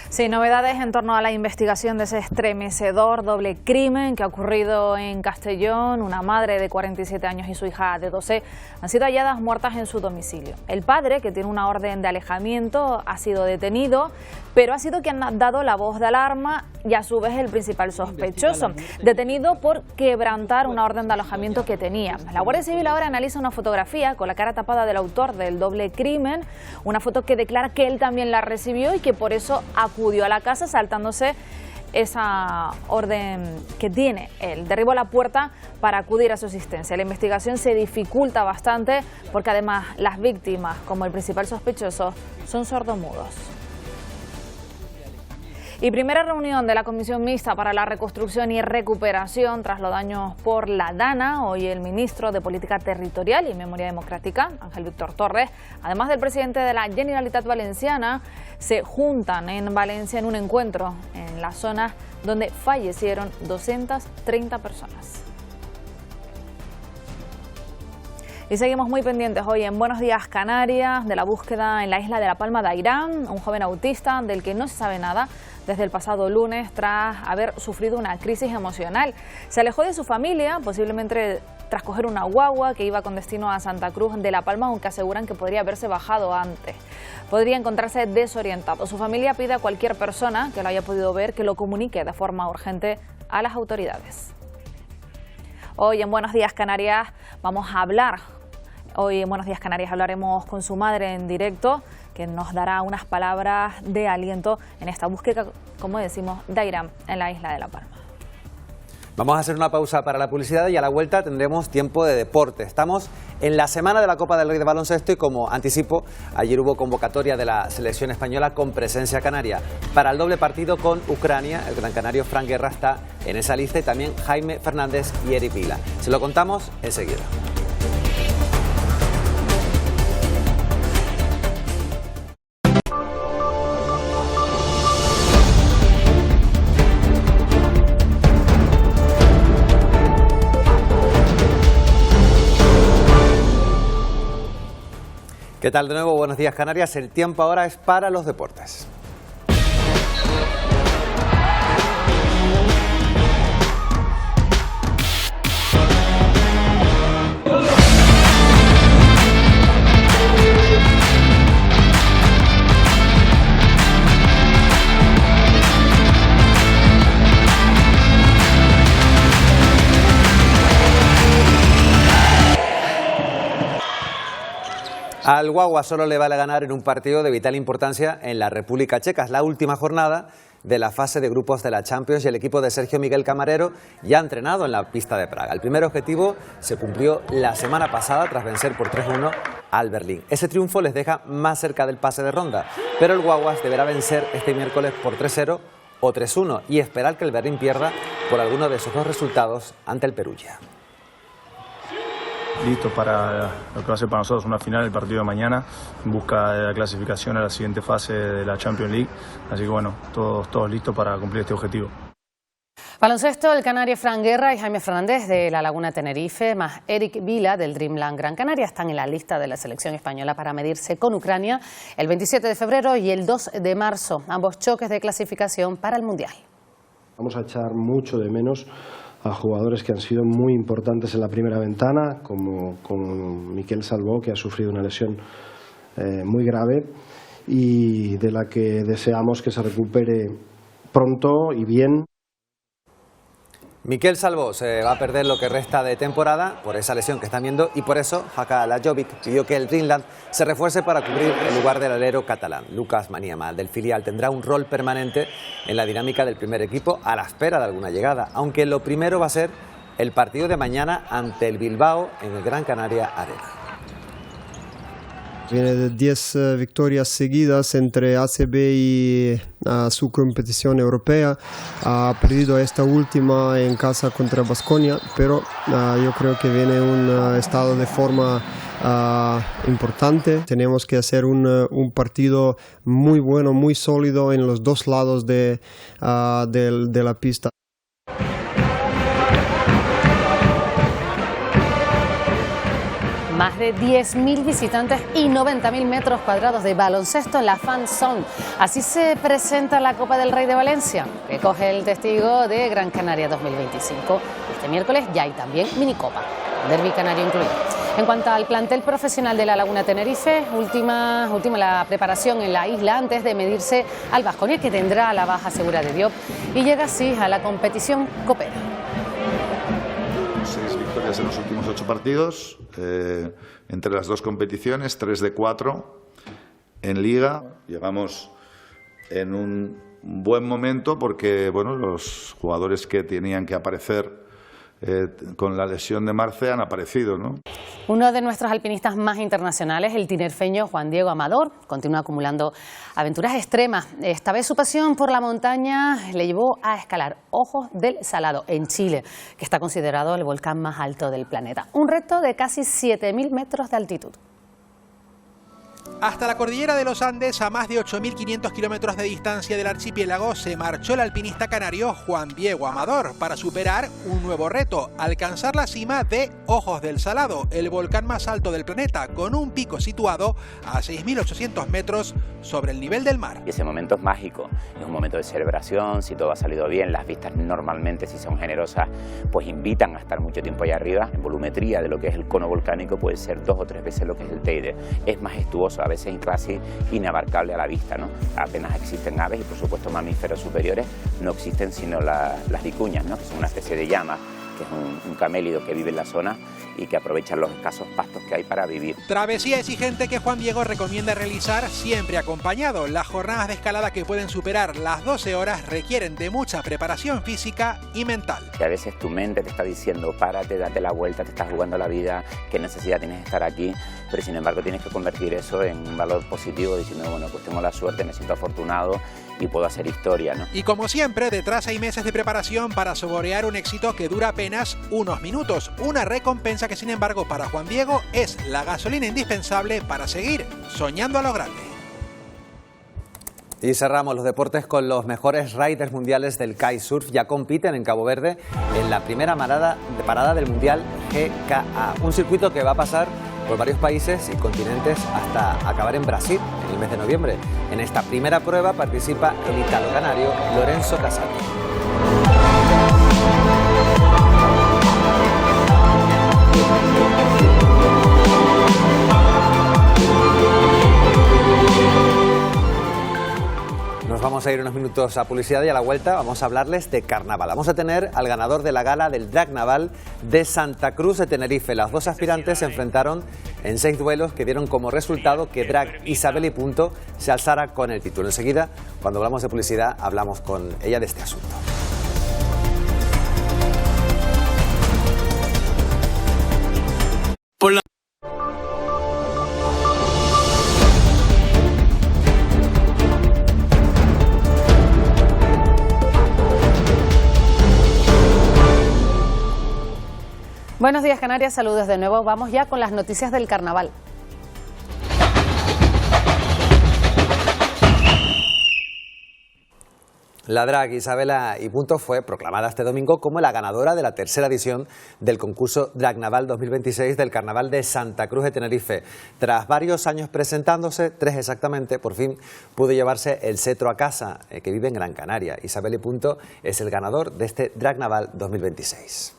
Sí, novedades en torno a la investigación de ese estremecedor doble crimen que ha ocurrido en Castellón. Una madre de 47 años y su hija de 12 han sido halladas muertas en su domicilio. El padre, que tiene una orden de alejamiento, ha sido detenido, pero ha sido quien ha dado la voz de alarma y a su vez el principal sospechoso, detenido por quebrantar una orden de alojamiento que tenía. La Guardia Civil ahora analiza una fotografía con la cara tapada del autor del doble crimen, una foto que declara que él también la recibió y que por eso acudió a la casa saltándose esa orden que tiene él. Derribó la puerta para acudir a su asistencia. La investigación se dificulta bastante porque además las víctimas, como el principal sospechoso, son sordomudos. Y primera reunión de la Comisión Mixta para la Reconstrucción y Recuperación tras los daños por la DANA. Hoy el ministro de Política Territorial y Memoria Democrática, Ángel Víctor Torres, además del presidente de la Generalitat Valenciana, se juntan en Valencia en un encuentro en la zona donde fallecieron 230 personas. Y seguimos muy pendientes hoy en Buenos Días Canarias de la búsqueda en la isla de La Palma de Airán, un joven autista del que no se sabe nada desde el pasado lunes tras haber sufrido una crisis emocional. Se alejó de su familia, posiblemente tras coger una guagua que iba con destino a Santa Cruz de La Palma, aunque aseguran que podría haberse bajado antes. Podría encontrarse desorientado. Su familia pide a cualquier persona que lo haya podido ver que lo comunique de forma urgente a las autoridades. Hoy en Buenos Días Canarias vamos a hablar. Hoy en Buenos Días Canarias hablaremos con su madre en directo, que nos dará unas palabras de aliento en esta búsqueda, como decimos, de Airán en la isla de La Palma. Vamos a hacer una pausa para la publicidad y a la vuelta tendremos tiempo de deporte. Estamos en la semana de la Copa del Rey de baloncesto y como anticipo, ayer hubo convocatoria de la selección española con presencia canaria para el doble partido con Ucrania. El gran canario Fran Guerra está en esa lista y también Jaime Fernández y Eric Vila. Se lo contamos enseguida. ¿Qué tal de nuevo? Buenos días, Canarias. El tiempo ahora es para los deportes. Al Guagua solo le vale ganar en un partido de vital importancia en la República Checa. Es la última jornada de la fase de grupos de la Champions y el equipo de Sergio Miguel Camarero ya ha entrenado en la pista de Praga. El primer objetivo se cumplió la semana pasada tras vencer por 3-1 al Berlín. Ese triunfo les deja más cerca del pase de ronda, pero el Guaguas deberá vencer este miércoles por 3-0 o 3-1 y esperar que el Berlín pierda por alguno de esos dos resultados ante el Perugia. Listo para lo que va a ser para nosotros una final, el partido de mañana, en busca de la clasificación a la siguiente fase de la Champions League. Así que bueno, todos listos para cumplir este objetivo. Baloncesto, el canario Fran Guerra y Jaime Fernández de La Laguna Tenerife, más Eric Vila del Dreamland Gran Canaria, están en la lista de la selección española para medirse con Ucrania el 27 de febrero y el 2 de marzo, ambos choques de clasificación para el Mundial. Vamos a echar mucho de menos a jugadores que han sido muy importantes en la primera ventana, como Miquel Salvó, que ha sufrido una lesión muy grave y de la que deseamos que se recupere pronto y bien. Miquel Salvó se va a perder lo que resta de temporada por esa lesión que están viendo y por eso Haka Lajovic pidió que el Dreamland se refuerce para cubrir el lugar del alero catalán. Lucas Maniama, del filial, tendrá un rol permanente en la dinámica del primer equipo a la espera de alguna llegada, aunque lo primero va a ser el partido de mañana ante el Bilbao en el Gran Canaria Arena. Viene de 10 victorias seguidas entre ACB y su competición europea. Ha perdido esta última en casa contra Baskonia, pero yo creo que viene un estado de forma importante. Tenemos que hacer un partido muy bueno, muy sólido en los dos lados de la pista. Más de 10.000 visitantes y 90.000 metros cuadrados de baloncesto en la Fan Zone. Así se presenta la Copa del Rey de Valencia, que coge el testigo de Gran Canaria 2025. Este miércoles ya hay también minicopa, derbi canario incluido. En cuanto al plantel profesional de La Laguna Tenerife, última la preparación en la isla antes de medirse al Baskonia, que tendrá la baja segura de Diop, y llega así a la competición copera. 6 victorias en los últimos 8 partidos, entre las dos competiciones, 3 de 4 en Liga. Llegamos en un buen momento porque bueno, los jugadores que tenían que aparecer con la lesión de Marce han aparecido, ¿no? Uno de nuestros alpinistas más internacionales, el tinerfeño Juan Diego Amador, continúa acumulando aventuras extremas. Esta vez su pasión por la montaña le llevó a escalar Ojos del Salado, en Chile, que está considerado el volcán más alto del planeta. Un reto de casi 7.000 metros de altitud. Hasta la cordillera de los Andes, a más de 8.500 kilómetros de distancia del archipiélago, se marchó el alpinista canario Juan Diego Amador para superar un nuevo reto, alcanzar la cima de Ojos del Salado, el volcán más alto del planeta, con un pico situado a 6.800 metros sobre el nivel del mar. Y ese momento es mágico, es un momento de celebración, si todo ha salido bien, las vistas normalmente, si son generosas, pues invitan a estar mucho tiempo allá arriba. En volumetría de lo que es el cono volcánico puede ser 2 o 3 veces lo que es el Teide. Es majestuoso, a veces casi inabarcable a la vista, ¿no? Apenas existen aves y por supuesto mamíferos superiores, no existen sino las vicuñas, ¿no? Que son una especie de llama, que es un camélido que vive en la zona y que aprovechan los escasos pastos que hay para vivir. Travesía exigente que Juan Diego recomienda realizar siempre acompañado. Las jornadas de escalada que pueden superar las 12 horas requieren de mucha preparación física y mental. Y a veces tu mente te está diciendo, párate, date la vuelta, te estás jugando la vida, qué necesidad tienes de estar aquí, pero sin embargo tienes que convertir eso en un valor positivo, diciendo, bueno, pues tengo la suerte, me siento afortunado y puedo hacer historia, ¿no? Y como siempre, detrás hay meses de preparación para saborear un éxito que dura apenas unos minutos. Una recompensa que, sin embargo, para Juan Diego es la gasolina indispensable para seguir soñando a lo grande. Y cerramos los deportes con los mejores riders mundiales del kitesurf. Ya compiten en Cabo Verde en la primera parada del Mundial GKA. Un circuito que va a pasar por varios países y continentes hasta acabar en Brasil en el mes de noviembre. En esta primera prueba participa el italo-canario Lorenzo Casati. Nos vamos a ir unos minutos a publicidad y a la vuelta vamos a hablarles de carnaval. Vamos a tener al ganador de la gala del Drag Naval de Santa Cruz de Tenerife. Las dos aspirantes se enfrentaron en 6 duelos que dieron como resultado que Drag Isabel y Punto se alzara con el título. Enseguida, cuando hablamos de publicidad, hablamos con ella de este asunto. Buenos días, Canarias, saludos de nuevo. Vamos ya con las noticias del carnaval. La drag Isabela y Punto fue proclamada este domingo como la ganadora de la tercera edición del concurso Drag Naval 2026 del Carnaval de Santa Cruz de Tenerife. Tras varios años presentándose, 3 exactamente, por fin pudo llevarse el cetro a casa, que vive en Gran Canaria. Isabel y Punto es el ganador de este Drag Naval 2026.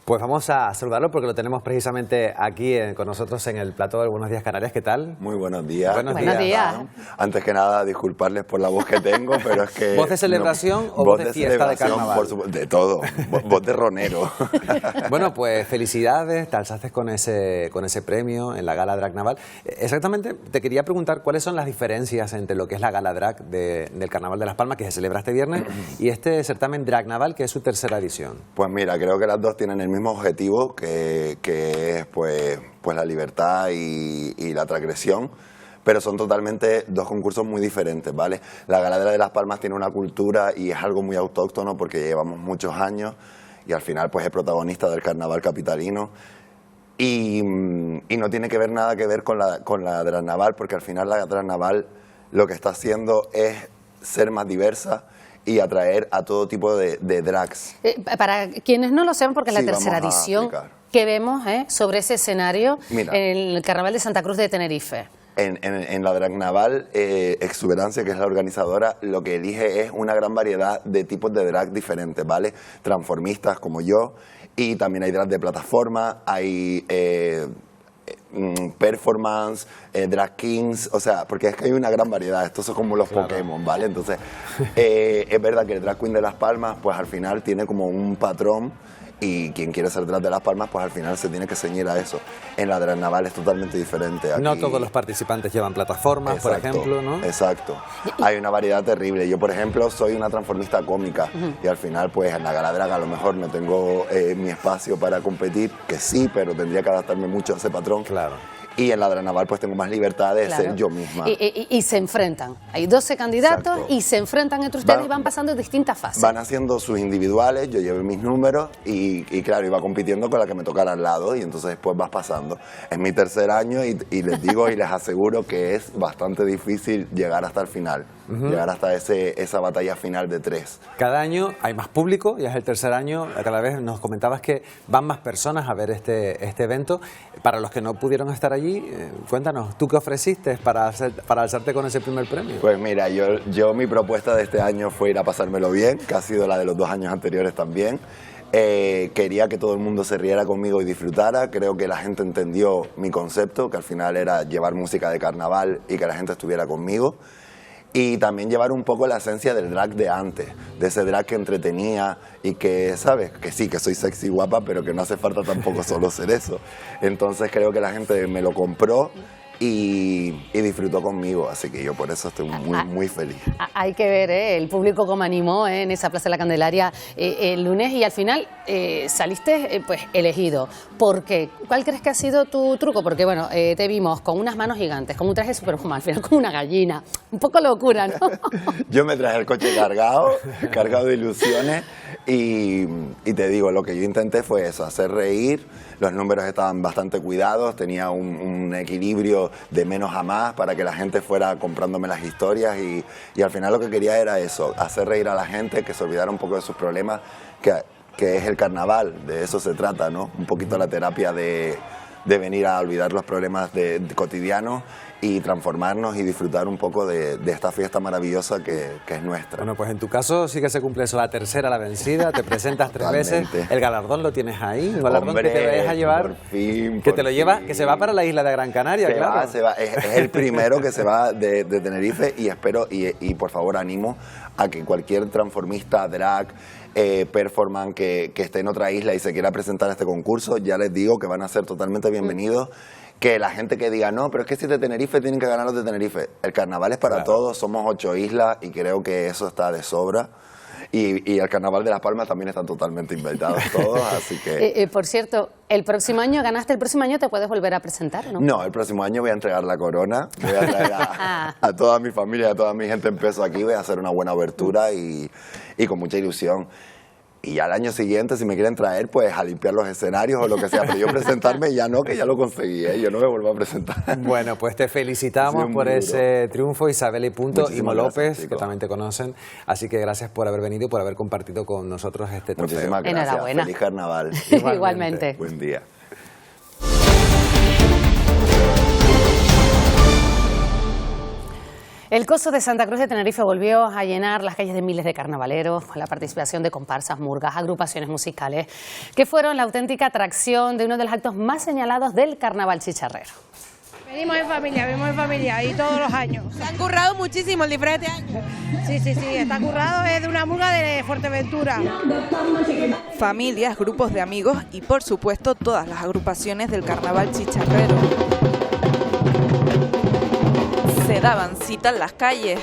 Pues vamos a saludarlo porque lo tenemos precisamente aquí con nosotros en el plató del Buenos Días Canarias. ¿Qué tal? Muy buenos días. Buenos días. Antes que nada, disculparles por la voz que tengo, pero es que... ¿Voz de celebración o voz de fiesta de carnaval? Por supuesto, de todo. Voz de ronero. Bueno, pues felicidades, te alzaste con ese premio en la Gala Drag Naval. Exactamente, te quería preguntar cuáles son las diferencias entre lo que es la Gala Drag del Carnaval de Las Palmas, que se celebra este viernes, y este certamen Drag Naval, que es su tercera edición. Pues mira, creo que las dos tienen el mismo objetivo, que es pues la libertad y la transgresión, pero son totalmente dos concursos muy diferentes, ¿vale? La Galadera de Las Palmas tiene una cultura y es algo muy autóctono porque llevamos muchos años y al final pues es protagonista del carnaval capitalino y no tiene que ver nada que ver con la Drag Naval, porque al final la Drag Naval lo que está haciendo es ser más diversa y atraer a todo tipo de drags. Para quienes no lo sepan, porque es la tercera edición que vemos sobre ese escenario. Mira, en el Carnaval de Santa Cruz de Tenerife. En la Drag Naval, Exuberancia, que es la organizadora, lo que elige es una gran variedad de tipos de drag diferentes, ¿vale? Transformistas como yo, y también hay drag de plataforma, hay performance, drag kings, o sea, porque es que hay una gran variedad, estos son como los Pokémon, ¿vale? Entonces, es verdad que el Drag Queen de Las Palmas, pues al final tiene como un patrón, y quien quiere ser drag de Las Palmas, pues al final se tiene que ceñir a eso. En la Drag Naval es totalmente diferente. Aquí... No todos los participantes llevan plataformas, por ejemplo, ¿no? Exacto. Hay una variedad terrible. Yo, por ejemplo, soy una transformista cómica y al final, pues en la Gala Drag a lo mejor no tengo mi espacio para competir, que sí, pero tendría que adaptarme mucho a ese patrón. Claro. Y en la Drag Naval pues tengo más libertad de ser yo misma. Y se enfrentan. Hay 12 candidatos y se enfrentan entre ustedes y van pasando distintas fases. Van haciendo sus individuales, yo llevo mis números y claro, iba compitiendo con la que me tocara al lado y entonces después vas pasando. Es mi tercer año y les digo y les aseguro que es bastante difícil llegar hasta el final. Llegar hasta esa batalla final de 3. Cada año hay más público, ya es el tercer año, cada vez nos comentabas que van más personas a ver este evento. Para los que no pudieron estar allí, cuéntanos, ¿tú qué ofreciste para alzarte con ese primer premio? Pues mira, yo mi propuesta de este año fue ir a pasármelo bien, que ha sido la de los 2 años anteriores también. Quería que todo el mundo se riera conmigo y disfrutara. Creo que la gente entendió mi concepto, que al final era llevar música de carnaval y que la gente estuviera conmigo. y también llevar un poco la esencia del drag de antes, de ese drag que entretenía y que, ¿sabes? Que sí, que soy sexy y guapa, pero que no hace falta tampoco solo ser eso. Entonces creo que la gente me lo compró y disfrutó conmigo, así que yo por eso estoy muy feliz. Hay que ver el público cómo animó en esa Plaza de la Candelaria el lunes, y al final saliste pues elegido. ¿Por qué? ¿Cuál crees que ha sido tu truco? Porque bueno, te vimos con unas manos gigantes, con un traje Superwoman, al final con una gallina, un poco locura, ¿no? Yo me traje el coche cargado de ilusiones y te digo, lo que yo intenté fue eso, hacer reír. Los números estaban bastante cuidados, tenía un equilibrio de menos a más para que la gente fuera comprándome las historias y al final lo que quería era eso, hacer reír a la gente, que se olvidara un poco de sus problemas, que es el carnaval, de eso se trata, ¿no? Un poquito la terapia de venir a olvidar los problemas cotidianos y transformarnos y disfrutar un poco de esta fiesta maravillosa que es nuestra. Bueno, pues en tu caso sí que se cumple eso, la tercera, la vencida, te presentas 3 veces, el galardón lo tienes ahí, el galardón Hombre, que te vayas a llevar, por fin, que te lo lleva, que se va para la isla de Gran Canaria, claro. Se va, es el primero que se va de Tenerife y espero, y por favor animo a que cualquier transformista, drag, performance que esté en otra isla y se quiera presentar a este concurso, ya les digo que van a ser totalmente bienvenidos. Que la gente que diga, no, pero es que si es de Tenerife tienen que ganar los de Tenerife. El carnaval es para todos, somos 8 islas y creo que eso está de sobra. Y el carnaval de Las Palmas también están totalmente invitados todos, así que... por cierto, el próximo año ganaste, el próximo año te puedes volver a presentar, ¿no? No, el próximo año voy a entregar la corona, voy a traer a toda mi familia, a toda mi gente en peso aquí, voy a hacer una buena abertura y con mucha ilusión. Y ya al año siguiente, si me quieren traer, pues a limpiar los escenarios o lo que sea. Pero yo presentarme ya no, que ya lo conseguí, ¿eh? Yo no me vuelvo a presentar. Bueno, pues te felicitamos por ese triunfo, Isabel y Punto, Imo López, que también te conocen. Así que gracias por haber venido y por haber compartido con nosotros este trofeo. Muchísimas gracias. Enhorabuena. Feliz carnaval. Igualmente. Buen día. El Coso de Santa Cruz de Tenerife volvió a llenar las calles de miles de carnavaleros con la participación de comparsas, murgas, agrupaciones musicales, que fueron la auténtica atracción de uno de los actos más señalados del carnaval chicharrero. Venimos en familia y todos los años. Se han currado muchísimo el disfraz este año. Sí, está currado, es de una murga de Fuerteventura. Familias, grupos de amigos y por supuesto todas las agrupaciones del carnaval chicharrero se daban cita en las calles.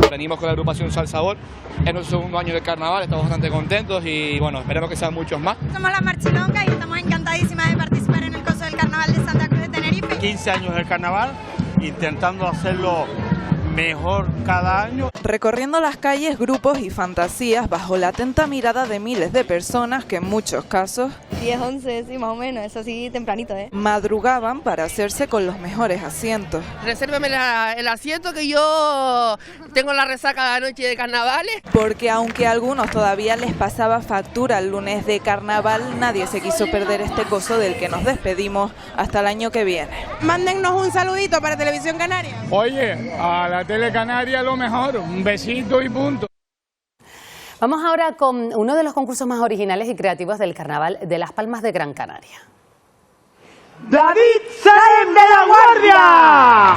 Venimos con la agrupación Salsabor, es nuestro segundo año de carnaval, estamos bastante contentos y bueno, esperemos que sean muchos más. Somos la Marchilonga y estamos encantadísimas de participar en el Coso del Carnaval de Santa Cruz de Tenerife. 15 años del carnaval, intentando hacerlo mejor cada año. Recorriendo las calles, grupos y fantasías bajo la atenta mirada de miles de personas que en muchos casos 10, 11, sí, más o menos, eso sí, tempranito, madrugaban para hacerse con los mejores asientos. Resérveme el asiento que yo tengo la resaca de la noche de carnavales. Porque aunque a algunos todavía les pasaba factura el lunes de carnaval, nadie se quiso perder este coso del que nos despedimos hasta el año que viene. Mándennos un saludito para Televisión Canaria. Oye, a la Tele Canaria lo mejor, un besito y punto. Vamos ahora con uno de los concursos más originales y creativos del carnaval de Las Palmas de Gran Canaria. ¡David Salem de la Guardia!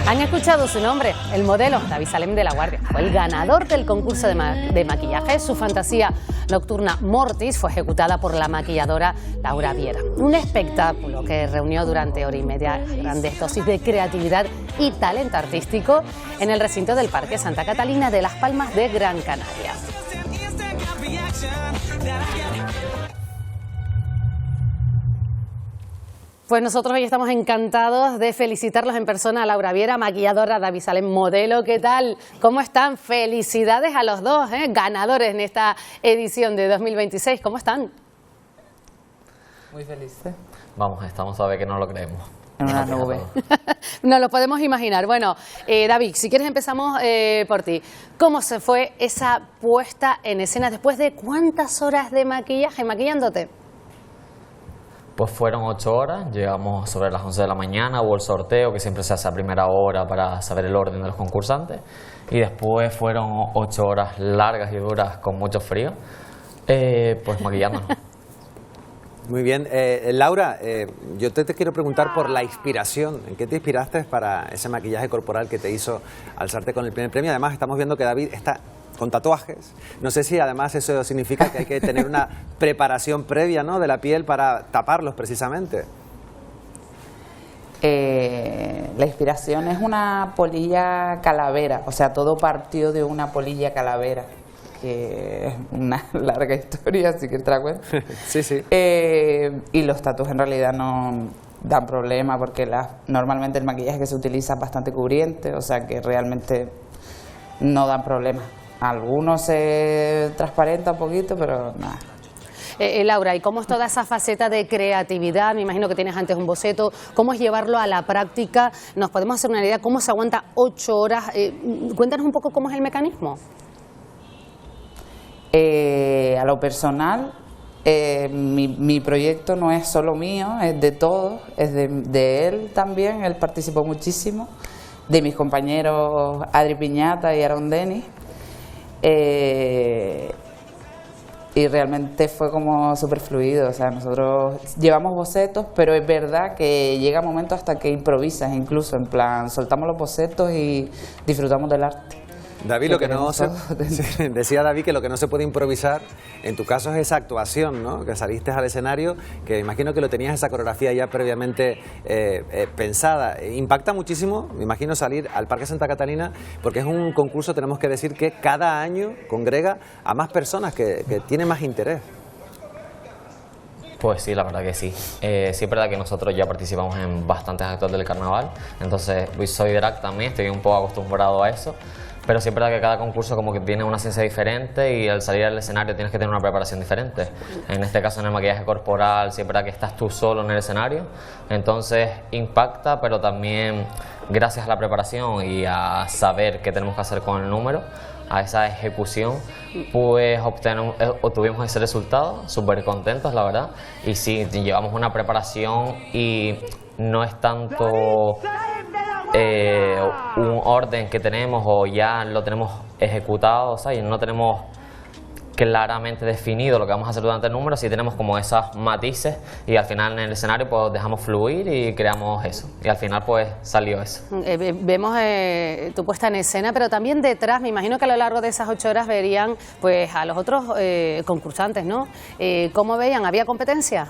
Han escuchado su nombre, el modelo David Salem de la Guardia. Fue el ganador del concurso de maquillaje. Su fantasía nocturna Mortis fue ejecutada por la maquilladora Laura Viera. Un espectáculo que reunió durante hora y media grandes dosis de creatividad y talento artístico en el recinto del Parque Santa Catalina de Las Palmas de Gran Canaria. Pues nosotros hoy estamos encantados de felicitarlos en persona a Laura Viera, maquilladora, David Salem, modelo. ¿Qué tal? ¿Cómo están? Felicidades a los dos, ganadores en esta edición de 2026. ¿Cómo están? Muy felices. Vamos, estamos a ver que no lo creemos. En una nube. Nos lo podemos imaginar. Bueno, David, si quieres empezamos por ti. ¿Cómo se fue esa puesta en escena después de cuántas horas de maquillaje maquillándote? Pues fueron 8 horas, llegamos sobre las 11 de la mañana, hubo el sorteo que siempre se hace a primera hora para saber el orden de los concursantes y después fueron 8 horas largas y duras con mucho frío, pues maquillándonos. Muy bien. Laura, yo te quiero preguntar por la inspiración. ¿En qué te inspiraste para ese maquillaje corporal que te hizo alzarte con el primer premio? Además, estamos viendo que David está con tatuajes. No sé si además eso significa que hay que tener una preparación previa, ¿no?, de la piel para taparlos precisamente. La inspiración es una polilla calavera, o sea, todo partió de una polilla calavera, que es una larga historia, si quieres te la cuento. Sí, sí. Y los tatuajes en realidad no dan problema porque normalmente el maquillaje que se utiliza es bastante cubriente, o sea que realmente no dan problema. Algunos se transparenta un poquito, pero nada. Laura, ¿y cómo es toda esa faceta de creatividad? Me imagino que tienes antes un boceto. ¿Cómo es llevarlo a la práctica? ¿Nos podemos hacer una idea cómo se aguanta 8 horas? Cuéntanos un poco cómo es el mecanismo. A lo personal, mi proyecto no es solo mío, es de todos, es de él también. Él participó muchísimo, de mis compañeros Adri Piñata y Aaron Denis. Y realmente fue como súper fluido, o sea, nosotros llevamos bocetos, pero es verdad que llega un momento hasta que improvisas incluso, en plan, soltamos los bocetos y disfrutamos del arte. David, decía David que lo que no se puede improvisar, en tu caso es esa actuación, ¿no?, que saliste al escenario, que imagino que lo tenías esa coreografía ya previamente pensada. Impacta muchísimo, me imagino, salir al Parque Santa Catalina, porque es un concurso, tenemos que decir, que cada año congrega a más personas, que tienen más interés. Pues sí, la verdad que sí. Sí es verdad que nosotros ya participamos en bastantes actos del carnaval, entonces soy drag también, estoy un poco acostumbrado a eso. Pero sí es verdad que cada concurso como que tiene una ciencia diferente y al salir al escenario tienes que tener una preparación diferente. En este caso, en el maquillaje corporal, sí es verdad que estás tú solo en el escenario, entonces impacta, pero también gracias a la preparación y a saber qué tenemos que hacer con el número, a esa ejecución, pues obtuvimos ese resultado, súper contentos, la verdad. Y sí, llevamos una preparación y no es tanto un orden que tenemos o ya lo tenemos ejecutado, ¿sabes? No tenemos claramente definido lo que vamos a hacer durante el número, sí tenemos como esos matices y al final en el escenario pues dejamos fluir y creamos eso y al final pues salió eso. Vemos tu puesta en escena, pero también detrás, me imagino que a lo largo de esas 8 horas verían pues a los otros concursantes, ¿no? ¿Cómo veían? ¿Había competencia?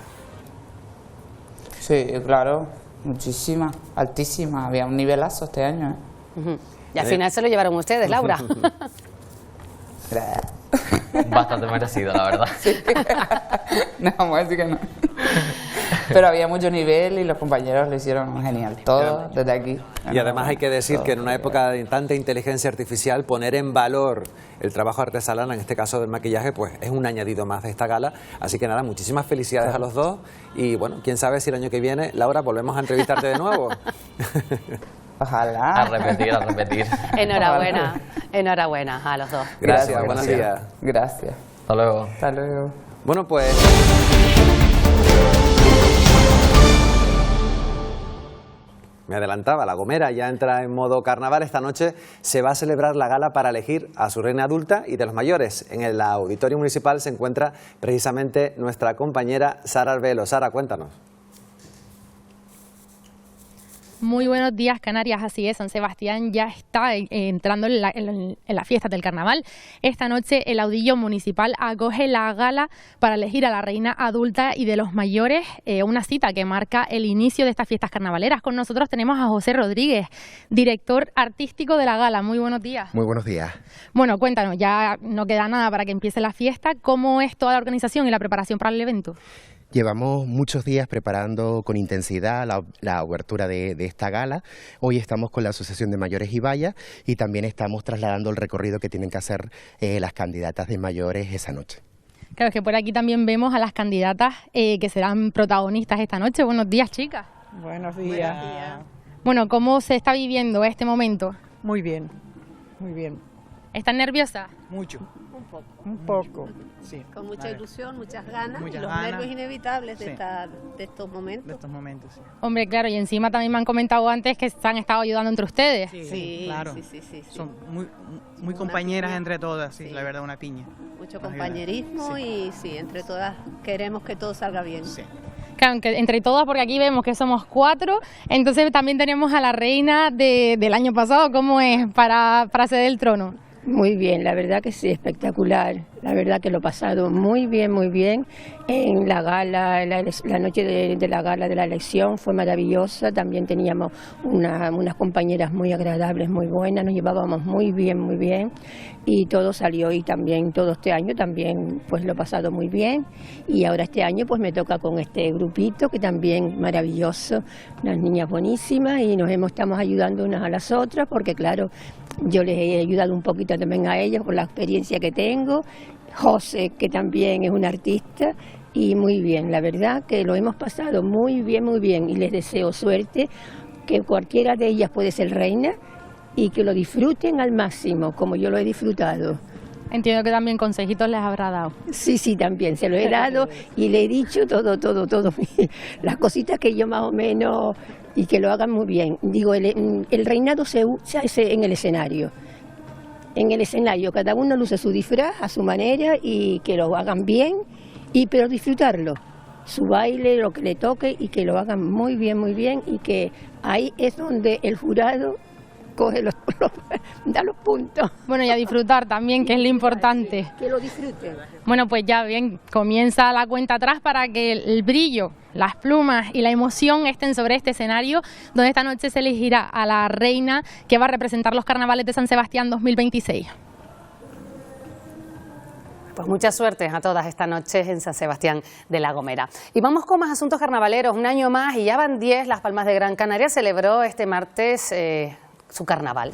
Sí, claro. Muchísima, altísima, había un nivelazo este año. Y al final se lo llevaron ustedes, Laura. Bastante merecido, la verdad. Sí. No, vamos a decir que no. Pero había mucho nivel y los compañeros lo hicieron genial, todo desde aquí. Y además hay que decir que en una época de tanta inteligencia artificial, poner en valor el trabajo artesanal, en este caso del maquillaje, pues es un añadido más de esta gala. Así que nada, muchísimas felicidades a los dos y bueno, quién sabe si el año que viene, Laura, volvemos a entrevistarte de nuevo. Ojalá. A repetir. Enhorabuena, enhorabuena a los dos. Gracias, buenos días. Gracias. Hasta luego. Hasta luego. Bueno, pues... Me adelantaba, La Gomera ya entra en modo carnaval. Esta noche se va a celebrar la gala para elegir a su reina adulta y de los mayores. En el Auditorio Municipal se encuentra precisamente nuestra compañera Sara Arbelo. Sara, cuéntanos. Muy buenos días, Canarias. Así es, San Sebastián ya está entrando en la fiesta del carnaval. Esta noche el Audillo Municipal acoge la gala para elegir a la reina adulta y de los mayores, una cita que marca el inicio de estas fiestas carnavaleras. Con nosotros tenemos a José Rodríguez, director artístico de la gala. Muy buenos días. Muy buenos días. Bueno, cuéntanos, ya no queda nada para que empiece la fiesta. ¿Cómo es toda la organización y la preparación para el evento? Llevamos muchos días preparando con intensidad la obertura de esta gala. Hoy estamos con la Asociación de Mayores y Vallas y también estamos trasladando el recorrido que tienen que hacer las candidatas de mayores esa noche. Claro, es que por aquí también vemos a las candidatas que serán protagonistas esta noche. Buenos días, chicas. Buenos días. Bueno, ¿cómo se está viviendo este momento? Muy bien, muy bien. ¿Estás nerviosa? Mucho. Un poco. Sí. Con mucha ilusión, muchas ganas y los ganas. nervios inevitables Sí. de estos momentos. De estos momentos, sí. Hombre, claro, y encima también me han comentado antes que se han estado ayudando entre ustedes. Sí, claro. Sí. Son muy compañeras entre todas, sí, la verdad, una piña. Mucho Nos compañerismo ayudan. y sí, entre todas queremos que todo salga bien. Claro, aunque entre todas, porque aquí vemos que somos 4, entonces también tenemos a la reina del año pasado. ¿Cómo es para ceder el trono? Muy bien, la verdad que sí, espectacular. La verdad que lo he pasado muy bien, muy bien. En la gala, la noche de la gala de la elección fue maravillosa. También teníamos unas compañeras muy agradables, muy buenas. Nos llevábamos muy bien. Y todo salió y también todo este año también pues lo he pasado muy bien. Y ahora este año pues me toca con este grupito que también maravilloso. Unas niñas buenísimas y estamos ayudando unas a las otras porque claro, yo les he ayudado un poquito también a ellos por la experiencia que tengo. José, que también es un artista, y muy bien, la verdad que lo hemos pasado muy bien, y les deseo suerte, que cualquiera de ellas puede ser reina, y que lo disfruten al máximo, como yo lo he disfrutado. Entiendo que también consejitos les habrá dado. Sí, también, se lo he dado, y le he dicho todo, las cositas que yo más o menos, y que lo hagan muy bien. Digo, el reinado se hace en el escenario. En el escenario, cada uno luce su disfraz a su manera y que lo hagan bien, pero disfrutarlo, su baile, lo que le toque y que lo hagan muy bien y que ahí es donde el jurado coge da los puntos. Bueno, y a disfrutar también, que es lo importante. Que lo disfruten. Bueno, pues ya bien, comienza la cuenta atrás para que el brillo, las plumas y la emoción estén sobre este escenario, donde esta noche se elegirá a la reina que va a representar los carnavales de San Sebastián 2026. Pues mucha suerte a todas esta noche en San Sebastián de la Gomera. Y vamos con más asuntos carnavaleros. Un año más y ya van 10. Las Palmas de Gran Canaria celebró este martes su carnaval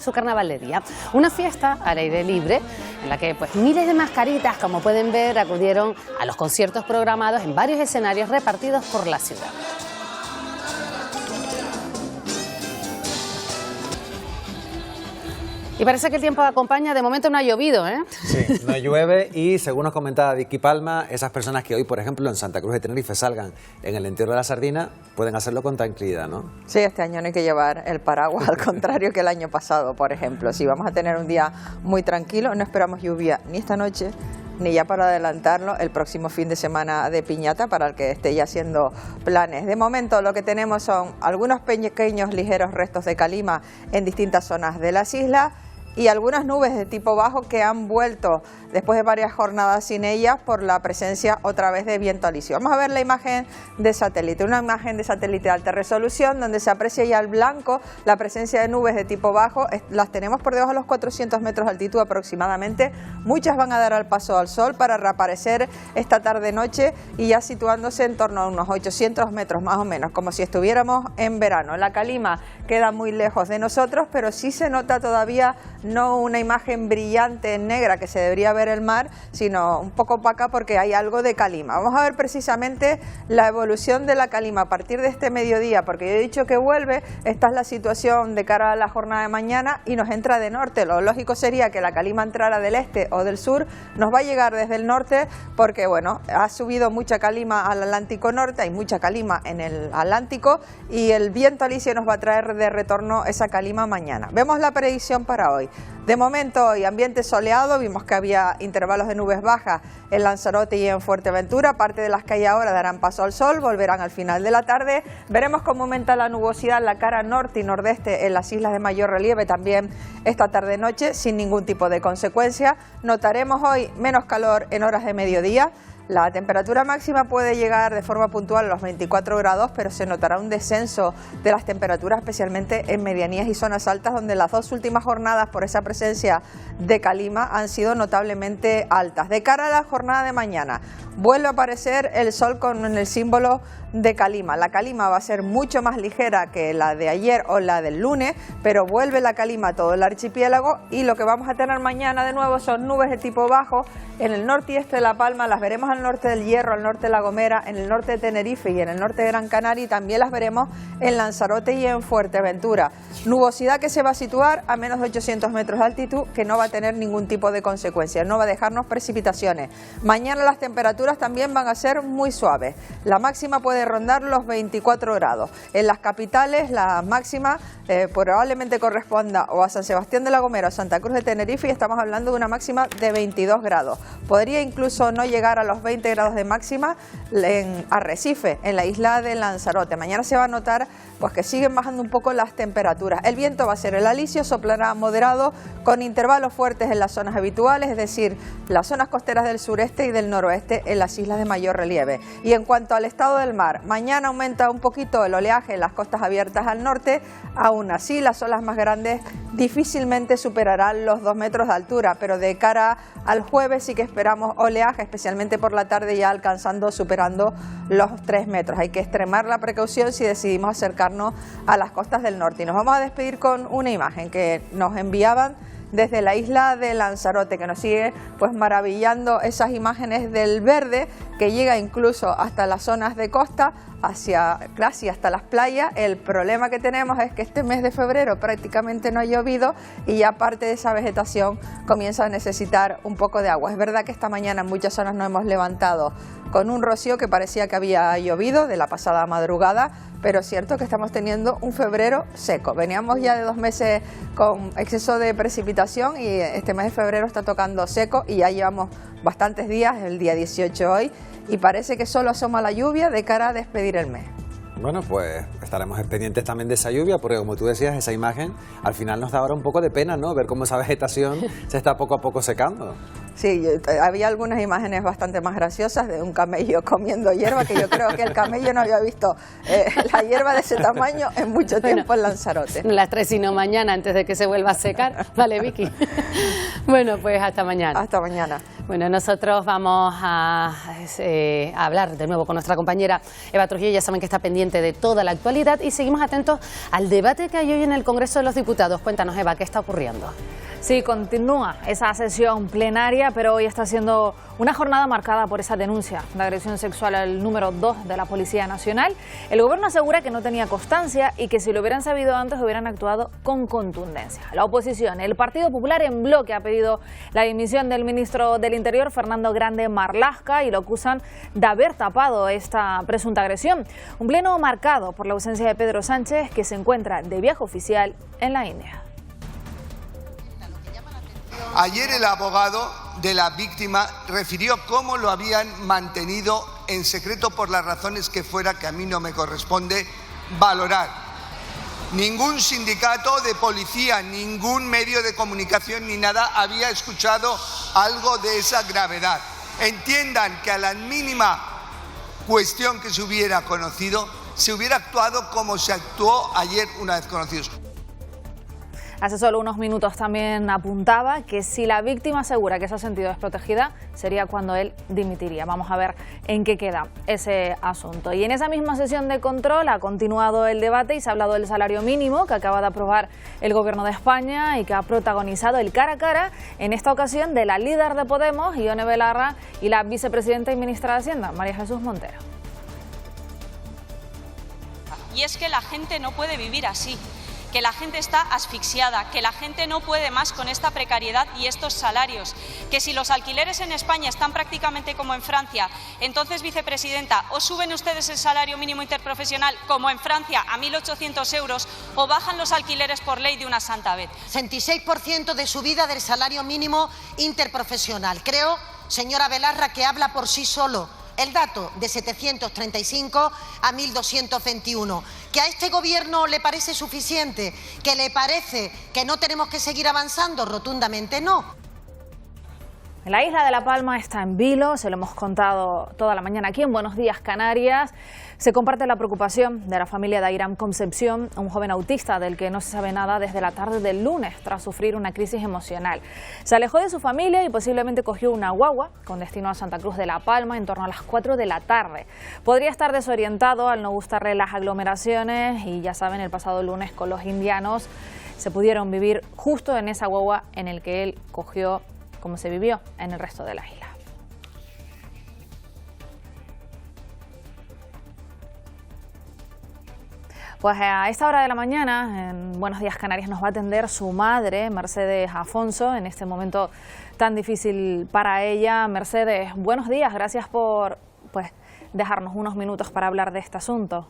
de día. Una fiesta al aire libre en la que pues miles de mascaritas, como pueden ver, acudieron a los conciertos programados en varios escenarios repartidos por la ciudad. Y parece que el tiempo acompaña, de momento no ha llovido, ¿eh? Sí, no llueve y según nos comentaba Vicky Palma, esas personas que hoy, por ejemplo, en Santa Cruz de Tenerife salgan en el entierro de la Sardina, pueden hacerlo con tranquilidad, ¿no? Sí, este año no hay que llevar el paraguas, al contrario que el año pasado, por ejemplo. Si vamos a tener un día muy tranquilo, no esperamos lluvia ni esta noche, ni ya para adelantarlo el próximo fin de semana de piñata para el que esté ya haciendo planes. De momento lo que tenemos son algunos pequeños ligeros restos de calima en distintas zonas de las islas y algunas nubes de tipo bajo que han vuelto después de varias jornadas sin ellas por la presencia otra vez de viento alisio. Vamos a ver la imagen de satélite, una imagen de satélite de alta resolución donde se aprecia ya el blanco, la presencia de nubes de tipo bajo, las tenemos por debajo de los 400 metros de altitud aproximadamente, muchas van a dar al paso al sol para reaparecer esta tarde-noche y ya situándose en torno a unos 800 metros más o menos, como si estuviéramos en verano. La calima queda muy lejos de nosotros, pero sí se nota todavía no una imagen brillante negra que se debería ver el mar, sino un poco opaca porque hay algo de calima. Vamos a ver precisamente la evolución de la calima a partir de este mediodía, porque yo he dicho que vuelve, esta es la situación de cara a la jornada de mañana y nos entra de norte. Lo lógico sería que la calima entrara del este o del sur, nos va a llegar desde el norte porque bueno, ha subido mucha calima al Atlántico Norte, hay mucha calima en el Atlántico y el viento alisio nos va a traer de retorno esa calima mañana. Vemos la predicción para hoy. De momento hoy ambiente soleado, vimos que había intervalos de nubes bajas en Lanzarote y en Fuerteventura, parte de las que hay ahora darán paso al sol, volverán al final de la tarde, veremos cómo aumenta la nubosidad en la cara norte y nordeste en las islas de mayor relieve también esta tarde-noche sin ningún tipo de consecuencia, notaremos hoy menos calor en horas de mediodía. La temperatura máxima puede llegar de forma puntual a los 24 grados, pero se notará un descenso de las temperaturas, especialmente en medianías y zonas altas, donde las dos últimas jornadas, por esa presencia de calima, han sido notablemente altas. De cara a la jornada de mañana, vuelve a aparecer el sol con el símbolo de calima. La calima va a ser mucho más ligera que la de ayer o la del lunes, pero vuelve la calima a todo el archipiélago y lo que vamos a tener mañana de nuevo son nubes de tipo bajo en el norte y este de La Palma, las veremos al norte del Hierro, al norte de La Gomera, en el norte de Tenerife y en el norte de Gran Canaria, y también las veremos en Lanzarote y en Fuerteventura. Nubosidad que se va a situar a menos de 800 metros de altitud, que no va a tener ningún tipo de consecuencias, no va a dejarnos precipitaciones. Mañana las temperaturas también van a ser muy suaves. La máxima puede rondar los 24 grados. En las capitales la máxima probablemente corresponda o a San Sebastián de La Gomera o Santa Cruz de Tenerife, y estamos hablando de una máxima de 22 grados. Podría incluso no llegar a los 20 grados de máxima en Arrecife, en la isla de Lanzarote. Mañana se va a notar pues que siguen bajando un poco las temperaturas. El viento va a ser el alisio, soplará moderado con intervalos fuertes en las zonas habituales, es decir, las zonas costeras del sureste y del noroeste en las islas de mayor relieve. Y en cuanto al estado del mar, mañana aumenta un poquito el oleaje en las costas abiertas al norte. Aún así, las olas más grandes difícilmente superarán los 2 metros de altura, pero de cara al jueves sí que esperamos oleaje, especialmente por la tarde, ya superando los 3 metros. Hay que extremar la precaución si decidimos acercarnos a las costas del norte. Y nos vamos a despedir con una imagen que nos enviaban desde la isla de Lanzarote, que nos sigue pues maravillando esas imágenes del verde que llega incluso hasta las zonas de costa, casi hasta las playas. El problema que tenemos es que este mes de febrero prácticamente no ha llovido y ya parte de esa vegetación comienza a necesitar un poco de agua. Es verdad que esta mañana en muchas zonas nos hemos levantado con un rocío que parecía que había llovido de la pasada madrugada, pero es cierto que estamos teniendo un febrero seco. Veníamos ya de 2 meses con exceso de precipitación y este mes de febrero está tocando seco y ya llevamos bastantes días, el día 18 hoy, y parece que solo asoma la lluvia de cara a despedir el mes. Bueno, pues estaremos pendientes también de esa lluvia, porque como tú decías, esa imagen al final nos da ahora un poco de pena, ¿no? Ver cómo esa vegetación se está poco a poco secando. Sí, había algunas imágenes bastante más graciosas de un camello comiendo hierba, que yo creo que el camello no había visto la hierba de ese tamaño en mucho tiempo en Lanzarote. Las 3 sino mañana, antes de que se vuelva a secar. Vale, Vicky. Bueno, pues hasta mañana. Hasta mañana. Bueno, nosotros vamos a hablar de nuevo con nuestra compañera Eva Trujillo. Ya saben que está pendiente de toda la actualidad y seguimos atentos al debate que hay hoy en el Congreso de los Diputados. Cuéntanos, Eva, ¿qué está ocurriendo? Sí, continúa esa sesión plenaria, pero hoy está siendo una jornada marcada por esa denuncia de agresión sexual al número 2 de la Policía Nacional. El Gobierno asegura que no tenía constancia y que si lo hubieran sabido antes hubieran actuado con contundencia. La oposición, el Partido Popular en bloque, ha pedido la dimisión del ministro del Interior, Fernando Grande Marlaska, y lo acusan de haber tapado esta presunta agresión. Un pleno marcado por la ausencia de Pedro Sánchez, que se encuentra de viaje oficial en la India. Ayer el abogado de la víctima refirió cómo lo habían mantenido en secreto por las razones que fuera, que a mí no me corresponde valorar. Ningún sindicato de policía, ningún medio de comunicación ni nada había escuchado algo de esa gravedad. Entiendan que a la mínima cuestión que se hubiera conocido, se hubiera actuado como se actuó ayer una vez conocidos. Hace solo unos minutos también apuntaba que si la víctima asegura que se ha sentido desprotegida, sería cuando él dimitiría. Vamos a ver en qué queda ese asunto. Y en esa misma sesión de control ha continuado el debate y se ha hablado del salario mínimo que acaba de aprobar el Gobierno de España y que ha protagonizado el cara a cara, en esta ocasión, de la líder de Podemos, Ione Belarra, y la vicepresidenta y ministra de Hacienda, María Jesús Montero. Y es que la gente no puede vivir así, que la gente está asfixiada, que la gente no puede más con esta precariedad y estos salarios, que si los alquileres en España están prácticamente como en Francia, entonces, vicepresidenta, o suben ustedes el salario mínimo interprofesional como en Francia a 1.800 euros o bajan los alquileres por ley de una santa vez. 66% de subida del salario mínimo interprofesional. Creo, señora Belarra, que habla por sí solo. El dato de 735 a 1.221. ¿Que a este Gobierno le parece suficiente? ¿Que le parece que no tenemos que seguir avanzando? Rotundamente no. La isla de La Palma está en vilo, se lo hemos contado toda la mañana aquí en Buenos Días Canarias. Se comparte la preocupación de la familia de Airam Concepción, un joven autista del que no se sabe nada desde la tarde del lunes tras sufrir una crisis emocional. Se alejó de su familia y posiblemente cogió una guagua con destino a Santa Cruz de La Palma en torno a las 4 de la tarde. Podría estar desorientado al no gustarle las aglomeraciones y ya saben, el pasado lunes con los indianos se pudieron vivir justo en esa guagua en el que él cogió, como se vivió en el resto de la isla. Pues a esta hora de la mañana, en Buenos Días Canarias, nos va a atender su madre, Mercedes Afonso, en este momento tan difícil para ella. Mercedes, buenos días, gracias por dejarnos unos minutos para hablar de este asunto.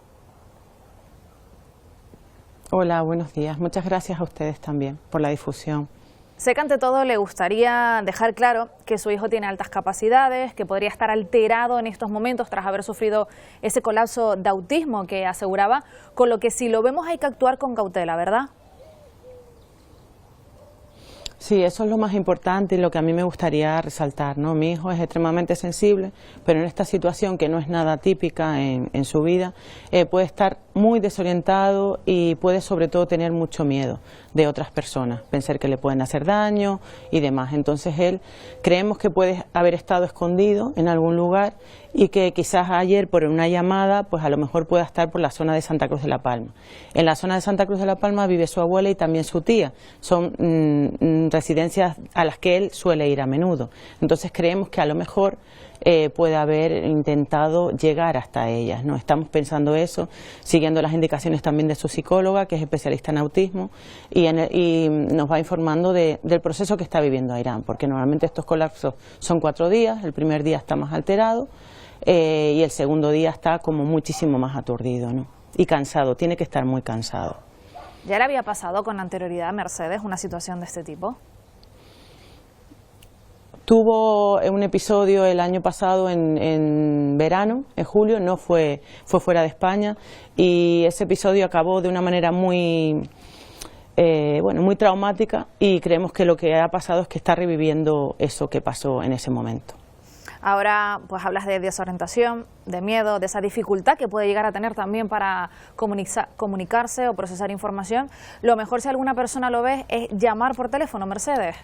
Hola, buenos días. Muchas gracias a ustedes también por la difusión. Sé que ante todo le gustaría dejar claro que su hijo tiene altas capacidades, que podría estar alterado en estos momentos tras haber sufrido ese colapso de autismo que aseguraba, con lo que si lo vemos hay que actuar con cautela, ¿verdad? Sí, eso es lo más importante y lo que a mí me gustaría resaltar, ¿no? Mi hijo es extremadamente sensible, pero en esta situación que no es nada típica en su vida, puede estar muy desorientado y puede sobre todo tener mucho miedo de otras personas, pensar que le pueden hacer daño y demás. Entonces él creemos que puede haber estado escondido en algún lugar y que quizás ayer por una llamada pues a lo mejor pueda estar por la zona de Santa Cruz de la Palma. En la zona de Santa Cruz de la Palma vive su abuela y también su tía. Son residencias a las que él suele ir a menudo. Entonces creemos que a lo mejor puede haber intentado llegar hasta ellas, ¿no? Estamos pensando eso, siguiendo las indicaciones también de su psicóloga, que es especialista en autismo, y nos va informando del proceso que está viviendo Airán, porque normalmente estos colapsos son 4 días, el primer día está más alterado y el segundo día está como muchísimo más aturdido, ¿no? Y cansado, tiene que estar muy cansado. ¿Ya le había pasado con anterioridad a Mercedes una situación de este tipo? Tuvo un episodio el año pasado en verano, en julio, no fue fuera de España, y ese episodio acabó de una manera muy traumática, y creemos que lo que ha pasado es que está reviviendo eso que pasó en ese momento. Ahora pues hablas de desorientación, de miedo, de esa dificultad que puede llegar a tener también para comunicarse o procesar información. Lo mejor, si alguna persona lo ve, es llamar por teléfono, Mercedes.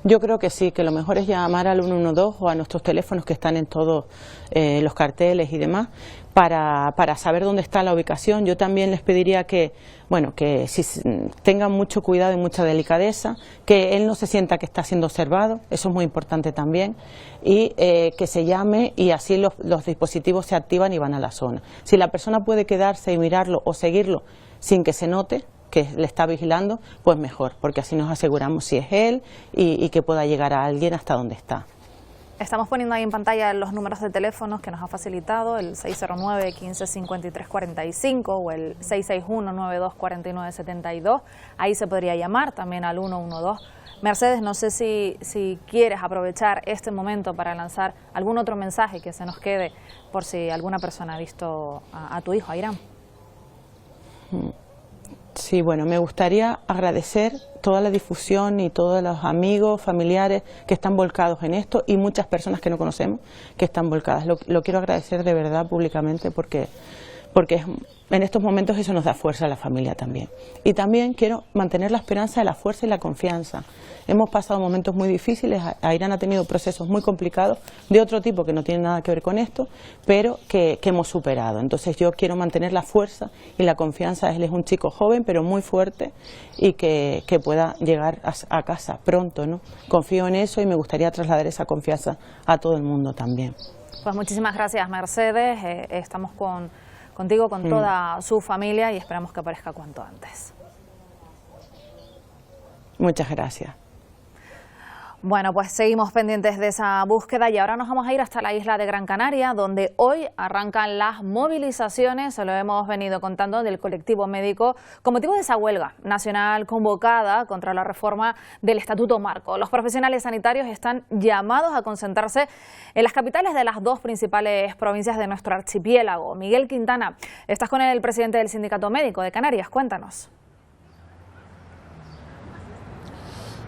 Yo creo que sí, que lo mejor es llamar al 112 o a nuestros teléfonos que están en todos los carteles y demás para saber dónde está la ubicación. Yo también les pediría que si tengan mucho cuidado y mucha delicadeza, que él no se sienta que está siendo observado, eso es muy importante también, y que se llame y así los dispositivos se activan y van a la zona. Si la persona puede quedarse y mirarlo o seguirlo sin que se note que le está vigilando, pues mejor, porque así nos aseguramos si es él y que pueda llegar a alguien hasta donde está. Estamos poniendo ahí en pantalla los números de teléfonos que nos ha facilitado, el 609 15 53 45 o el 661 92 49 72. Ahí se podría llamar también al 112. Mercedes, no sé si quieres aprovechar este momento para lanzar algún otro mensaje que se nos quede por si alguna persona ha visto a tu hijo, a Airán. Sí, bueno, me gustaría agradecer toda la difusión y todos los amigos, familiares que están volcados en esto y muchas personas que no conocemos que están volcadas. Lo quiero agradecer de verdad públicamente porque en estos momentos eso nos da fuerza a la familia también. Y también quiero mantener la esperanza, la fuerza y la confianza. Hemos pasado momentos muy difíciles, Airán ha tenido procesos muy complicados de otro tipo que no tienen nada que ver con esto, pero que hemos superado. Entonces yo quiero mantener la fuerza y la confianza. Él es un chico joven pero muy fuerte y que pueda llegar a casa pronto, ¿no? Confío en eso y me gustaría trasladar esa confianza a todo el mundo también. Pues muchísimas gracias, Mercedes. Estamos contigo, con toda su familia, y esperamos que aparezca cuanto antes. Muchas gracias. Bueno, pues seguimos pendientes de esa búsqueda y ahora nos vamos a ir hasta la isla de Gran Canaria, donde hoy arrancan las movilizaciones, se lo hemos venido contando, del colectivo médico con motivo de esa huelga nacional convocada contra la reforma del Estatuto Marco. Los profesionales sanitarios están llamados a concentrarse en las capitales de las 2 principales provincias de nuestro archipiélago. Miguel Quintana, estás con el presidente del Sindicato Médico de Canarias, cuéntanos.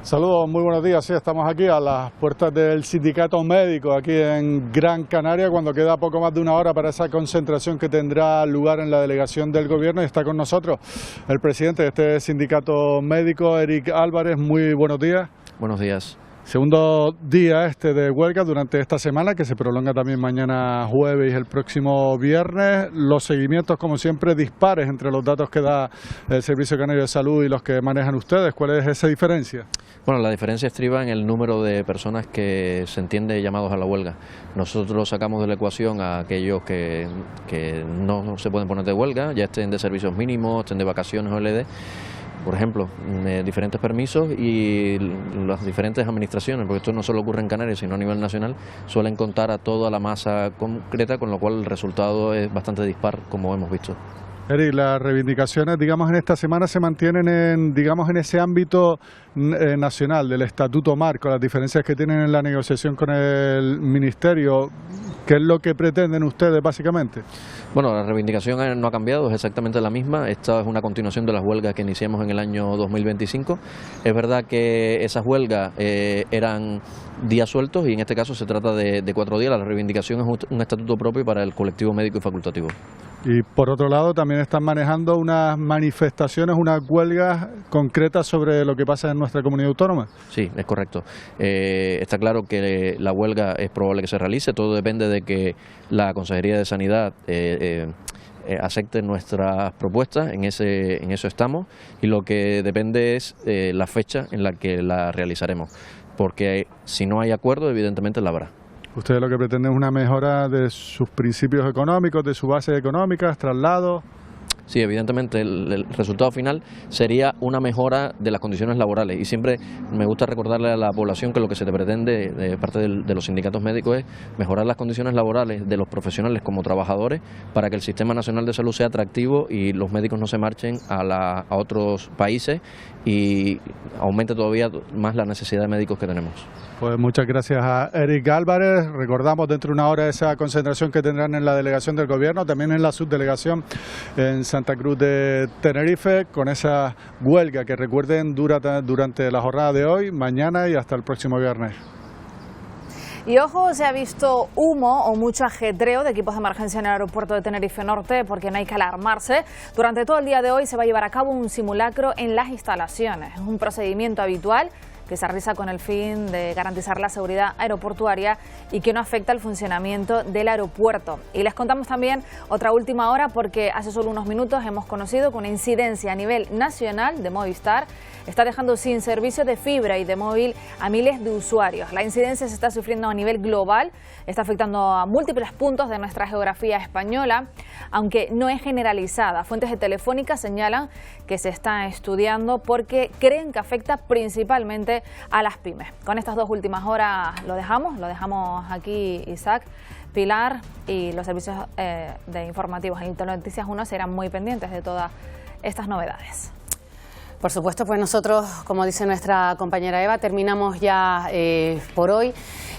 Saludos, muy buenos días. Sí, estamos aquí a las puertas del Sindicato Médico, aquí en Gran Canaria, cuando queda poco más de una hora para esa concentración que tendrá lugar en la delegación del Gobierno. Y está con nosotros el presidente de este Sindicato Médico, Eric Álvarez. Muy buenos días. Buenos días. Segundo día de huelga durante esta semana, que se prolonga también mañana jueves y el próximo viernes. Los seguimientos, como siempre, dispares entre los datos que da el Servicio Canario de Salud y los que manejan ustedes. ¿Cuál es esa diferencia? Bueno, la diferencia estriba en el número de personas que se entiende llamados a la huelga. Nosotros sacamos de la ecuación a aquellos que no se pueden poner de huelga, ya estén de servicios mínimos, estén de vacaciones o LD. Por ejemplo, diferentes permisos y las diferentes administraciones, porque esto no solo ocurre en Canarias, sino a nivel nacional, suelen contar a toda la masa concreta, con lo cual el resultado es bastante dispar, como hemos visto. Eric, las reivindicaciones, digamos, en esta semana se mantienen en ese ámbito nacional del Estatuto Marco, las diferencias que tienen en la negociación con el Ministerio. ¿Qué es lo que pretenden ustedes, básicamente? Bueno, la reivindicación no ha cambiado, es exactamente la misma. Esta es una continuación de las huelgas que iniciamos en el año 2025. Es verdad que esas huelgas eran días sueltos y en este caso se trata de 4 días. La reivindicación es un estatuto propio para el colectivo médico y facultativo. Y por otro lado también están manejando unas manifestaciones, unas huelgas concretas sobre lo que pasa en nuestra comunidad autónoma. Sí, es correcto. Está claro que la huelga es probable que se realice, todo depende de que la Consejería de Sanidad acepte nuestras propuestas, en eso estamos, y lo que depende es la fecha en la que la realizaremos, porque si no hay acuerdo, evidentemente la habrá. ¿Ustedes lo que pretenden es una mejora de sus principios económicos, de sus bases económicas, traslados? Sí, evidentemente el resultado final sería una mejora de las condiciones laborales y siempre me gusta recordarle a la población que lo que se pretende de parte de los sindicatos médicos es mejorar las condiciones laborales de los profesionales como trabajadores para que el Sistema Nacional de Salud sea atractivo y los médicos no se marchen a otros países y aumente todavía más la necesidad de médicos que tenemos. Pues muchas gracias a Eric Álvarez. Recordamos dentro de una hora esa concentración que tendrán en la delegación del Gobierno, también en la subdelegación en Santa Cruz de Tenerife, con esa huelga que recuerden durante la jornada de hoy, mañana y hasta el próximo viernes. Y ojo, se ha visto humo o mucho ajetreo de equipos de emergencia en el aeropuerto de Tenerife Norte, porque no hay que alarmarse. Durante todo el día de hoy se va a llevar a cabo un simulacro en las instalaciones. Es un procedimiento habitual que se realiza con el fin de garantizar la seguridad aeroportuaria y que no afecta el funcionamiento del aeropuerto. Y les contamos también otra última hora, porque hace solo unos minutos hemos conocido que una incidencia a nivel nacional de Movistar está dejando sin servicio de fibra y de móvil a miles de usuarios. La incidencia se está sufriendo a nivel global, está afectando a múltiples puntos de nuestra geografía española, aunque no es generalizada. Fuentes de Telefónica señalan que se está estudiando porque creen que afecta principalmente a las pymes. Con estas dos últimas horas lo dejamos aquí, Isaac, Pilar, y los servicios de informativos en Noticias 1 serán muy pendientes de todas estas novedades. Por supuesto, pues nosotros, como dice nuestra compañera Eva, terminamos ya por hoy.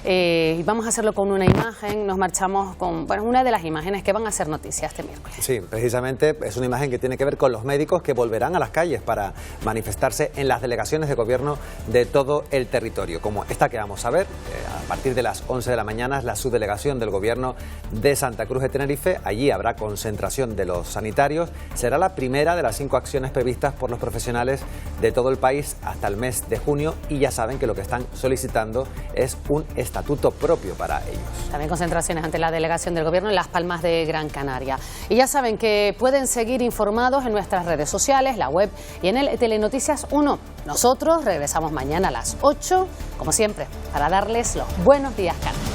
Y vamos a hacerlo con una imagen. Nos marchamos con una de las imágenes que van a ser noticia este miércoles. Sí, precisamente es una imagen que tiene que ver con los médicos que volverán a las calles para manifestarse en las delegaciones de gobierno de todo el territorio, como esta que vamos a ver. A partir de las 11 de la mañana es la subdelegación del gobierno de Santa Cruz de Tenerife. Allí habrá concentración de los sanitarios. Será la primera de las 5 acciones previstas por los profesionales de todo el país hasta el mes de junio, y ya saben que lo que están solicitando es un estatuto propio para ellos. También concentraciones ante la delegación del gobierno en Las Palmas de Gran Canaria. Y ya saben que pueden seguir informados en nuestras redes sociales, la web y en el Telenoticias 1. Nosotros regresamos mañana a las 8, como siempre, para darles los buenos días, Canarias.